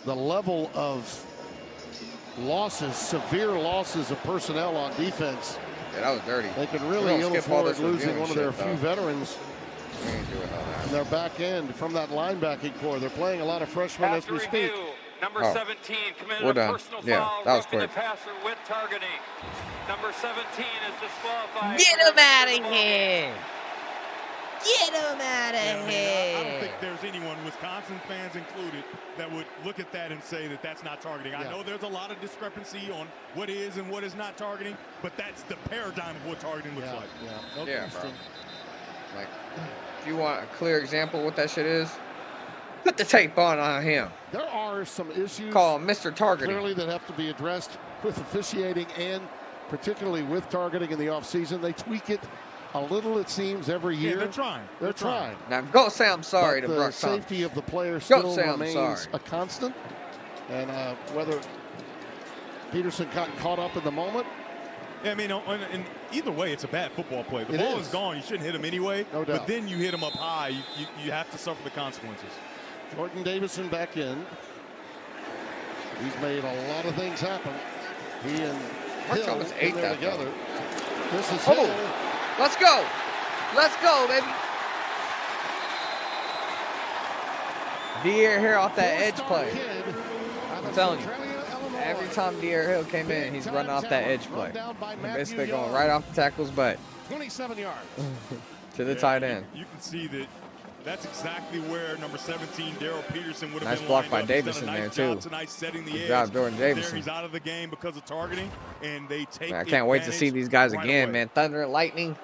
[SPEAKER 2] level of losses, severe losses of personnel on defense,
[SPEAKER 1] yeah, that was dirty.
[SPEAKER 2] they can really ill afford losing one of their few veterans
[SPEAKER 1] We ain't doing all that.
[SPEAKER 2] in their back end from that linebacking core. They're playing a lot of freshmen as we speak.
[SPEAKER 5] Number 17 committed
[SPEAKER 1] We're
[SPEAKER 5] a
[SPEAKER 1] done.
[SPEAKER 5] personal
[SPEAKER 1] Yeah,
[SPEAKER 5] foul.
[SPEAKER 1] that was
[SPEAKER 5] roughing
[SPEAKER 1] quick.
[SPEAKER 5] the passer with targeting. Number 17 is disqualified.
[SPEAKER 1] Get him out of here! Get him out of here!
[SPEAKER 3] I don't think there's anyone, Wisconsin fans included, that would look at that and say that that's not targeting. I know there's a lot of discrepancy on what is and what is not targeting, but that's the paradigm of what targeting looks like.
[SPEAKER 1] Yeah, bro. Like, if you want a clear example of what that shit is, put the tape on him.
[SPEAKER 2] There are some issues
[SPEAKER 1] Call him Mr. Targeting.
[SPEAKER 2] clearly that have to be addressed with officiating and particularly with targeting in the offseason. They tweak it a little, it seems, every year.
[SPEAKER 3] Yeah, they're trying.
[SPEAKER 2] They're trying.
[SPEAKER 1] Now, go say I'm sorry
[SPEAKER 2] but
[SPEAKER 1] to
[SPEAKER 2] the
[SPEAKER 1] Brock Thomas.
[SPEAKER 2] safety of the player
[SPEAKER 1] Go
[SPEAKER 2] still
[SPEAKER 1] say I'm
[SPEAKER 2] remains
[SPEAKER 1] sorry.
[SPEAKER 2] a constant. And whether Peterson got caught up in the moment.
[SPEAKER 3] Yeah, I mean, and either way, it's a bad football play. The ball is gone. You shouldn't hit him anyway.
[SPEAKER 2] No doubt.
[SPEAKER 3] But then you hit him up high. You have to suffer the consequences.
[SPEAKER 2] Jordan Davison back in. He's made a lot of things happen. He and Hill
[SPEAKER 1] Thomas
[SPEAKER 2] in
[SPEAKER 1] ate
[SPEAKER 2] there
[SPEAKER 1] that,
[SPEAKER 2] together.
[SPEAKER 1] though.
[SPEAKER 2] This is Hill.
[SPEAKER 1] Let's go. Let's go, baby. De'Aaron Hill off that edge play. I'm telling you. Every time De'Aaron Hill came in, he's running off that edge play. He's basically going right off the tackle's butt
[SPEAKER 2] 27 yards.
[SPEAKER 1] to the tight end.
[SPEAKER 3] You can see that that's exactly where number 17, Darrell Peterson, would have
[SPEAKER 1] Nice
[SPEAKER 3] been
[SPEAKER 1] block
[SPEAKER 3] lined
[SPEAKER 1] by
[SPEAKER 3] up. He's done
[SPEAKER 1] Davison
[SPEAKER 3] a nice
[SPEAKER 1] there,
[SPEAKER 3] job
[SPEAKER 1] too.
[SPEAKER 3] tonight setting the
[SPEAKER 1] Good
[SPEAKER 3] edge.
[SPEAKER 1] job, Jordan Davison.
[SPEAKER 3] There, he's out of the game because of targeting, and they take
[SPEAKER 1] Man, I can't wait to see these guys
[SPEAKER 3] right
[SPEAKER 1] again,
[SPEAKER 3] away.
[SPEAKER 1] man. Thunder and Lightning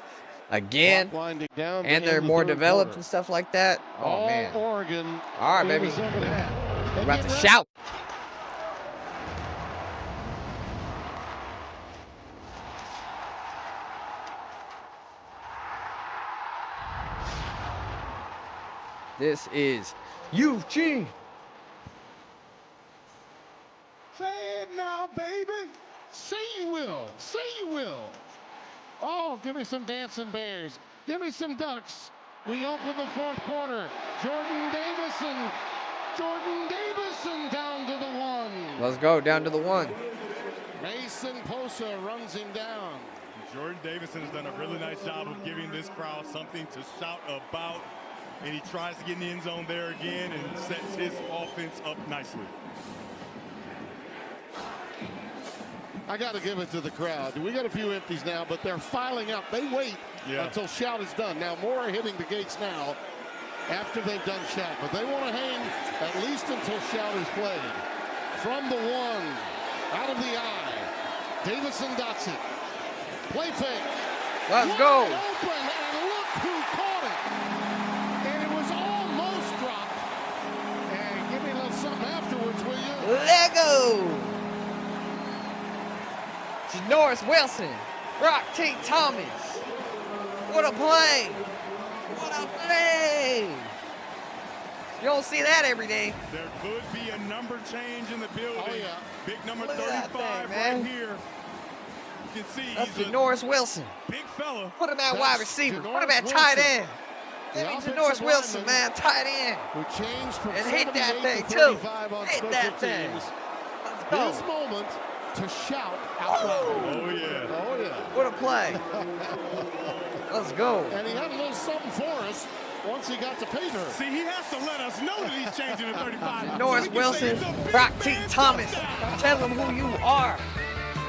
[SPEAKER 1] again.
[SPEAKER 2] Winding down
[SPEAKER 1] And they're
[SPEAKER 2] in the
[SPEAKER 1] more
[SPEAKER 2] third
[SPEAKER 1] developed
[SPEAKER 2] quarter.
[SPEAKER 1] and stuff like that. Oh,
[SPEAKER 2] All
[SPEAKER 1] man.
[SPEAKER 2] Oregon.
[SPEAKER 1] All right, baby.
[SPEAKER 2] in the second half.
[SPEAKER 1] We're about to shout. This is Eugene.
[SPEAKER 2] Say it now, baby. Say you will. Say you will. Oh, give me some dancing bears. Give me some ducks. We open the fourth quarter. Jordan Davison. Jordan Davison down to the one.
[SPEAKER 1] Let's go down to the one.
[SPEAKER 2] Mason Posa runs him down.
[SPEAKER 3] Jordan Davison has done a really nice job of giving this crowd something to shout about, and he tries to get in the end zone there again and sets his offense up nicely.
[SPEAKER 2] I got to give it to the crowd. We got a few empties now, but they're filing up. They wait until shout is done. Now, more are hitting the gates now after they've done shout, but they want to hang at least until shout is played. From the one, out of the eye, Davison Dotson. Play fake.
[SPEAKER 1] Let's go.
[SPEAKER 2] Wide open, and look who caught it. And it was almost dropped. And give me a little something afterwards, will you?
[SPEAKER 1] Lego. Janoris Wilson. Brock T. Thomas. What a play. What a play. You don't see that every day.
[SPEAKER 3] There could be a number change in the building.
[SPEAKER 2] Oh, yeah.
[SPEAKER 3] Big number
[SPEAKER 1] Look at
[SPEAKER 3] 35
[SPEAKER 1] that thing,
[SPEAKER 3] right
[SPEAKER 1] man.
[SPEAKER 3] here. You can see
[SPEAKER 1] That's
[SPEAKER 3] he's a
[SPEAKER 1] Janoris Wilson.
[SPEAKER 3] big fella.
[SPEAKER 1] Put him at
[SPEAKER 2] That's
[SPEAKER 1] wide receiver. Put him
[SPEAKER 2] Janoris
[SPEAKER 1] at tight
[SPEAKER 2] Wilson.
[SPEAKER 1] end.
[SPEAKER 2] The
[SPEAKER 1] Give me
[SPEAKER 2] offensive
[SPEAKER 1] Janoris Wilson,
[SPEAKER 2] lineman
[SPEAKER 1] man. Tight end.
[SPEAKER 2] Who changed from
[SPEAKER 1] And hit that
[SPEAKER 2] 78
[SPEAKER 1] thing,
[SPEAKER 2] to
[SPEAKER 1] too.
[SPEAKER 2] 35 on
[SPEAKER 1] Hit
[SPEAKER 2] special
[SPEAKER 1] that thing.
[SPEAKER 2] teams.
[SPEAKER 1] Let's
[SPEAKER 2] His
[SPEAKER 1] go.
[SPEAKER 2] moment to shout out loud.
[SPEAKER 3] Oh, yeah.
[SPEAKER 2] Oh, yeah.
[SPEAKER 1] What a play. Let's go.
[SPEAKER 2] And he had a little something for us once he got to pay dirt.
[SPEAKER 3] See, he has to let us know that he's changing to 35.
[SPEAKER 1] Norris Wilson, Brock T. Thomas. Tell them who you are.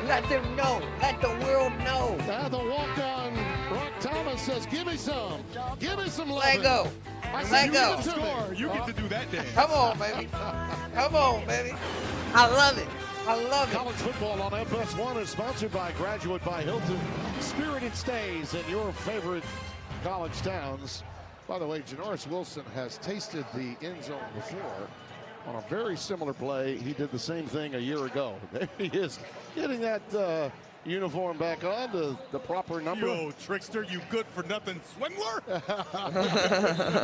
[SPEAKER 1] Let them know. Let the world know.
[SPEAKER 2] Now the walk-on Brock Thomas says, give me some. Give me some love.
[SPEAKER 1] Let go.
[SPEAKER 2] I said,
[SPEAKER 1] Let
[SPEAKER 2] "You
[SPEAKER 1] go.
[SPEAKER 2] give it to me."
[SPEAKER 3] Score. You get to do that dance.
[SPEAKER 1] Come on, baby. Come on, baby. I love it. I love it.
[SPEAKER 2] College football on FS1 is sponsored by Graduate by Hilton. Spirited stays in your favorite college towns. By the way, Janoris Wilson has tasted the end zone before on a very similar play. He did the same thing a year ago. There he is, getting that uniform back on, the proper number.
[SPEAKER 3] You trickster, you good-for-nothing swindler.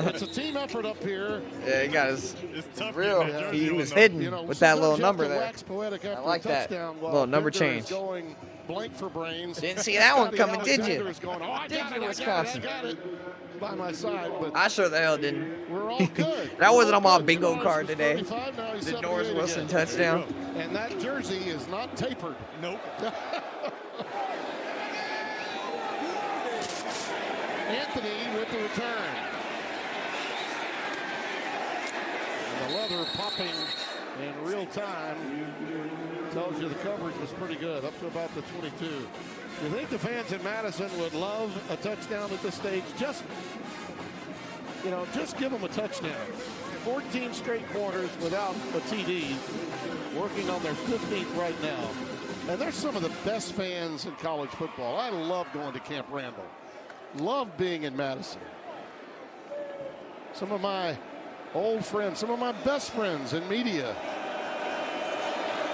[SPEAKER 2] It's a team effort up here.
[SPEAKER 1] Yeah, he got his
[SPEAKER 3] It's tough
[SPEAKER 1] real.
[SPEAKER 3] getting that jersey
[SPEAKER 1] He
[SPEAKER 3] on,
[SPEAKER 1] was
[SPEAKER 3] though.
[SPEAKER 1] hidden
[SPEAKER 2] You know,
[SPEAKER 1] with that little
[SPEAKER 2] sometimes you have
[SPEAKER 1] number
[SPEAKER 2] to
[SPEAKER 1] there.
[SPEAKER 2] wax poetic after
[SPEAKER 1] like
[SPEAKER 2] a
[SPEAKER 1] that.
[SPEAKER 2] touchdown while
[SPEAKER 1] Little number
[SPEAKER 2] Bender is
[SPEAKER 1] change.
[SPEAKER 2] going blank for brains.
[SPEAKER 1] Didn't see that one
[SPEAKER 2] Scotty
[SPEAKER 1] coming, did you?
[SPEAKER 2] Alexander is going, oh, I
[SPEAKER 1] Did
[SPEAKER 2] got
[SPEAKER 1] you,
[SPEAKER 2] it, I
[SPEAKER 1] Wisconsin?
[SPEAKER 2] got it by my side, but
[SPEAKER 1] I sure the hell didn't.
[SPEAKER 2] we're all good.
[SPEAKER 1] That wasn't
[SPEAKER 2] We're
[SPEAKER 1] on my
[SPEAKER 2] good.
[SPEAKER 1] bingo
[SPEAKER 2] Janoris
[SPEAKER 1] card
[SPEAKER 2] was
[SPEAKER 1] today.
[SPEAKER 2] 35, now he's
[SPEAKER 1] The
[SPEAKER 2] 78
[SPEAKER 1] Norris Wilson
[SPEAKER 2] again.
[SPEAKER 1] touchdown.
[SPEAKER 2] And that jersey is not tapered.
[SPEAKER 3] Nope.
[SPEAKER 2] Anthony with the return. And the leather popping in real time tells you the coverage was pretty good, up to about the 22. You think the fans in Madison would love a touchdown at this stage? Just give them a touchdown. 14 straight quarters without a TD, working on their 15th right now. And they're some of the best fans in college football. I love going to Camp Randall. Love being in Madison. Some of my old friends, some of my best friends in media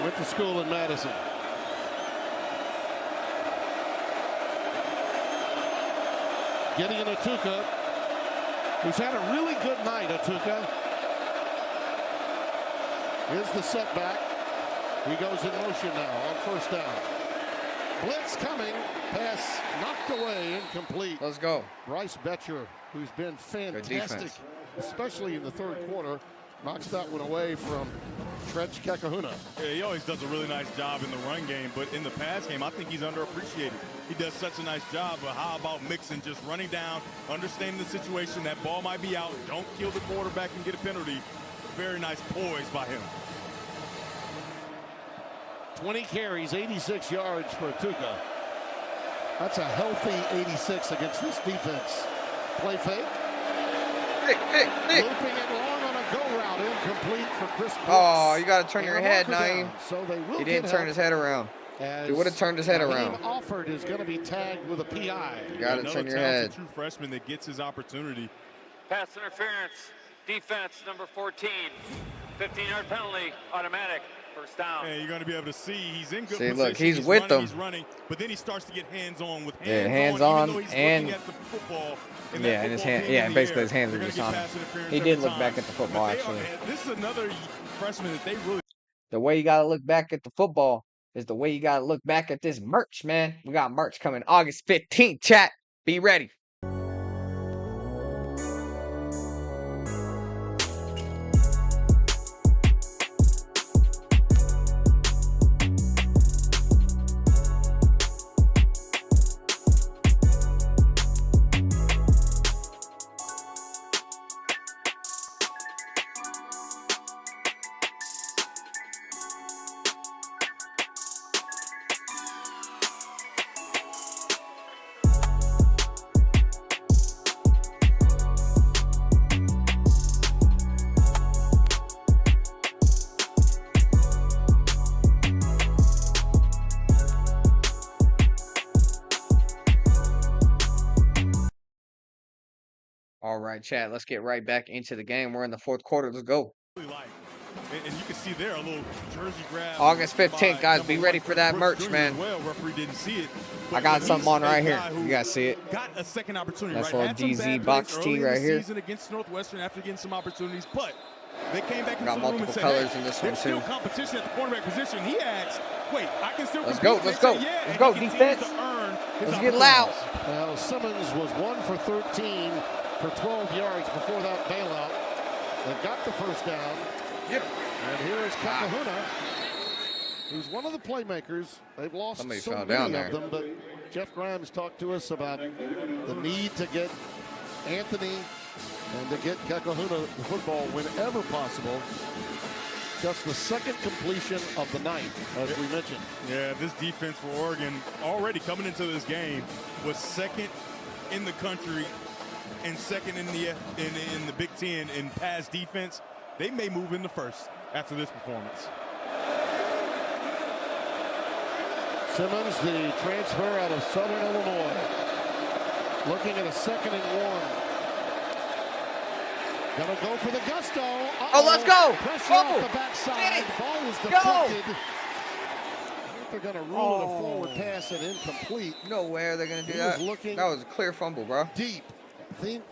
[SPEAKER 2] went to school in Madison. Getting in Atuka, who's had a really good night, Atuka. Here's the setback. He goes in motion now on first down. Blitz coming. Pass knocked away, incomplete.
[SPEAKER 1] Let's go.
[SPEAKER 2] Bryce Betcher, who's been fantastic,
[SPEAKER 1] defense.
[SPEAKER 2] especially in the third quarter, knocks that one away from Tretch Kakahuna.
[SPEAKER 3] Yeah, he always does a really nice job in the run game, but in the pass game, I think he's underappreciated. He does such a nice job, but how about Mixon just running down, understanding the situation, that ball might be out, don't kill the quarterback and get a penalty. Very nice poise by him.
[SPEAKER 2] 20 carries, 86 yards for Atuka. That's a healthy 86 against this defense. Play fake. Looping it long on a go route, incomplete for Chris Brooks.
[SPEAKER 1] Oh, you got to turn
[SPEAKER 2] And
[SPEAKER 1] your
[SPEAKER 2] a
[SPEAKER 1] head,
[SPEAKER 2] marker
[SPEAKER 1] Naeem.
[SPEAKER 2] down. So they will
[SPEAKER 1] He
[SPEAKER 2] get
[SPEAKER 1] didn't turn
[SPEAKER 2] help
[SPEAKER 1] his head around.
[SPEAKER 2] as
[SPEAKER 1] He would have turned his head
[SPEAKER 2] Naeem
[SPEAKER 1] around.
[SPEAKER 2] Alford is going to be tagged with a PI.
[SPEAKER 1] You got to
[SPEAKER 3] Another
[SPEAKER 1] turn your
[SPEAKER 3] talented
[SPEAKER 1] head.
[SPEAKER 3] true freshman that gets his opportunity.
[SPEAKER 5] Pass interference. Defense number 14. 15-yard penalty. Automatic. First down.
[SPEAKER 3] And you're going to be able to see he's in good
[SPEAKER 1] See,
[SPEAKER 3] position.
[SPEAKER 1] look, he's with
[SPEAKER 3] running,
[SPEAKER 1] them.
[SPEAKER 3] He's running, but then he starts to get hands-on with
[SPEAKER 1] Yeah,
[SPEAKER 3] hands-on, even though he's
[SPEAKER 1] and-
[SPEAKER 3] looking at the football. And
[SPEAKER 1] Yeah, and his hand, yeah, and basically his hands are just on him. He did look back at the football, actually.
[SPEAKER 3] This is another freshman that they really
[SPEAKER 1] The way you got to look back at the football is the way you got to look back at this merch, man. We got merch coming August 15th, chat. Be ready. right, chat. Let's get right back into the game. We're in the fourth quarter. Let's go.
[SPEAKER 3] And you can see there a little jersey grab.
[SPEAKER 1] August 15th, guys. Be ready for that merch, man.
[SPEAKER 3] Well, referee didn't see it.
[SPEAKER 1] I got something on right here. You guys see it?
[SPEAKER 3] Got a second opportunity.
[SPEAKER 1] That's
[SPEAKER 3] right?
[SPEAKER 1] little DZ box tee right here.
[SPEAKER 3] Season against Northwestern after getting some opportunities, but they came back into
[SPEAKER 1] got
[SPEAKER 3] the room and
[SPEAKER 1] multiple
[SPEAKER 3] said,
[SPEAKER 1] colors
[SPEAKER 3] hey,
[SPEAKER 1] in this one
[SPEAKER 3] there's still
[SPEAKER 1] too.
[SPEAKER 3] competition at the cornerback position. He asked, wait, I can still
[SPEAKER 1] Let's
[SPEAKER 3] compete?
[SPEAKER 1] go. Let's
[SPEAKER 3] They
[SPEAKER 1] go.
[SPEAKER 3] said, yeah,
[SPEAKER 1] Let's
[SPEAKER 3] and
[SPEAKER 1] go.
[SPEAKER 3] he continues
[SPEAKER 1] Defense.
[SPEAKER 3] to earn his
[SPEAKER 1] Let's get loud.
[SPEAKER 2] Now, Simmons was 1 for 13 for 12 yards before that bailout. They got the first down.
[SPEAKER 1] Yep.
[SPEAKER 2] And here is Kakahuna, who's one of the playmakers. They've lost
[SPEAKER 1] Somebody
[SPEAKER 2] so
[SPEAKER 1] fell
[SPEAKER 2] many
[SPEAKER 1] down
[SPEAKER 2] of
[SPEAKER 1] there.
[SPEAKER 2] them, but Jeff Grimes talked to us about the need to get Anthony and to get Kakahuna the football whenever possible. Just the second completion of the night, as we mentioned.
[SPEAKER 3] Yeah, this defense for Oregon already coming into this game was second in the country and second in the Big Ten in pass defense. They may move into first after this performance.
[SPEAKER 2] Simmons, the transfer out of Southern Illinois, looking at a 2nd and 1. Gonna go for the gusto.
[SPEAKER 1] Oh, let's go.
[SPEAKER 2] Pressure
[SPEAKER 1] Fumble.
[SPEAKER 2] off the backside.
[SPEAKER 1] Get it.
[SPEAKER 2] The ball is
[SPEAKER 1] Go.
[SPEAKER 2] deflected. I think they're gonna rule it a forward pass and incomplete.
[SPEAKER 1] No way they're gonna do
[SPEAKER 2] He
[SPEAKER 1] that.
[SPEAKER 2] was looking
[SPEAKER 1] That was a clear fumble, bro.
[SPEAKER 2] Deep. I think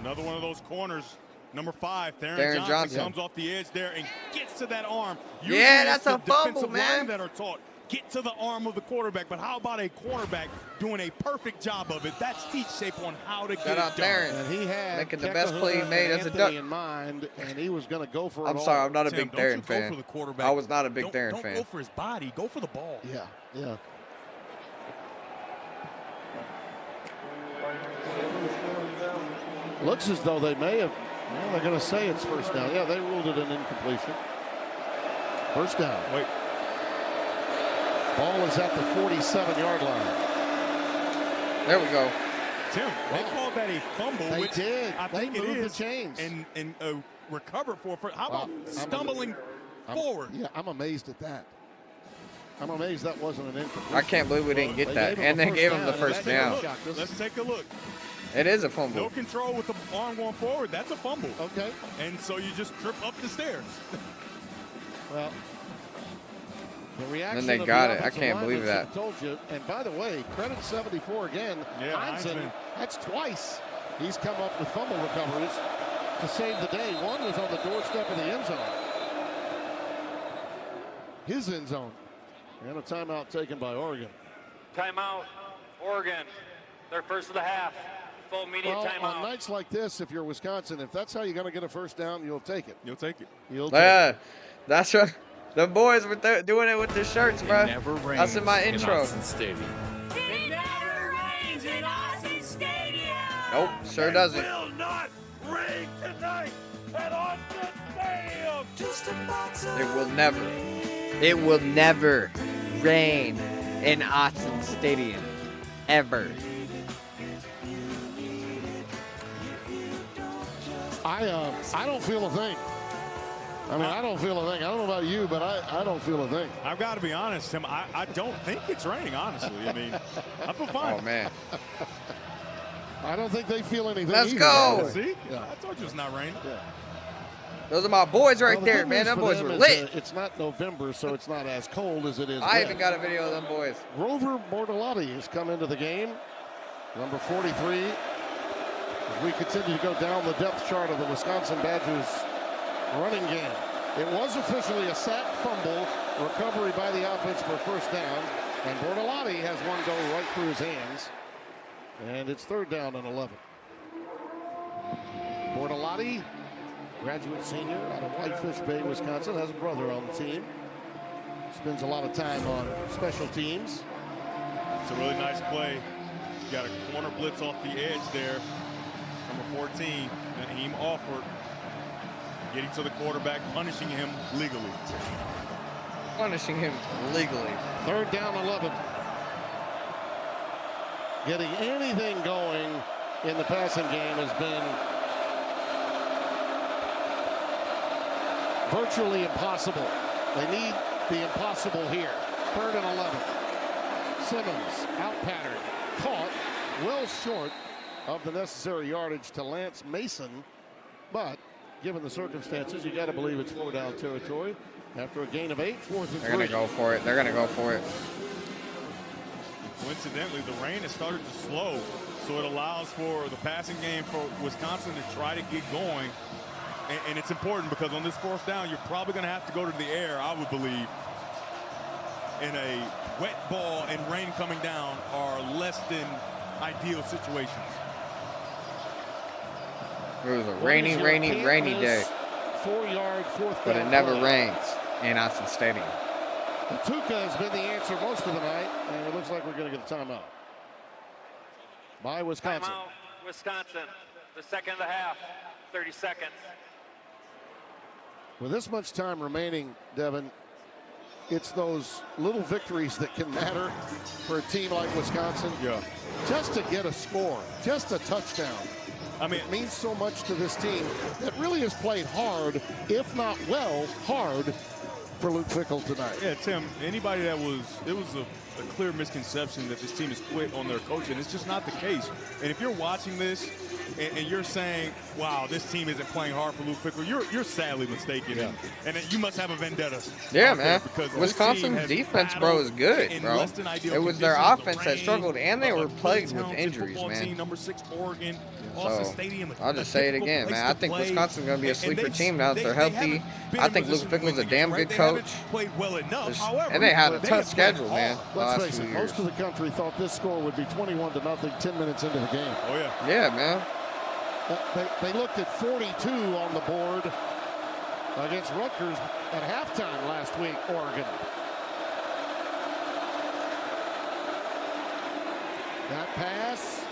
[SPEAKER 3] Another one of those corners. Number 5, Theron
[SPEAKER 1] Darren
[SPEAKER 3] Johnson
[SPEAKER 1] Johnson
[SPEAKER 3] comes off the edge there and gets to that arm.
[SPEAKER 1] Yeah,
[SPEAKER 3] Usually
[SPEAKER 1] that's
[SPEAKER 3] it's the
[SPEAKER 1] a fumble,
[SPEAKER 3] defensive
[SPEAKER 1] man.
[SPEAKER 3] line that are taught, get to the arm of the quarterback. But how about a cornerback doing a perfect job of it? That's teach shape on how to get
[SPEAKER 1] Shout
[SPEAKER 3] it
[SPEAKER 1] out
[SPEAKER 3] done.
[SPEAKER 1] Darren.
[SPEAKER 2] and he had
[SPEAKER 1] Making the best play he
[SPEAKER 2] Kakahuna
[SPEAKER 1] made
[SPEAKER 2] and
[SPEAKER 1] as a
[SPEAKER 2] Anthony
[SPEAKER 1] Duck.
[SPEAKER 2] in mind, and he was going to go for it
[SPEAKER 1] I'm
[SPEAKER 2] all.
[SPEAKER 1] sorry, I'm not a
[SPEAKER 3] Tim,
[SPEAKER 1] big
[SPEAKER 3] don't
[SPEAKER 1] Darren
[SPEAKER 3] you go
[SPEAKER 1] fan.
[SPEAKER 3] for the quarterback.
[SPEAKER 1] I was not a big
[SPEAKER 3] Don't
[SPEAKER 1] Darren fan.
[SPEAKER 3] go for his body. Go for the ball.
[SPEAKER 2] Yeah. Looks as though they may have. Well, they're going to say it's first down. Yeah, they ruled it an incompletion. First down.
[SPEAKER 3] Wait.
[SPEAKER 2] Ball is at the 47-yard line.
[SPEAKER 1] There we go.
[SPEAKER 3] Tim, they called that a fumble.
[SPEAKER 2] They
[SPEAKER 3] which
[SPEAKER 2] did.
[SPEAKER 3] I
[SPEAKER 2] They
[SPEAKER 3] think it
[SPEAKER 2] moved the
[SPEAKER 3] is.
[SPEAKER 2] chains.
[SPEAKER 3] And recover for. How about
[SPEAKER 2] I'm
[SPEAKER 3] stumbling forward?
[SPEAKER 2] Yeah, I'm amazed at that. I'm amazed that wasn't an incompletion.
[SPEAKER 1] I can't believe we didn't get
[SPEAKER 2] They
[SPEAKER 1] that.
[SPEAKER 2] gave him
[SPEAKER 1] And
[SPEAKER 2] a
[SPEAKER 1] they
[SPEAKER 2] first
[SPEAKER 1] gave him
[SPEAKER 2] down,
[SPEAKER 1] the
[SPEAKER 2] and
[SPEAKER 1] first
[SPEAKER 2] they
[SPEAKER 1] down.
[SPEAKER 2] shocked us.
[SPEAKER 3] Let's take a look.
[SPEAKER 1] It is a
[SPEAKER 3] No
[SPEAKER 1] fumble.
[SPEAKER 3] control with the arm going forward. That's a fumble.
[SPEAKER 2] Okay.
[SPEAKER 3] And so you just trip up the stairs.
[SPEAKER 2] Well, the reaction
[SPEAKER 1] they
[SPEAKER 2] of
[SPEAKER 1] got
[SPEAKER 2] the
[SPEAKER 1] it. I
[SPEAKER 2] offensive
[SPEAKER 1] can't believe
[SPEAKER 2] linemen
[SPEAKER 1] that.
[SPEAKER 2] told you. And by the way, credit 74 again.
[SPEAKER 3] Yeah,
[SPEAKER 2] Heinzen,
[SPEAKER 3] Heinzen.
[SPEAKER 2] that's twice he's come up with fumble recoveries to save the day. One was on the doorstep of the end zone. His end zone. And a timeout taken by Oregon.
[SPEAKER 5] Timeout, Oregon. Their first of the half. Full media
[SPEAKER 2] Well,
[SPEAKER 5] timeout.
[SPEAKER 2] on nights like this, if you're Wisconsin, if that's how you're going to get a first down, you'll take it.
[SPEAKER 3] You'll take it.
[SPEAKER 2] You'll take
[SPEAKER 1] Yeah,
[SPEAKER 2] it.
[SPEAKER 1] that's what the boys were doing it with their shirts, bro.
[SPEAKER 8] Never rains
[SPEAKER 1] That's in my intro.
[SPEAKER 8] Austin Stadium.
[SPEAKER 9] It never rains in Austin Stadium.
[SPEAKER 1] Nope, sure doesn't.
[SPEAKER 9] Will not rain tonight at Austin Stadium.
[SPEAKER 1] It will never rain in Austin Stadium. Ever.
[SPEAKER 2] I don't feel a thing. I mean, I don't feel a thing. I don't know about you, but I don't feel a thing.
[SPEAKER 3] I've got to be honest, Tim. I don't think it's raining, honestly. I mean, I feel fine.
[SPEAKER 1] Oh, man.
[SPEAKER 2] I don't think they feel anything
[SPEAKER 1] Let's
[SPEAKER 2] either,
[SPEAKER 1] go.
[SPEAKER 2] by the way.
[SPEAKER 3] See?
[SPEAKER 2] Yeah.
[SPEAKER 3] I told you it's not raining.
[SPEAKER 2] Yeah.
[SPEAKER 1] Those are my boys right
[SPEAKER 2] Well, the
[SPEAKER 1] there,
[SPEAKER 2] good
[SPEAKER 1] man.
[SPEAKER 2] news
[SPEAKER 1] Them
[SPEAKER 2] for
[SPEAKER 1] boys
[SPEAKER 2] them
[SPEAKER 1] were
[SPEAKER 2] is,
[SPEAKER 1] lit.
[SPEAKER 2] it's not November, so it's not as cold as it is.
[SPEAKER 1] I
[SPEAKER 2] wet.
[SPEAKER 1] even got a video of them boys.
[SPEAKER 2] Grover Bortolotti has come into the game, number 43. As we continue to go down the depth chart of the Wisconsin Badgers running game. It was officially a sack fumble recovery by the offense for first down, and Bortolotti has one go right through his hands, and it's third down and 11. Bortolotti, graduate senior out of Whitefish Bay, Wisconsin, has a brother on the team. Spends a lot of time on special teams.
[SPEAKER 3] It's a really nice play. You got a corner blitz off the edge there. Number 14, Naheem Alford, getting to the quarterback, punishing him legally.
[SPEAKER 1] Punishing him legally.
[SPEAKER 2] Third down 11. Getting anything going in the passing game has been virtually impossible. They need the impossible here. Third and 11. Simmons out pattern, caught, well short of the necessary yardage to Lance Mason. But given the circumstances, you got to believe it's 4-down territory. After a gain of 8, 4th and 3.
[SPEAKER 1] They're going to go for it. They're going to go for it.
[SPEAKER 3] Coincidentally, the rain has started to slow, so it allows for the passing game for Wisconsin to try to get going. And it's important because on this 4th down, you're probably going to have to go to the air, I would believe. In a wet ball and rain coming down are less than ideal situations.
[SPEAKER 1] It was a rainy day.
[SPEAKER 2] 4-yard, 4th down.
[SPEAKER 1] But it never rains in Austin Stadium.
[SPEAKER 2] Tuca has been the answer most of the night, and it looks like we're going to get a timeout by Wisconsin.
[SPEAKER 5] Timeout, Wisconsin. The second of the half, 30 seconds.
[SPEAKER 2] With this much time remaining, Devin, it's those little victories that can matter for a team like Wisconsin.
[SPEAKER 3] Yeah.
[SPEAKER 2] Just to get a score, just a touchdown.
[SPEAKER 3] I mean,
[SPEAKER 2] it means so much to this team that really has played hard, if not well, hard for Luke Fickell tonight.
[SPEAKER 3] Yeah, Tim, anybody that it was a clear misconception that this team has quit on their coaching. It's just not the case. And if you're watching this and you're saying, wow, this team isn't playing hard for Luke Fickell, you're sadly mistaken.
[SPEAKER 2] Yeah.
[SPEAKER 3] And you must have a vendetta.
[SPEAKER 1] Yeah, man.
[SPEAKER 3] Because
[SPEAKER 1] Wisconsin's defense, bro, is good, bro. It was their offense that struggled, and they were plagued with injuries, man.
[SPEAKER 3] Number 6 Oregon.
[SPEAKER 1] So, I'll just say it again, man. I think Wisconsin's going to be a sleeper team now that they're healthy. I think Luke Fickell's a damn good coach. And they had a tough schedule, man.
[SPEAKER 2] Let's face it, most of the country thought this score would be 21-0 10 minutes into the game.
[SPEAKER 3] Oh, yeah.
[SPEAKER 1] Yeah, man.
[SPEAKER 2] They looked at 42 on the board against Rutgers at halftime last week, Oregon. That pass,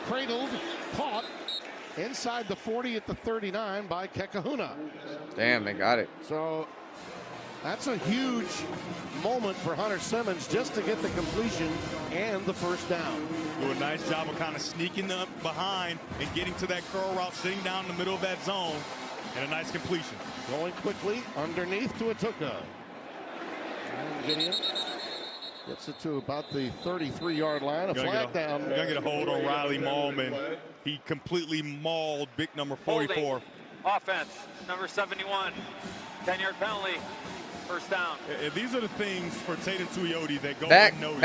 [SPEAKER 2] cradled, caught, inside the 40 at the 39 by Kekahuna.
[SPEAKER 1] Damn, they got it.
[SPEAKER 2] So that's a huge moment for Hunter Simmons just to get the completion and the first down.
[SPEAKER 3] Do a nice job of kind of sneaking up behind and getting to that curl route, sitting down in the middle of that zone, and a nice completion.
[SPEAKER 2] Going quickly underneath to Atuka. And Gideon gets it to about the 33-yard line. A flag down.
[SPEAKER 3] You're going to get a hold on Riley Maulman. He completely mauled big number 44.
[SPEAKER 5] Holding. Offense, number 71. 10-yard penalty. First down.
[SPEAKER 3] These are the things for Tatum Tuioti that go unnoticed.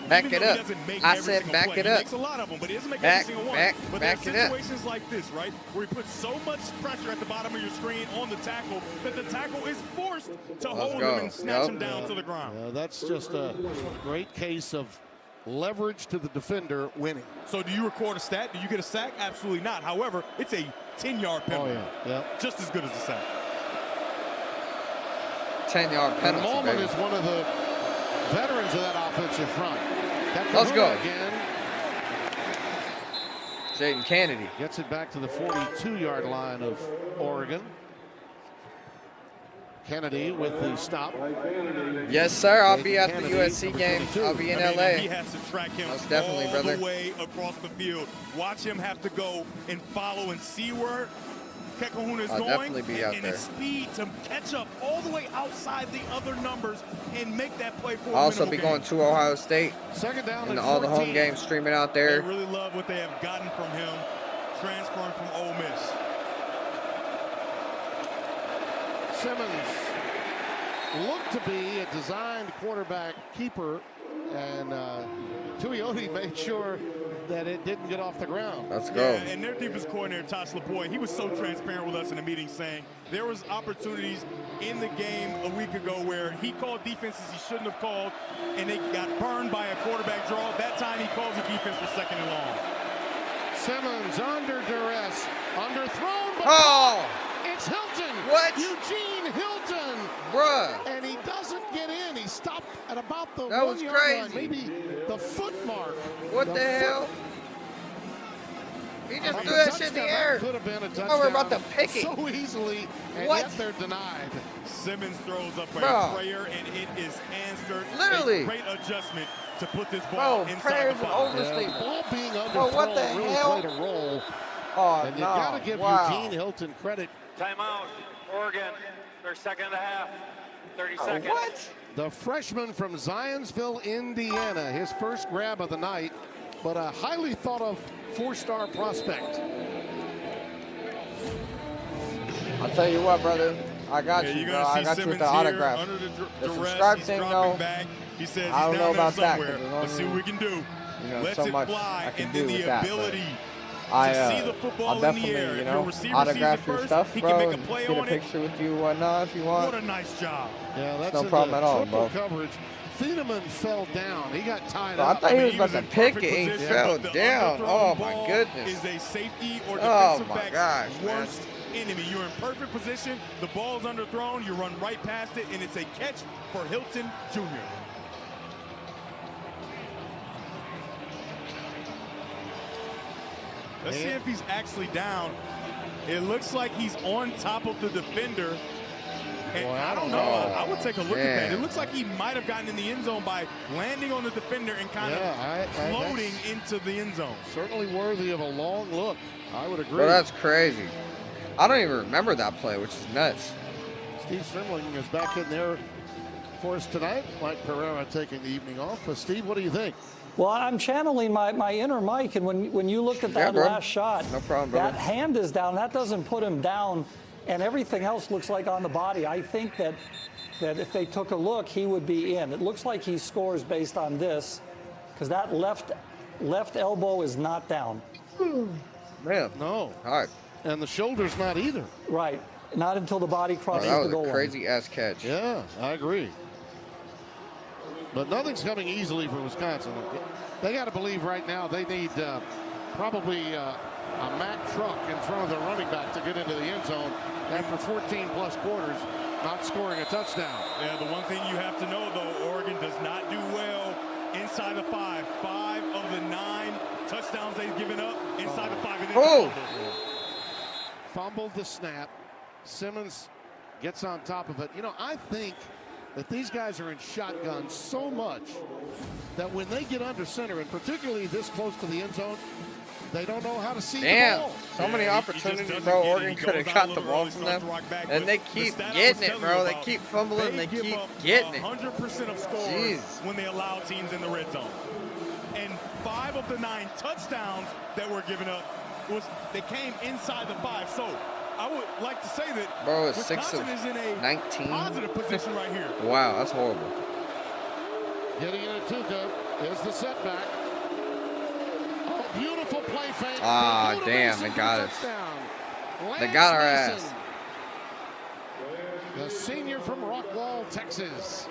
[SPEAKER 1] Back it up. I said back it up.
[SPEAKER 3] He makes a lot of them, but he doesn't make every single one. But
[SPEAKER 1] back
[SPEAKER 3] there
[SPEAKER 1] it
[SPEAKER 3] are
[SPEAKER 1] up.
[SPEAKER 3] situations like this, right, where he puts so much pressure at the bottom of your screen on the tackle that the tackle is forced to hold him and snatch him down to the ground.
[SPEAKER 2] Yeah, that's just a great case of leverage to the defender winning.
[SPEAKER 3] So do you record a stat? Do you get a sack? Absolutely not. However, it's a 10-yard penalty.
[SPEAKER 2] Oh, yeah.
[SPEAKER 3] Just as good as a sack.
[SPEAKER 1] 10-yard penalty.
[SPEAKER 2] Maulman is one of the veterans of that offensive front.
[SPEAKER 1] Let's go.
[SPEAKER 2] Again.
[SPEAKER 1] Jaden Kennedy
[SPEAKER 2] Gets it back to the 42-yard line of Oregon. Kennedy with the stop.
[SPEAKER 1] Yes, sir. I'll be at the USC game. I'll be in LA.
[SPEAKER 3] He has to track him
[SPEAKER 1] Most definitely,
[SPEAKER 3] all
[SPEAKER 1] brother.
[SPEAKER 3] the way across the field. Watch him have to go and follow and see where Kekahuna is
[SPEAKER 1] I'll
[SPEAKER 3] going,
[SPEAKER 1] definitely be out
[SPEAKER 3] and
[SPEAKER 1] there.
[SPEAKER 3] his speed to catch up all the way outside the other numbers and make that play for
[SPEAKER 1] I'll also
[SPEAKER 3] a
[SPEAKER 1] be
[SPEAKER 3] minimal
[SPEAKER 1] going to Ohio State.
[SPEAKER 2] Second down
[SPEAKER 1] And
[SPEAKER 2] and
[SPEAKER 1] all the
[SPEAKER 2] 14.
[SPEAKER 1] home games streaming out
[SPEAKER 3] They
[SPEAKER 1] there.
[SPEAKER 3] really love what they have gotten from him, transferring from Ole Miss.
[SPEAKER 2] Simmons looked to be a designed quarterback keeper, and Tuioti made sure that it didn't get off the ground.
[SPEAKER 1] Let's go.
[SPEAKER 3] Yeah, and their defense coordinator, Tosh LaPointe, he was so transparent with us in the meeting saying there was opportunities in the game a week ago where he called defenses he shouldn't have called, and they got burned by a quarterback draw. That time he calls a defense for second and long.
[SPEAKER 2] Simmons under duress, underthrown, but
[SPEAKER 1] Oh!
[SPEAKER 2] it's Hilton.
[SPEAKER 1] What?
[SPEAKER 2] Eugene Hilton.
[SPEAKER 1] Bruh.
[SPEAKER 2] And he doesn't get in. He stopped at about the
[SPEAKER 1] That was
[SPEAKER 2] 1-yard line,
[SPEAKER 1] crazy.
[SPEAKER 2] maybe the foot mark.
[SPEAKER 1] What the hell? He just threw that shit in the air.
[SPEAKER 2] Could have been a touchdown.
[SPEAKER 1] Oh, we're about to pick it.
[SPEAKER 2] So easily, and
[SPEAKER 1] What?
[SPEAKER 2] yet they're denied.
[SPEAKER 3] Simmons throws up a
[SPEAKER 1] Bro.
[SPEAKER 3] prayer, and it is answered.
[SPEAKER 1] Literally.
[SPEAKER 3] A great adjustment to put this ball
[SPEAKER 1] Bro,
[SPEAKER 3] inside
[SPEAKER 1] prayers
[SPEAKER 3] the
[SPEAKER 1] and
[SPEAKER 3] box.
[SPEAKER 1] overstatement.
[SPEAKER 2] The ball being underthrown
[SPEAKER 1] Bro, what the
[SPEAKER 2] really
[SPEAKER 1] hell?
[SPEAKER 2] played a role.
[SPEAKER 1] Oh,
[SPEAKER 2] And you
[SPEAKER 1] no.
[SPEAKER 2] got to give
[SPEAKER 1] Wow.
[SPEAKER 2] Eugene Hilton credit.
[SPEAKER 5] Timeout, Oregon. Their second and a half. 30 seconds.
[SPEAKER 1] What?
[SPEAKER 2] The freshman from Zionsville, Indiana, his first grab of the night. but a highly thought of 4-star prospect.
[SPEAKER 1] I'll tell you what, brother. I got
[SPEAKER 3] Yeah,
[SPEAKER 1] you,
[SPEAKER 3] you're
[SPEAKER 1] bro.
[SPEAKER 3] gonna
[SPEAKER 1] I
[SPEAKER 3] see
[SPEAKER 1] got you
[SPEAKER 3] Simmons
[SPEAKER 1] with the
[SPEAKER 3] here
[SPEAKER 1] autograph.
[SPEAKER 3] under the
[SPEAKER 1] The
[SPEAKER 3] duress.
[SPEAKER 1] subscribe
[SPEAKER 3] He's
[SPEAKER 1] thing,
[SPEAKER 3] dropping
[SPEAKER 1] though,
[SPEAKER 3] back. He says
[SPEAKER 1] I don't
[SPEAKER 3] he's
[SPEAKER 1] know
[SPEAKER 3] down there
[SPEAKER 1] about that,
[SPEAKER 3] somewhere.
[SPEAKER 1] 'cause
[SPEAKER 3] Let's see what we can do.
[SPEAKER 1] You know,
[SPEAKER 3] Let's
[SPEAKER 1] so
[SPEAKER 3] it
[SPEAKER 1] much
[SPEAKER 3] fly,
[SPEAKER 1] I can
[SPEAKER 3] and
[SPEAKER 1] do
[SPEAKER 3] then
[SPEAKER 1] with
[SPEAKER 3] the
[SPEAKER 1] that, but
[SPEAKER 3] ability
[SPEAKER 1] I,
[SPEAKER 3] to see the
[SPEAKER 1] I'll
[SPEAKER 3] football in the
[SPEAKER 1] definitely,
[SPEAKER 3] air.
[SPEAKER 1] you
[SPEAKER 3] If
[SPEAKER 1] know,
[SPEAKER 3] your receiver sees it
[SPEAKER 1] autograph your
[SPEAKER 3] first,
[SPEAKER 1] stuff,
[SPEAKER 3] he
[SPEAKER 1] bro,
[SPEAKER 3] can make a
[SPEAKER 1] and
[SPEAKER 3] play
[SPEAKER 1] get a
[SPEAKER 3] on it.
[SPEAKER 1] picture with you whatnot if you want.
[SPEAKER 3] What a nice job.
[SPEAKER 2] Yeah, that's
[SPEAKER 1] no
[SPEAKER 2] in
[SPEAKER 1] problem
[SPEAKER 2] the
[SPEAKER 1] at all,
[SPEAKER 2] triple
[SPEAKER 1] bro.
[SPEAKER 2] coverage. Thiedemann fell down. He got tied
[SPEAKER 1] Bro, I
[SPEAKER 2] up.
[SPEAKER 1] thought he was about
[SPEAKER 3] in
[SPEAKER 1] to pick it.
[SPEAKER 3] perfect
[SPEAKER 1] He
[SPEAKER 3] position,
[SPEAKER 1] fell
[SPEAKER 3] but the
[SPEAKER 1] down.
[SPEAKER 3] underthrown
[SPEAKER 1] Oh, my
[SPEAKER 3] ball
[SPEAKER 1] goodness.
[SPEAKER 3] is a safety or
[SPEAKER 1] Oh,
[SPEAKER 3] defensive
[SPEAKER 1] my
[SPEAKER 3] back's
[SPEAKER 1] gosh, man.
[SPEAKER 3] worst enemy. You're in perfect position. The ball's underthrown. You run right past it, and it's a catch for Hilton Jr. Let's see if he's actually down. It looks like he's on top of the defender. And
[SPEAKER 2] Boy,
[SPEAKER 3] I don't know. I would take a look at that. It looks like he might have gotten in the end zone by landing on the defender and kind of floating into the end zone.
[SPEAKER 2] Certainly worthy of a long look. I would agree.
[SPEAKER 1] Bro, that's crazy. I don't even remember that play, which is nuts.
[SPEAKER 2] Steve Strimling is back in there for us tonight. Mike Pereira taking the evening off. Steve, what do you think?
[SPEAKER 6] Well, I'm channeling my inner Mike, and when you looked at that
[SPEAKER 1] bro.
[SPEAKER 6] last shot,
[SPEAKER 1] No problem, brother.
[SPEAKER 6] that hand is down. That doesn't put him down, and everything else looks like on the body. I think that if they took a look, he would be in. It looks like he scores based on this, because that left elbow is not down.
[SPEAKER 1] Man.
[SPEAKER 2] No.
[SPEAKER 1] All right.
[SPEAKER 2] And the shoulder's not either.
[SPEAKER 6] Right. Not until the body crosses
[SPEAKER 1] That was
[SPEAKER 6] the goal
[SPEAKER 1] a
[SPEAKER 6] line.
[SPEAKER 1] crazy-ass catch.
[SPEAKER 2] Yeah, I agree. But nothing's coming easily for Wisconsin. They got to believe right now they need probably a Mack truck in front of the running back to get into the end zone after 14-plus quarters not scoring a touchdown.
[SPEAKER 3] Yeah, the one thing you have to know, though, Oregon does not do well inside the 5. 5 of the 9 touchdowns they've given up inside the 5. And
[SPEAKER 2] Fumbled the snap. Simmons gets on top of it. You know, I think that these guys are in shotgun so much that when they get under center, and particularly this close to the end zone, they don't know how to see the ball.
[SPEAKER 1] So many opportunities, bro. Oregon could have got the ball from them, and they keep getting it, bro. They keep fumbling, they keep getting it.
[SPEAKER 3] 100% of scores when they allow teams in the red zone. And 5 of the 9 touchdowns that were given up they came inside the 5. So I would like to say that
[SPEAKER 1] bro, it's
[SPEAKER 3] Wisconsin
[SPEAKER 1] 6 of
[SPEAKER 3] is in a
[SPEAKER 1] 19.
[SPEAKER 3] positive position right here.
[SPEAKER 1] Wow, that's horrible.
[SPEAKER 2] Getting in at Tuca is the setback. Oh, beautiful play fake.
[SPEAKER 1] Ah, damn, they got us. They got our ass.
[SPEAKER 2] The senior from Rockwall, Texas.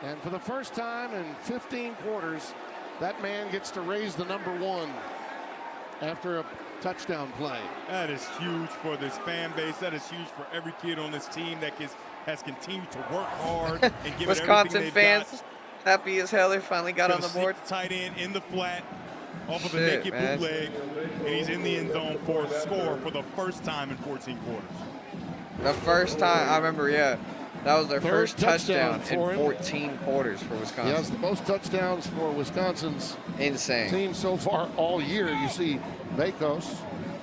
[SPEAKER 2] And for the first time in 15 quarters, that man gets to raise the number 1 after a touchdown play.
[SPEAKER 3] That is huge for this fan base. That is huge for every kid on this team that has continued to work hard and give
[SPEAKER 1] Wisconsin
[SPEAKER 3] it
[SPEAKER 1] fans
[SPEAKER 3] got.
[SPEAKER 1] happy as hell they finally got on the board.
[SPEAKER 3] Tight end in the flat off of a naked bootleg, and he's in the end zone for a score for the first time in 14 quarters.
[SPEAKER 1] The first time, I remember, yeah. That was their first touchdown in
[SPEAKER 2] for
[SPEAKER 1] 14 quarters for Wisconsin.
[SPEAKER 2] Yes, the most touchdowns for Wisconsin's team so far all year. You see Bakos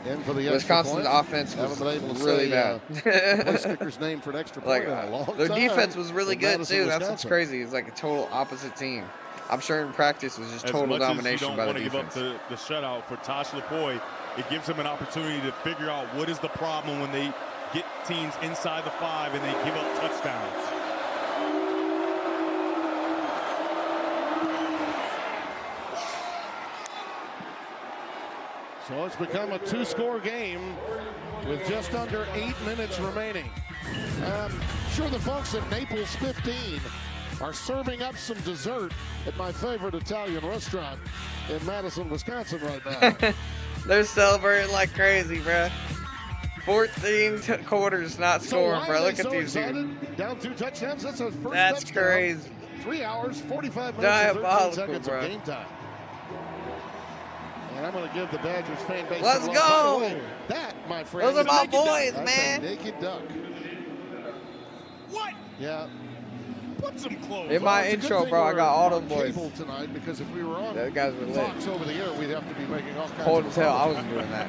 [SPEAKER 2] in for the
[SPEAKER 1] Wisconsin's offense was really bad.
[SPEAKER 2] Place kicker's name for an extra point in a long
[SPEAKER 1] their
[SPEAKER 2] time.
[SPEAKER 1] defense was really good too.
[SPEAKER 2] Wisconsin.
[SPEAKER 1] That's what's crazy. It's like a total opposite team. I'm sure in practice it was just total domination by the defense.
[SPEAKER 3] You don't want to give up the shutout for Tosh Lapoy. It gives him an opportunity to figure out what is the problem when they get teams inside the 5 and they give up touchdowns.
[SPEAKER 2] So it's become a 2-score game with just under 8 minutes remaining. Sure, the folks at Naples 15 are serving up some dessert at my favorite Italian restaurant in Madison, Wisconsin right now.
[SPEAKER 1] They're celebrating like crazy, bro. 14 quarters not scoring, bro. Look at these dudes.
[SPEAKER 2] Down 2 touchdowns. That's his first
[SPEAKER 1] That's
[SPEAKER 2] touchdown.
[SPEAKER 1] crazy.
[SPEAKER 2] 3 hours, 45 minutes,
[SPEAKER 1] Diabolical,
[SPEAKER 2] and 13 seconds
[SPEAKER 1] bro.
[SPEAKER 2] of game time. And I'm going to give the Badgers fan base
[SPEAKER 1] Let's
[SPEAKER 2] a
[SPEAKER 1] go.
[SPEAKER 2] By the way, that, my friend,
[SPEAKER 1] Those are my boys,
[SPEAKER 2] that's
[SPEAKER 1] man.
[SPEAKER 2] a naked duck.
[SPEAKER 3] What?
[SPEAKER 2] Yeah.
[SPEAKER 3] Put some clothes
[SPEAKER 1] In my
[SPEAKER 2] Well, it's a
[SPEAKER 1] intro,
[SPEAKER 2] good
[SPEAKER 1] bro,
[SPEAKER 2] thing
[SPEAKER 1] I got
[SPEAKER 2] we're
[SPEAKER 1] all
[SPEAKER 2] on
[SPEAKER 1] them boys.
[SPEAKER 2] cable tonight, because if we were on
[SPEAKER 1] Those guys were lit.
[SPEAKER 2] Fox over the air, we'd have to be making all kinds
[SPEAKER 1] Cold
[SPEAKER 2] of
[SPEAKER 1] as hell. I
[SPEAKER 2] calls.
[SPEAKER 1] wasn't doing that.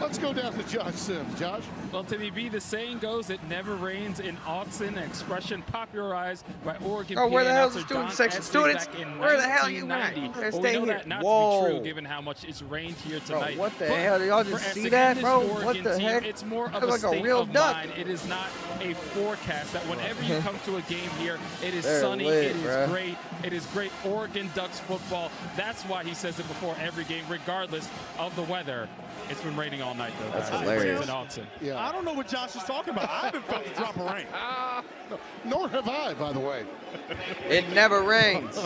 [SPEAKER 2] Let's go down to Josh Sims. Josh?
[SPEAKER 4] Well, Timmy B, the saying goes, it never rains in Autzen, an expression popularized by Oregon
[SPEAKER 1] Oh, where the
[SPEAKER 4] PA
[SPEAKER 1] hell's the
[SPEAKER 4] announcer
[SPEAKER 1] student
[SPEAKER 4] Don
[SPEAKER 1] section?
[SPEAKER 4] Essie
[SPEAKER 1] Students,
[SPEAKER 4] back in
[SPEAKER 1] where the hell you at?
[SPEAKER 4] 1990.
[SPEAKER 1] You better
[SPEAKER 4] Well, we
[SPEAKER 1] stay
[SPEAKER 4] know
[SPEAKER 1] here.
[SPEAKER 4] that not to be
[SPEAKER 1] Whoa.
[SPEAKER 4] true given how much it's rained here tonight.
[SPEAKER 1] Bro, what the
[SPEAKER 4] But
[SPEAKER 1] hell? Y'all
[SPEAKER 4] for
[SPEAKER 1] just
[SPEAKER 4] as
[SPEAKER 1] see
[SPEAKER 4] again,
[SPEAKER 1] that,
[SPEAKER 4] this
[SPEAKER 1] bro? What
[SPEAKER 4] Oregon
[SPEAKER 1] the
[SPEAKER 4] team,
[SPEAKER 1] heck?
[SPEAKER 4] it's more of
[SPEAKER 1] Looks
[SPEAKER 4] a
[SPEAKER 1] like a
[SPEAKER 4] state
[SPEAKER 1] real
[SPEAKER 4] of
[SPEAKER 1] duck.
[SPEAKER 4] mind. It is not a forecast that whenever you come to a game here, it is
[SPEAKER 1] They're
[SPEAKER 4] sunny,
[SPEAKER 1] lit,
[SPEAKER 4] it is
[SPEAKER 1] bruh.
[SPEAKER 4] great. It is great Oregon Ducks football. That's why he says it before every game, regardless of the weather. It's been raining all night, though.
[SPEAKER 1] That's
[SPEAKER 4] guys.
[SPEAKER 1] hilarious.
[SPEAKER 4] In Autzen.
[SPEAKER 2] Yeah.
[SPEAKER 3] I don't know what Josh is talking about. I haven't felt a drop of rain.
[SPEAKER 2] Nor have I, by the way.
[SPEAKER 1] It never rains.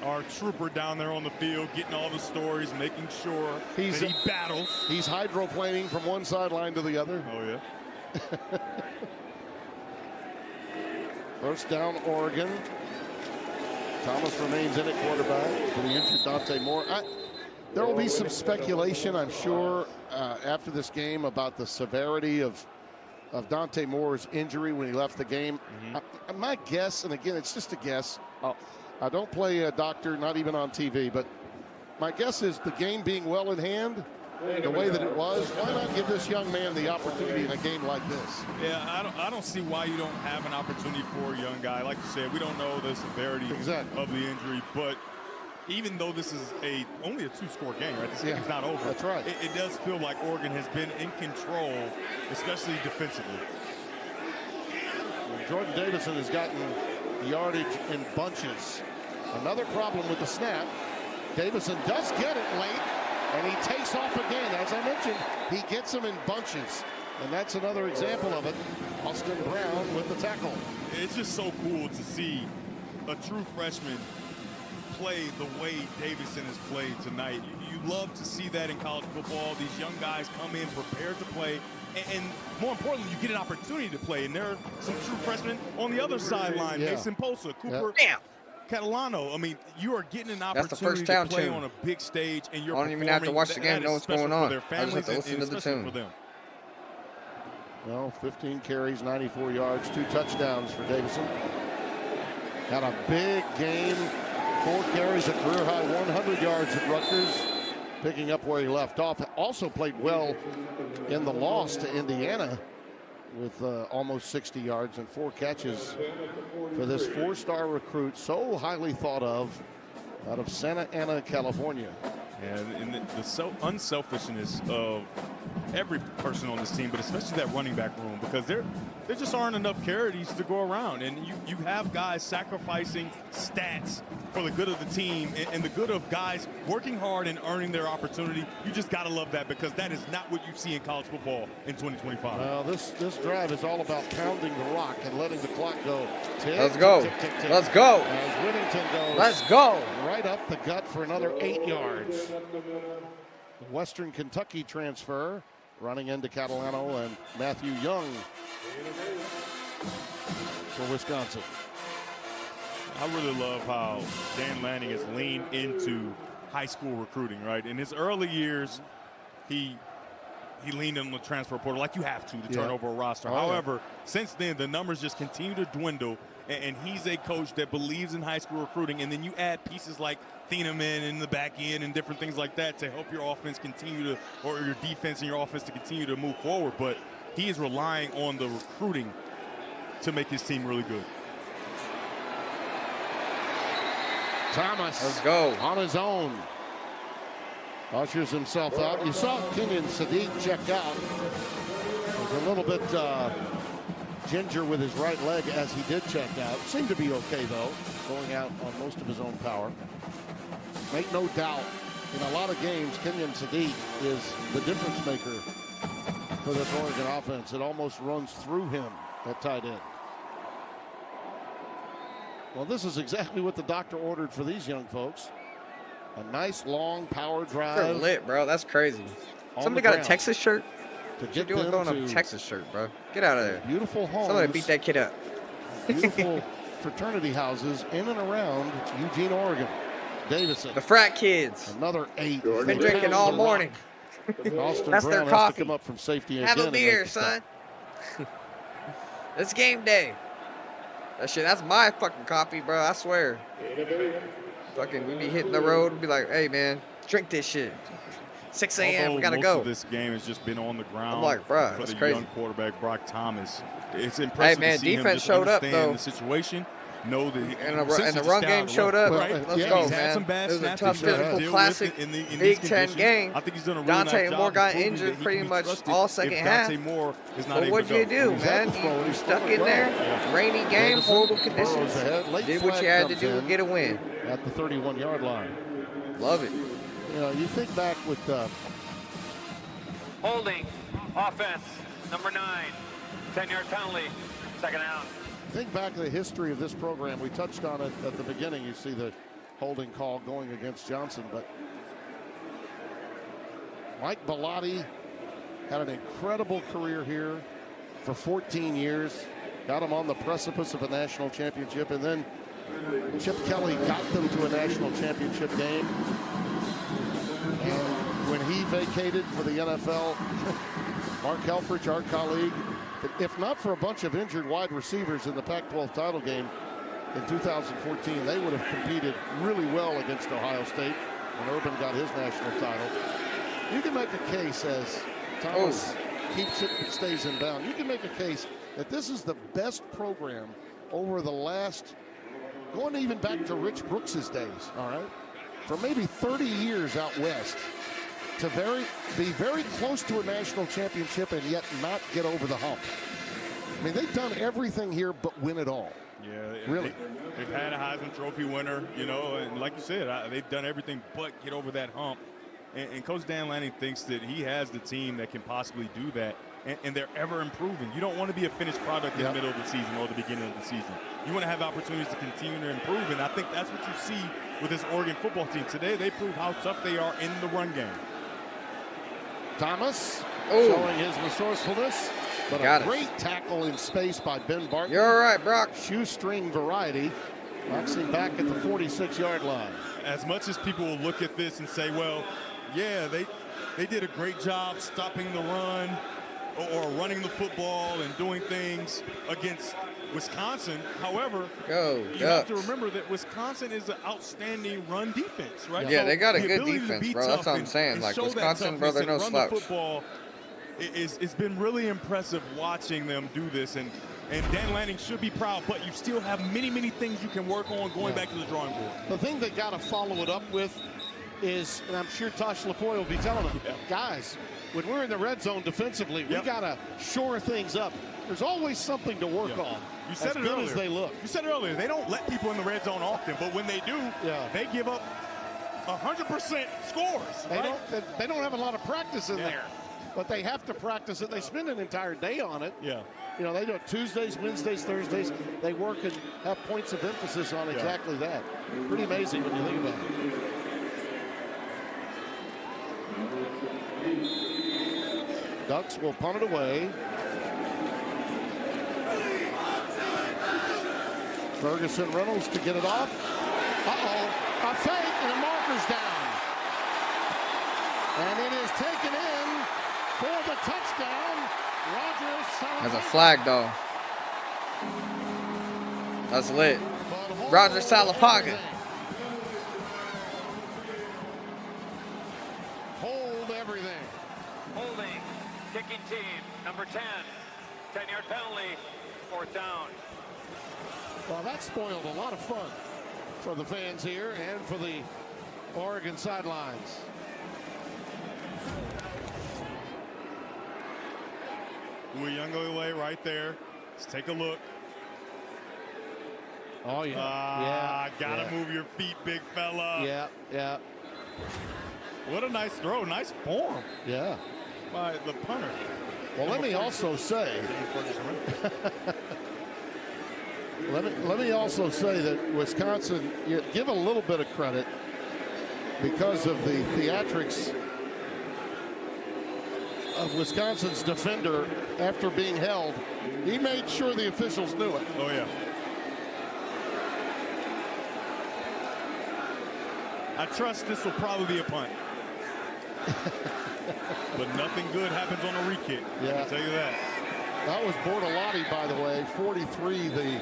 [SPEAKER 3] Our trooper down there on the field getting all the stories, making sure that he battles.
[SPEAKER 2] He's hydroplaning from one sideline to the other.
[SPEAKER 3] Oh, yeah.
[SPEAKER 2] First down, Oregon. Thomas remains in at quarterback for the injured Dante Moore. There will be some speculation, I'm sure, after this game about the severity of Dante Moore's injury when he left the game. My guess, and again, it's just a guess. I don't play a doctor, not even on TV, but my guess is the game being well in hand, the way that it was, why not give this young man the opportunity in a game like this?
[SPEAKER 3] Yeah, I don't see why you don't have an opportunity for a young guy. Like you said, we don't know the severity of the injury, but even though this is only a two-score game, right? This game's not over.
[SPEAKER 2] That's right.
[SPEAKER 3] It does feel like Oregon has been in control, especially defensively.
[SPEAKER 2] Jordan Davison has gotten yardage in bunches. Another problem with the snap. Davison does get it late, and he takes off again. As I mentioned, he gets them in bunches, and that's another example of it. Austin Brown with the tackle.
[SPEAKER 3] It's just so cool to see a true freshman play the way Davison has played tonight. You love to see that in college football. These young guys come in prepared to play, and more importantly, you get an opportunity to play. And there are some true freshmen on the other sideline. Mason Posa, Cooper Catalano. I mean, you are getting an opportunity to play on a big stage, and you're
[SPEAKER 1] I don't even have to watch the game to know what's going on.
[SPEAKER 3] I just have
[SPEAKER 1] to listen to the tune.
[SPEAKER 2] Well, 15 carries, 94 yards, 2 touchdowns for Davison. Had a big game. 4 carries, a career high 100 yards at Rutgers, picking up where he left off. Also played well in the loss to Indiana with almost 60 yards and 4 catches for this 4-star recruit, so highly thought of, out of Santa Ana, California.
[SPEAKER 3] And the unselfishness of every person on this team, but especially that running back room, because there just aren't enough carries to go around, and you have guys sacrificing stats for the good of the team and the good of guys working hard and earning their opportunity. You just got to love that, because that is not what you see in college football in 2025.
[SPEAKER 2] Well, this drive is all about pounding the rock and letting the clock go. Tick,
[SPEAKER 1] Let's go.
[SPEAKER 2] tick, tick, tick, tick.
[SPEAKER 1] Let's go.
[SPEAKER 2] As Whittington goes.
[SPEAKER 1] Let's go.
[SPEAKER 2] Right up the gut for another 8 yards. Western Kentucky transfer running into Catalano and Matthew Young for Wisconsin.
[SPEAKER 3] I really love how Dan Lanning has leaned into high school recruiting, right? In his early years, he leaned on the transfer portal like you have to turn over a roster. However, since then, the numbers just continue to dwindle, and he's a coach that believes in high school recruiting, and then you add pieces like Thieneman in the back end and different things like that to help your offense continue to, or your defense and your offense to continue to move forward. But he is relying on the recruiting to make his team really good.
[SPEAKER 2] Thomas,
[SPEAKER 1] Let's go.
[SPEAKER 2] on his own. Ushers himself out. You saw Kenyon Sadiq check out. Was a little bit ginger with his right leg as he did check out. Seemed to be okay, though, going out on most of his own power. Make no doubt, in a lot of games, Kenyon Sadiq is the difference maker for this Oregon offense. It almost runs through him at tight end. Well, this is exactly what the doctor ordered for these young folks. A nice, long power drive.
[SPEAKER 1] They're lit, bro. That's crazy. Somebody got a Texas shirt?
[SPEAKER 2] To
[SPEAKER 1] What
[SPEAKER 2] get
[SPEAKER 1] you doing
[SPEAKER 2] them
[SPEAKER 1] throwing a
[SPEAKER 2] to
[SPEAKER 1] Texas shirt, bro? Get out of there.
[SPEAKER 2] beautiful homes.
[SPEAKER 1] Somebody beat that kid up.
[SPEAKER 2] Beautiful fraternity houses in and around Eugene, Oregon. Davison.
[SPEAKER 1] The frat kids.
[SPEAKER 2] Another 8.
[SPEAKER 1] Been drinking all morning.
[SPEAKER 2] Austin
[SPEAKER 1] That's
[SPEAKER 2] Brown
[SPEAKER 1] their
[SPEAKER 2] has
[SPEAKER 1] coffee.
[SPEAKER 2] to come up from safety again.
[SPEAKER 1] Have a
[SPEAKER 2] and make
[SPEAKER 1] beer,
[SPEAKER 2] the stop.
[SPEAKER 1] son. It's game day. That's my fucking coffee, bro. I swear. Fucking, we be hitting the road and be like, hey, man, drink this shit. 6 a.m. We
[SPEAKER 3] Although
[SPEAKER 1] gotta
[SPEAKER 3] most
[SPEAKER 1] go.
[SPEAKER 3] of this game has just been on the ground.
[SPEAKER 1] I'm like, bruh,
[SPEAKER 3] for
[SPEAKER 1] that's
[SPEAKER 3] the
[SPEAKER 1] crazy.
[SPEAKER 3] young quarterback Brock Thomas. It's impressive
[SPEAKER 1] man,
[SPEAKER 3] to see
[SPEAKER 1] defense
[SPEAKER 3] him just
[SPEAKER 1] showed up,
[SPEAKER 3] understand
[SPEAKER 1] though.
[SPEAKER 3] the situation. Know that
[SPEAKER 1] And the run game showed up. Let's go,
[SPEAKER 3] He's had
[SPEAKER 1] man.
[SPEAKER 3] some bad
[SPEAKER 1] It was a
[SPEAKER 3] snaps
[SPEAKER 1] tough,
[SPEAKER 3] he's had to
[SPEAKER 1] physical,
[SPEAKER 3] deal with
[SPEAKER 1] classic
[SPEAKER 3] in
[SPEAKER 1] Big
[SPEAKER 3] these
[SPEAKER 1] Ten
[SPEAKER 3] conditions.
[SPEAKER 1] game.
[SPEAKER 3] I think he's done a really
[SPEAKER 1] Dante
[SPEAKER 3] nice job
[SPEAKER 1] Moore
[SPEAKER 3] of
[SPEAKER 1] got
[SPEAKER 3] proving
[SPEAKER 1] injured
[SPEAKER 3] that he
[SPEAKER 1] pretty
[SPEAKER 3] can be
[SPEAKER 1] much
[SPEAKER 3] trusted
[SPEAKER 1] all
[SPEAKER 3] if
[SPEAKER 1] second
[SPEAKER 3] Dante
[SPEAKER 1] half.
[SPEAKER 3] Moore is not
[SPEAKER 1] But
[SPEAKER 3] able
[SPEAKER 1] what'd
[SPEAKER 3] to
[SPEAKER 1] you
[SPEAKER 3] go.
[SPEAKER 1] do, man? You stuck in there. Rainy game, horrible conditions. Did what you had to do to get a win.
[SPEAKER 2] At the 31-yard line.
[SPEAKER 1] Love it.
[SPEAKER 2] You know, you think back with
[SPEAKER 5] Holding, offense, number 9, 10-yard penalty, second out.
[SPEAKER 2] think back to the history of this program. We touched on it at the beginning. You see the holding call going against Johnson, but Mike Bellotti had an incredible career here for 14 years. Got him on the precipice of a national championship, and then Chip Kelly got them to a national championship game. And when he vacated for the NFL, Mark Helfrich, our colleague, if not for a bunch of injured wide receivers in the Pac-12 title game in 2014, they would have competed really well against Ohio State when Urban got his national title. You can make a case, as Thomas keeps it and stays in bounds, you can make a case that this is the best program over the last, going even back to Rich Brooks's days, all right? For maybe 30 years out west, to be very close to a national championship and yet not get over the hump. I mean, they've done everything here but win it all.
[SPEAKER 3] Yeah,
[SPEAKER 2] really.
[SPEAKER 3] They've had a Heisman Trophy winner, you know, and like you said, they've done everything but get over that hump. And Coach Dan Lanning thinks that he has the team that can possibly do that, and they're ever improving. You don't want to be a finished product in the middle of the season or the beginning of the season. You want to have opportunities to continue to improve, and I think that's what you see with this Oregon football team. Today, they prove how tough they are in the run game.
[SPEAKER 2] Thomas showing his resourcefulness, but a great tackle in space by Ben Barton.
[SPEAKER 1] You're all right, Brock.
[SPEAKER 2] Shoestring variety. Boxing back at the 46-yard line.
[SPEAKER 3] As much as people will look at this and say, well, yeah, they did a great job stopping the run or running the football and doing things against Wisconsin. However, you have to remember that Wisconsin is an outstanding run defense, right?
[SPEAKER 1] Yeah,
[SPEAKER 3] so
[SPEAKER 1] they got a
[SPEAKER 3] the
[SPEAKER 1] good
[SPEAKER 3] ability
[SPEAKER 1] defense,
[SPEAKER 3] to be
[SPEAKER 1] bro. That's
[SPEAKER 3] tough
[SPEAKER 1] what I'm saying. Like,
[SPEAKER 3] show that
[SPEAKER 1] Wisconsin, bro, they're no
[SPEAKER 3] toughness and
[SPEAKER 1] slouch.
[SPEAKER 3] run the football, it's been really impressive watching them do this. And Dan Lanning should be proud, but you still have many, many things you can work on going back to the drawing board.
[SPEAKER 2] The thing they got to follow it up with is, and I'm sure Tosh Lapoy will be telling them, guys, when we're in the red zone defensively, we got to shore things up. There's always something to work on.
[SPEAKER 3] You said
[SPEAKER 2] as good as they look.
[SPEAKER 3] You said it earlier. They don't let people in the red zone often, but when they do, they give up 100% scores.
[SPEAKER 2] They don't have a lot of practice in there, but they have to practice it. They spend an entire day on it.
[SPEAKER 3] Yeah.
[SPEAKER 2] You know, they do it Tuesdays, Wednesdays, Thursdays. They work and have points of emphasis on exactly that. Pretty amazing when you think about it. Ducks will punt it away. Ferguson Reynolds to get it off. Uh-oh, a fake and a marker's down. And it is taken in for the touchdown.
[SPEAKER 1] That's a flag, though. That's lit. Roger Salapaga.
[SPEAKER 2] Hold everything.
[SPEAKER 5] Holding, kicking team, number 10, 10-yard penalty, fourth down.
[SPEAKER 2] Well, that spoiled a lot of fun for the fans here and for the Oregon sidelines.
[SPEAKER 3] Uyunglele right there. Let's take a look.
[SPEAKER 2] Oh, yeah.
[SPEAKER 3] Gotta move your feet, big fella.
[SPEAKER 2] Yeah.
[SPEAKER 3] What a nice throw. Nice form.
[SPEAKER 2] Yeah.
[SPEAKER 3] By the punter.
[SPEAKER 2] Well, let me also say. Let me also say that Wisconsin, you give a little bit of credit because of the theatrics of Wisconsin's defender after being held. He made sure the officials knew it.
[SPEAKER 3] Oh, yeah. I trust this will probably be a punt. But nothing good happens on a re-kick.
[SPEAKER 2] Yeah.
[SPEAKER 3] I'll tell you that.
[SPEAKER 2] That was Bortolotti, by the way, 43, the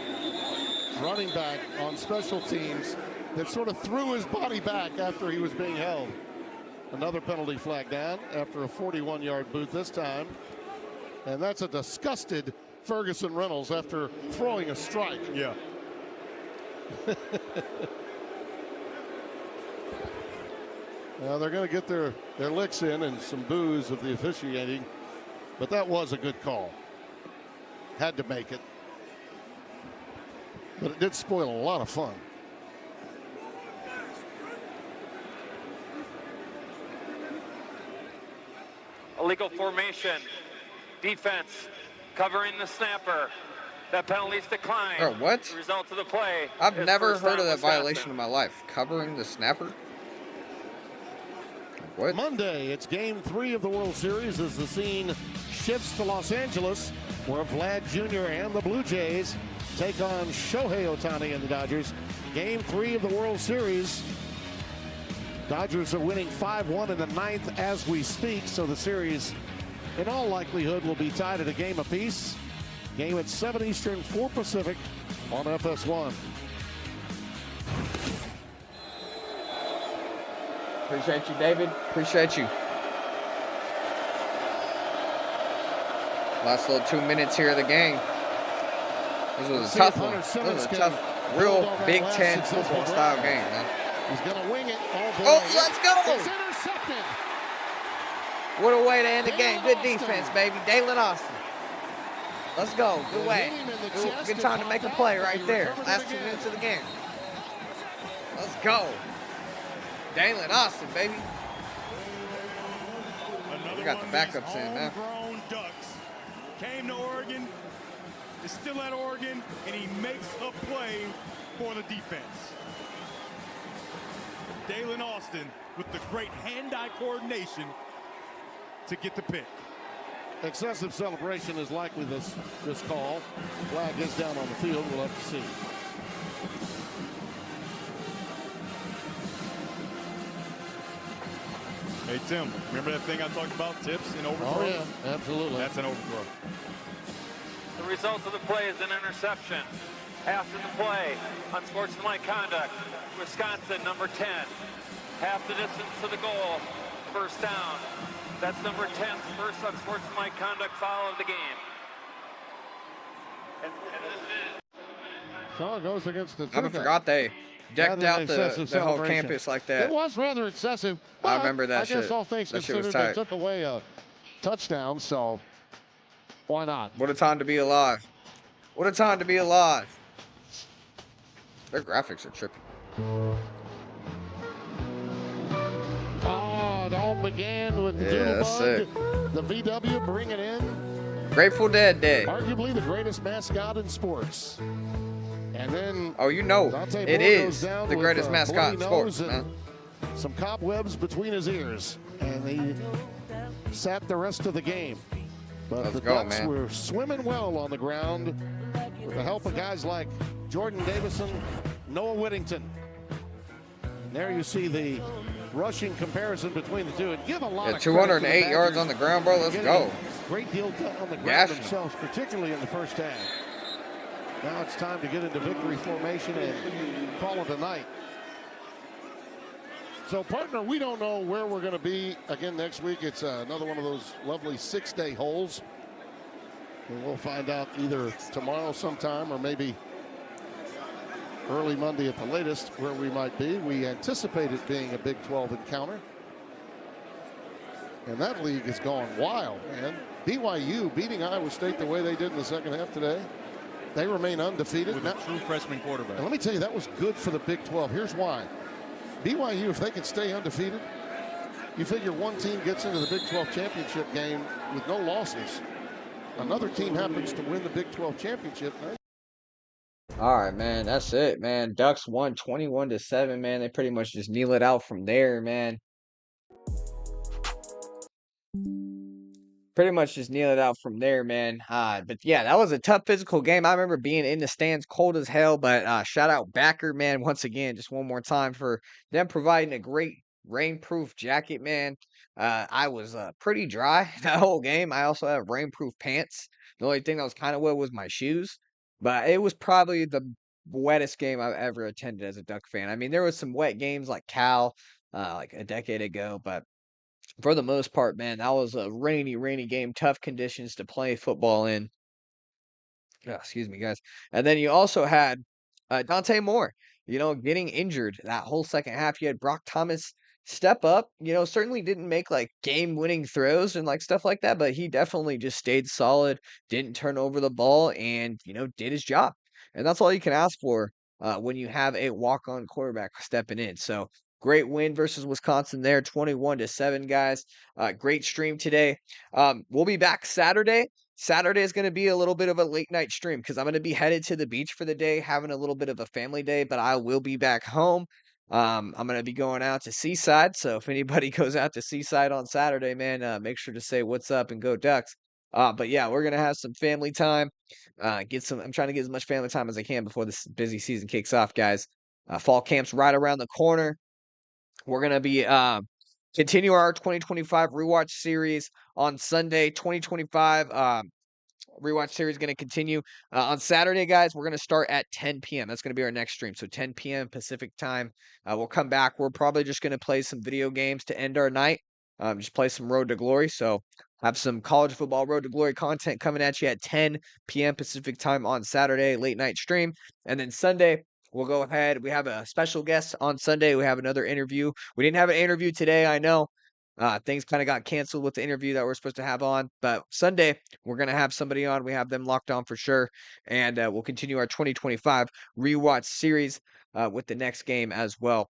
[SPEAKER 2] running back on special teams, that sort of threw his body back after he was being held. Another penalty flag down after a 41-yard boot this time. And that's a disgusted Ferguson Reynolds after throwing a strike.
[SPEAKER 3] Yeah.
[SPEAKER 2] Now they're going to get their licks in and some boos of the officiating. But that was a good call. Had to make it. But it did spoil a lot of fun.
[SPEAKER 5] Illegal formation. Defense covering the snapper. That penalty's declined.
[SPEAKER 1] Oh, what?
[SPEAKER 5] The result of the play.
[SPEAKER 1] I've
[SPEAKER 5] is
[SPEAKER 1] never
[SPEAKER 5] first
[SPEAKER 1] heard
[SPEAKER 5] down,
[SPEAKER 1] of that
[SPEAKER 5] Wisconsin.
[SPEAKER 1] violation in my life. Covering the snapper? What?
[SPEAKER 2] Monday, it's game 3 of the World Series as the scene shifts to Los Angeles, where Vlad Jr. and the Blue Jays take on Shohei Ohtani and the Dodgers. Game 3 of the World Series. Dodgers are winning 5-1 in the 9th as we speak, so the series, in all likelihood, will be tied at a game apiece. Game at 7 Eastern, 4 Pacific on FS1.
[SPEAKER 1] Appreciate you, David. Appreciate you. Last little 2 minutes here of the game. This was a tough one. This was a tough, real Big Ten football style game, man.
[SPEAKER 2] He's going to wing it.
[SPEAKER 1] Oh, let's go!
[SPEAKER 2] It's intercepted.
[SPEAKER 1] What a way to end the game. Good defense, baby. Dalen Austin. Let's go. Good way. Good time to make a play right there. Last 2 minutes of the game. Let's go. Dalen Austin, baby. We got the backups in now.
[SPEAKER 3] Homegrown Ducks came to Oregon, is still at Oregon, and he makes a play for the defense. Dalen Austin with the great hand-eye coordination to get the pick.
[SPEAKER 2] Excessive celebration is likely this call. Flag is down on the field. We'll have to see.
[SPEAKER 3] Hey, Tim, remember that thing I talked about, tips and overthrow?
[SPEAKER 2] Oh, yeah, absolutely.
[SPEAKER 3] That's an overthrow.
[SPEAKER 5] The result of the play is an interception. After the play, unsportsmanlike conduct. Wisconsin, number 10. Half the distance to the goal. First down. That's number 10's first unsportsmanlike conduct foul of the game.
[SPEAKER 2] So it goes against the
[SPEAKER 1] I forgot they decked out the whole
[SPEAKER 2] celebration.
[SPEAKER 1] campus like that.
[SPEAKER 2] It was rather excessive.
[SPEAKER 1] I remember that
[SPEAKER 2] I guess
[SPEAKER 1] shit.
[SPEAKER 2] all things
[SPEAKER 1] That shit was
[SPEAKER 2] considered, they
[SPEAKER 1] tight.
[SPEAKER 2] took away a touchdown, so why not?
[SPEAKER 1] What a time to be alive. What a time to be alive. Their graphics are trippy.
[SPEAKER 2] Oh, it all began with
[SPEAKER 1] Yeah, that's
[SPEAKER 2] Doodlebug, the VW bringing in
[SPEAKER 1] Grateful Dead Day.
[SPEAKER 2] arguably the greatest mascot in sports. And then
[SPEAKER 1] Oh, you know,
[SPEAKER 2] Dante
[SPEAKER 1] it
[SPEAKER 2] Moore
[SPEAKER 1] is
[SPEAKER 2] goes down
[SPEAKER 1] the
[SPEAKER 2] with,
[SPEAKER 1] greatest mascot in
[SPEAKER 2] bloody
[SPEAKER 1] sports,
[SPEAKER 2] nose and
[SPEAKER 1] man.
[SPEAKER 2] some cobwebs between his ears, and he sat the rest of the game. But
[SPEAKER 1] Let's
[SPEAKER 2] the
[SPEAKER 1] go,
[SPEAKER 2] Ducks
[SPEAKER 1] man.
[SPEAKER 2] were swimming well on the ground with the help of guys like Jordan Davison, Noah Whittington. And there you see the rushing comparison between the two. And give a lot
[SPEAKER 1] Yeah,
[SPEAKER 2] of credit to the
[SPEAKER 1] 208 yards
[SPEAKER 2] Badgers
[SPEAKER 1] on the ground, bro. Let's
[SPEAKER 2] getting
[SPEAKER 1] go.
[SPEAKER 2] a great deal done on the ground
[SPEAKER 1] Gashing them.
[SPEAKER 2] themselves, particularly in the first half. Now it's time to get into victory formation and call it a night. So, partner, we don't know where we're going to be again next week. It's another one of those lovely 6-day holes. And we'll find out either tomorrow sometime or maybe early Monday at the latest where we might be. We anticipate it being a Big 12 encounter. And that league has gone wild, man. BYU beating Iowa State the way they did in the second half today. They remain undefeated.
[SPEAKER 3] With a true freshman quarterback.
[SPEAKER 2] And let me tell you, that was good for the Big 12. Here's why. BYU, if they can stay undefeated, you figure one team gets into the Big 12 championship game with no losses. Another team happens to win the Big 12 championship.
[SPEAKER 1] All right, man. That's it, man. Ducks won 21-7, man. They pretty much just kneel it out from there, man. Pretty much just kneel it out from there, man. But yeah, that was a tough physical game. I remember being in the stands cold as hell, but shout out Backer, man, once again, just one more time for them providing a great rainproof jacket, man. I was pretty dry that whole game. I also have rainproof pants. The only thing that was kind of wet was my shoes, but it was probably the wettest game I've ever attended as a Duck fan. I mean, there was some wet games like Cal, like a decade ago, but for the most part, man, that was a rainy game, tough conditions to play football in. Excuse me, guys. And then you also had Dante Moore, getting injured that whole second half. You had Brock Thomas step up, certainly didn't make like game winning throws and like stuff like that, but he definitely just stayed solid, didn't turn over the ball, and, did his job. And that's all you can ask for when you have a walk on quarterback stepping in. So great win versus Wisconsin there, 21-7, guys. Great stream today. We'll be back Saturday. Saturday is going to be a little bit of a late night stream because I'm going to be headed to the beach for the day, having a little bit of a family day, but I will be back home. I'm going to be going out to Seaside. So if anybody goes out to Seaside on Saturday, man, make sure to say what's up and go Ducks. But yeah, we're going to have some family time. I'm trying to get as much family time as I can before this busy season kicks off, guys. Fall camp's right around the corner. We're going to be continue our 2025 rewatch series on Sunday. 2025 rewatch series going to continue on Saturday, guys. We're going to start at 10 p.m. That's going to be our next stream. So 10 p.m. Pacific time. We'll come back. We're probably just going to play some video games to end our night. Just play some Road to Glory. So have some college football Road to Glory content coming at you at 10 p.m. Pacific time on Saturday, late night stream. And then Sunday, we'll go ahead. We have a special guest on Sunday. We have another interview. We didn't have an interview today, I know. Things kind of got canceled with the interview that we're supposed to have on, but Sunday we're gonna have somebody on. We have them locked on for sure, and we'll continue our 2025 rewatch series with the next game as well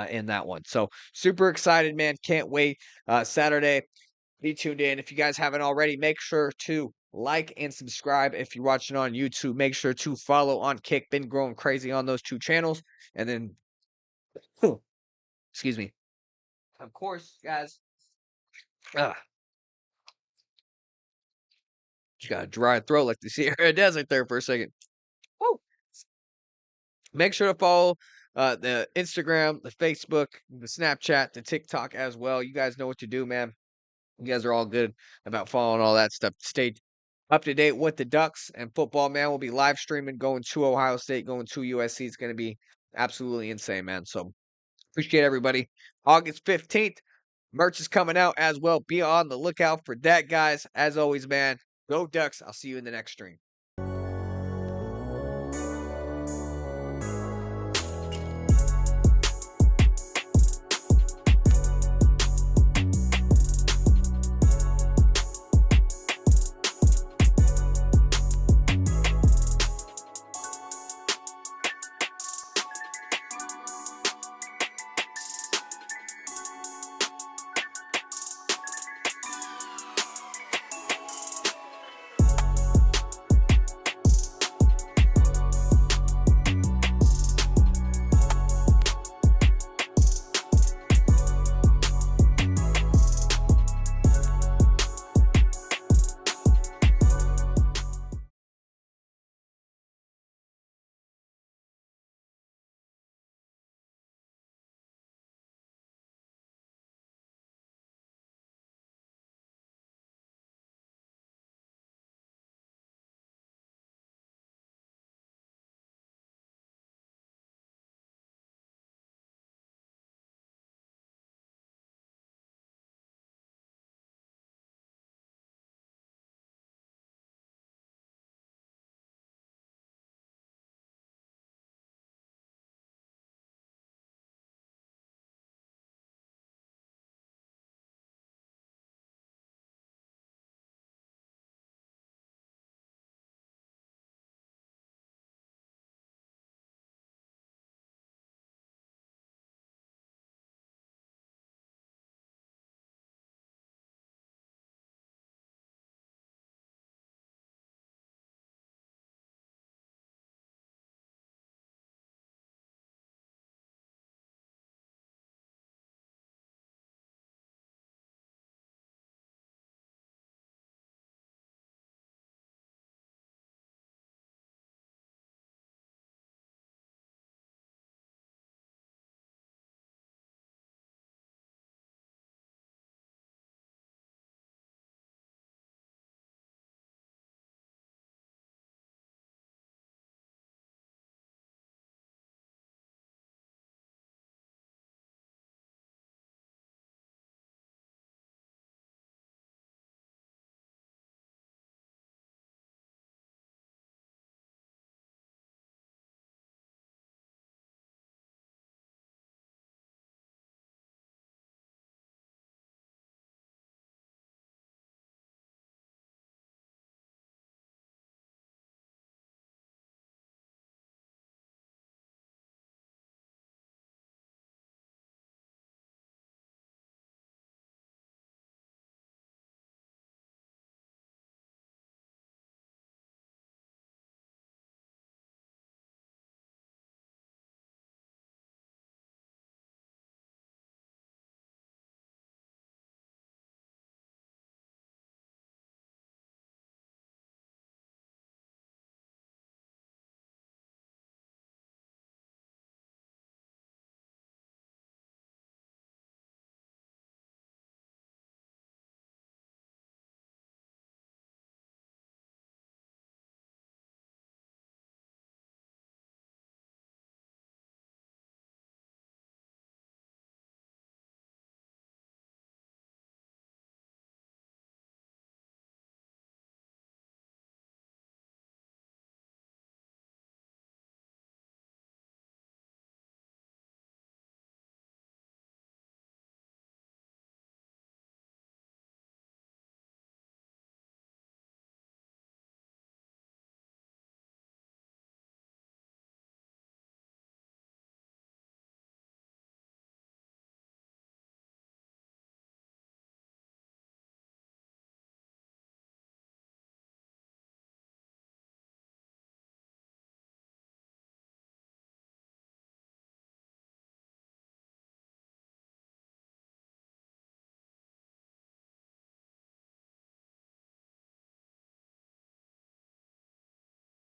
[SPEAKER 1] in that one. So super excited, man! Can't wait. Saturday, be tuned in. If you guys haven't already, make sure to like and subscribe. If you're watching on YouTube, make sure to follow on Kick. Been growing crazy on those two channels, and then, excuse me. Of course, guys. Uh, Just got a dry throat like the Sierra Desert there for a second. Woo! Make sure to follow the Instagram, the Facebook, the Snapchat, the TikTok as well. You guys know what to do, man. You guys are all good about following all that stuff. Stay up to date with the Ducks and football, man. We'll be live streaming, going to Ohio State, going to USC. It's going to be absolutely insane, man. So appreciate everybody. August 15th, merch is coming out as well. Be on the lookout for that, guys. As always, man, go Ducks. I'll see you in the next stream.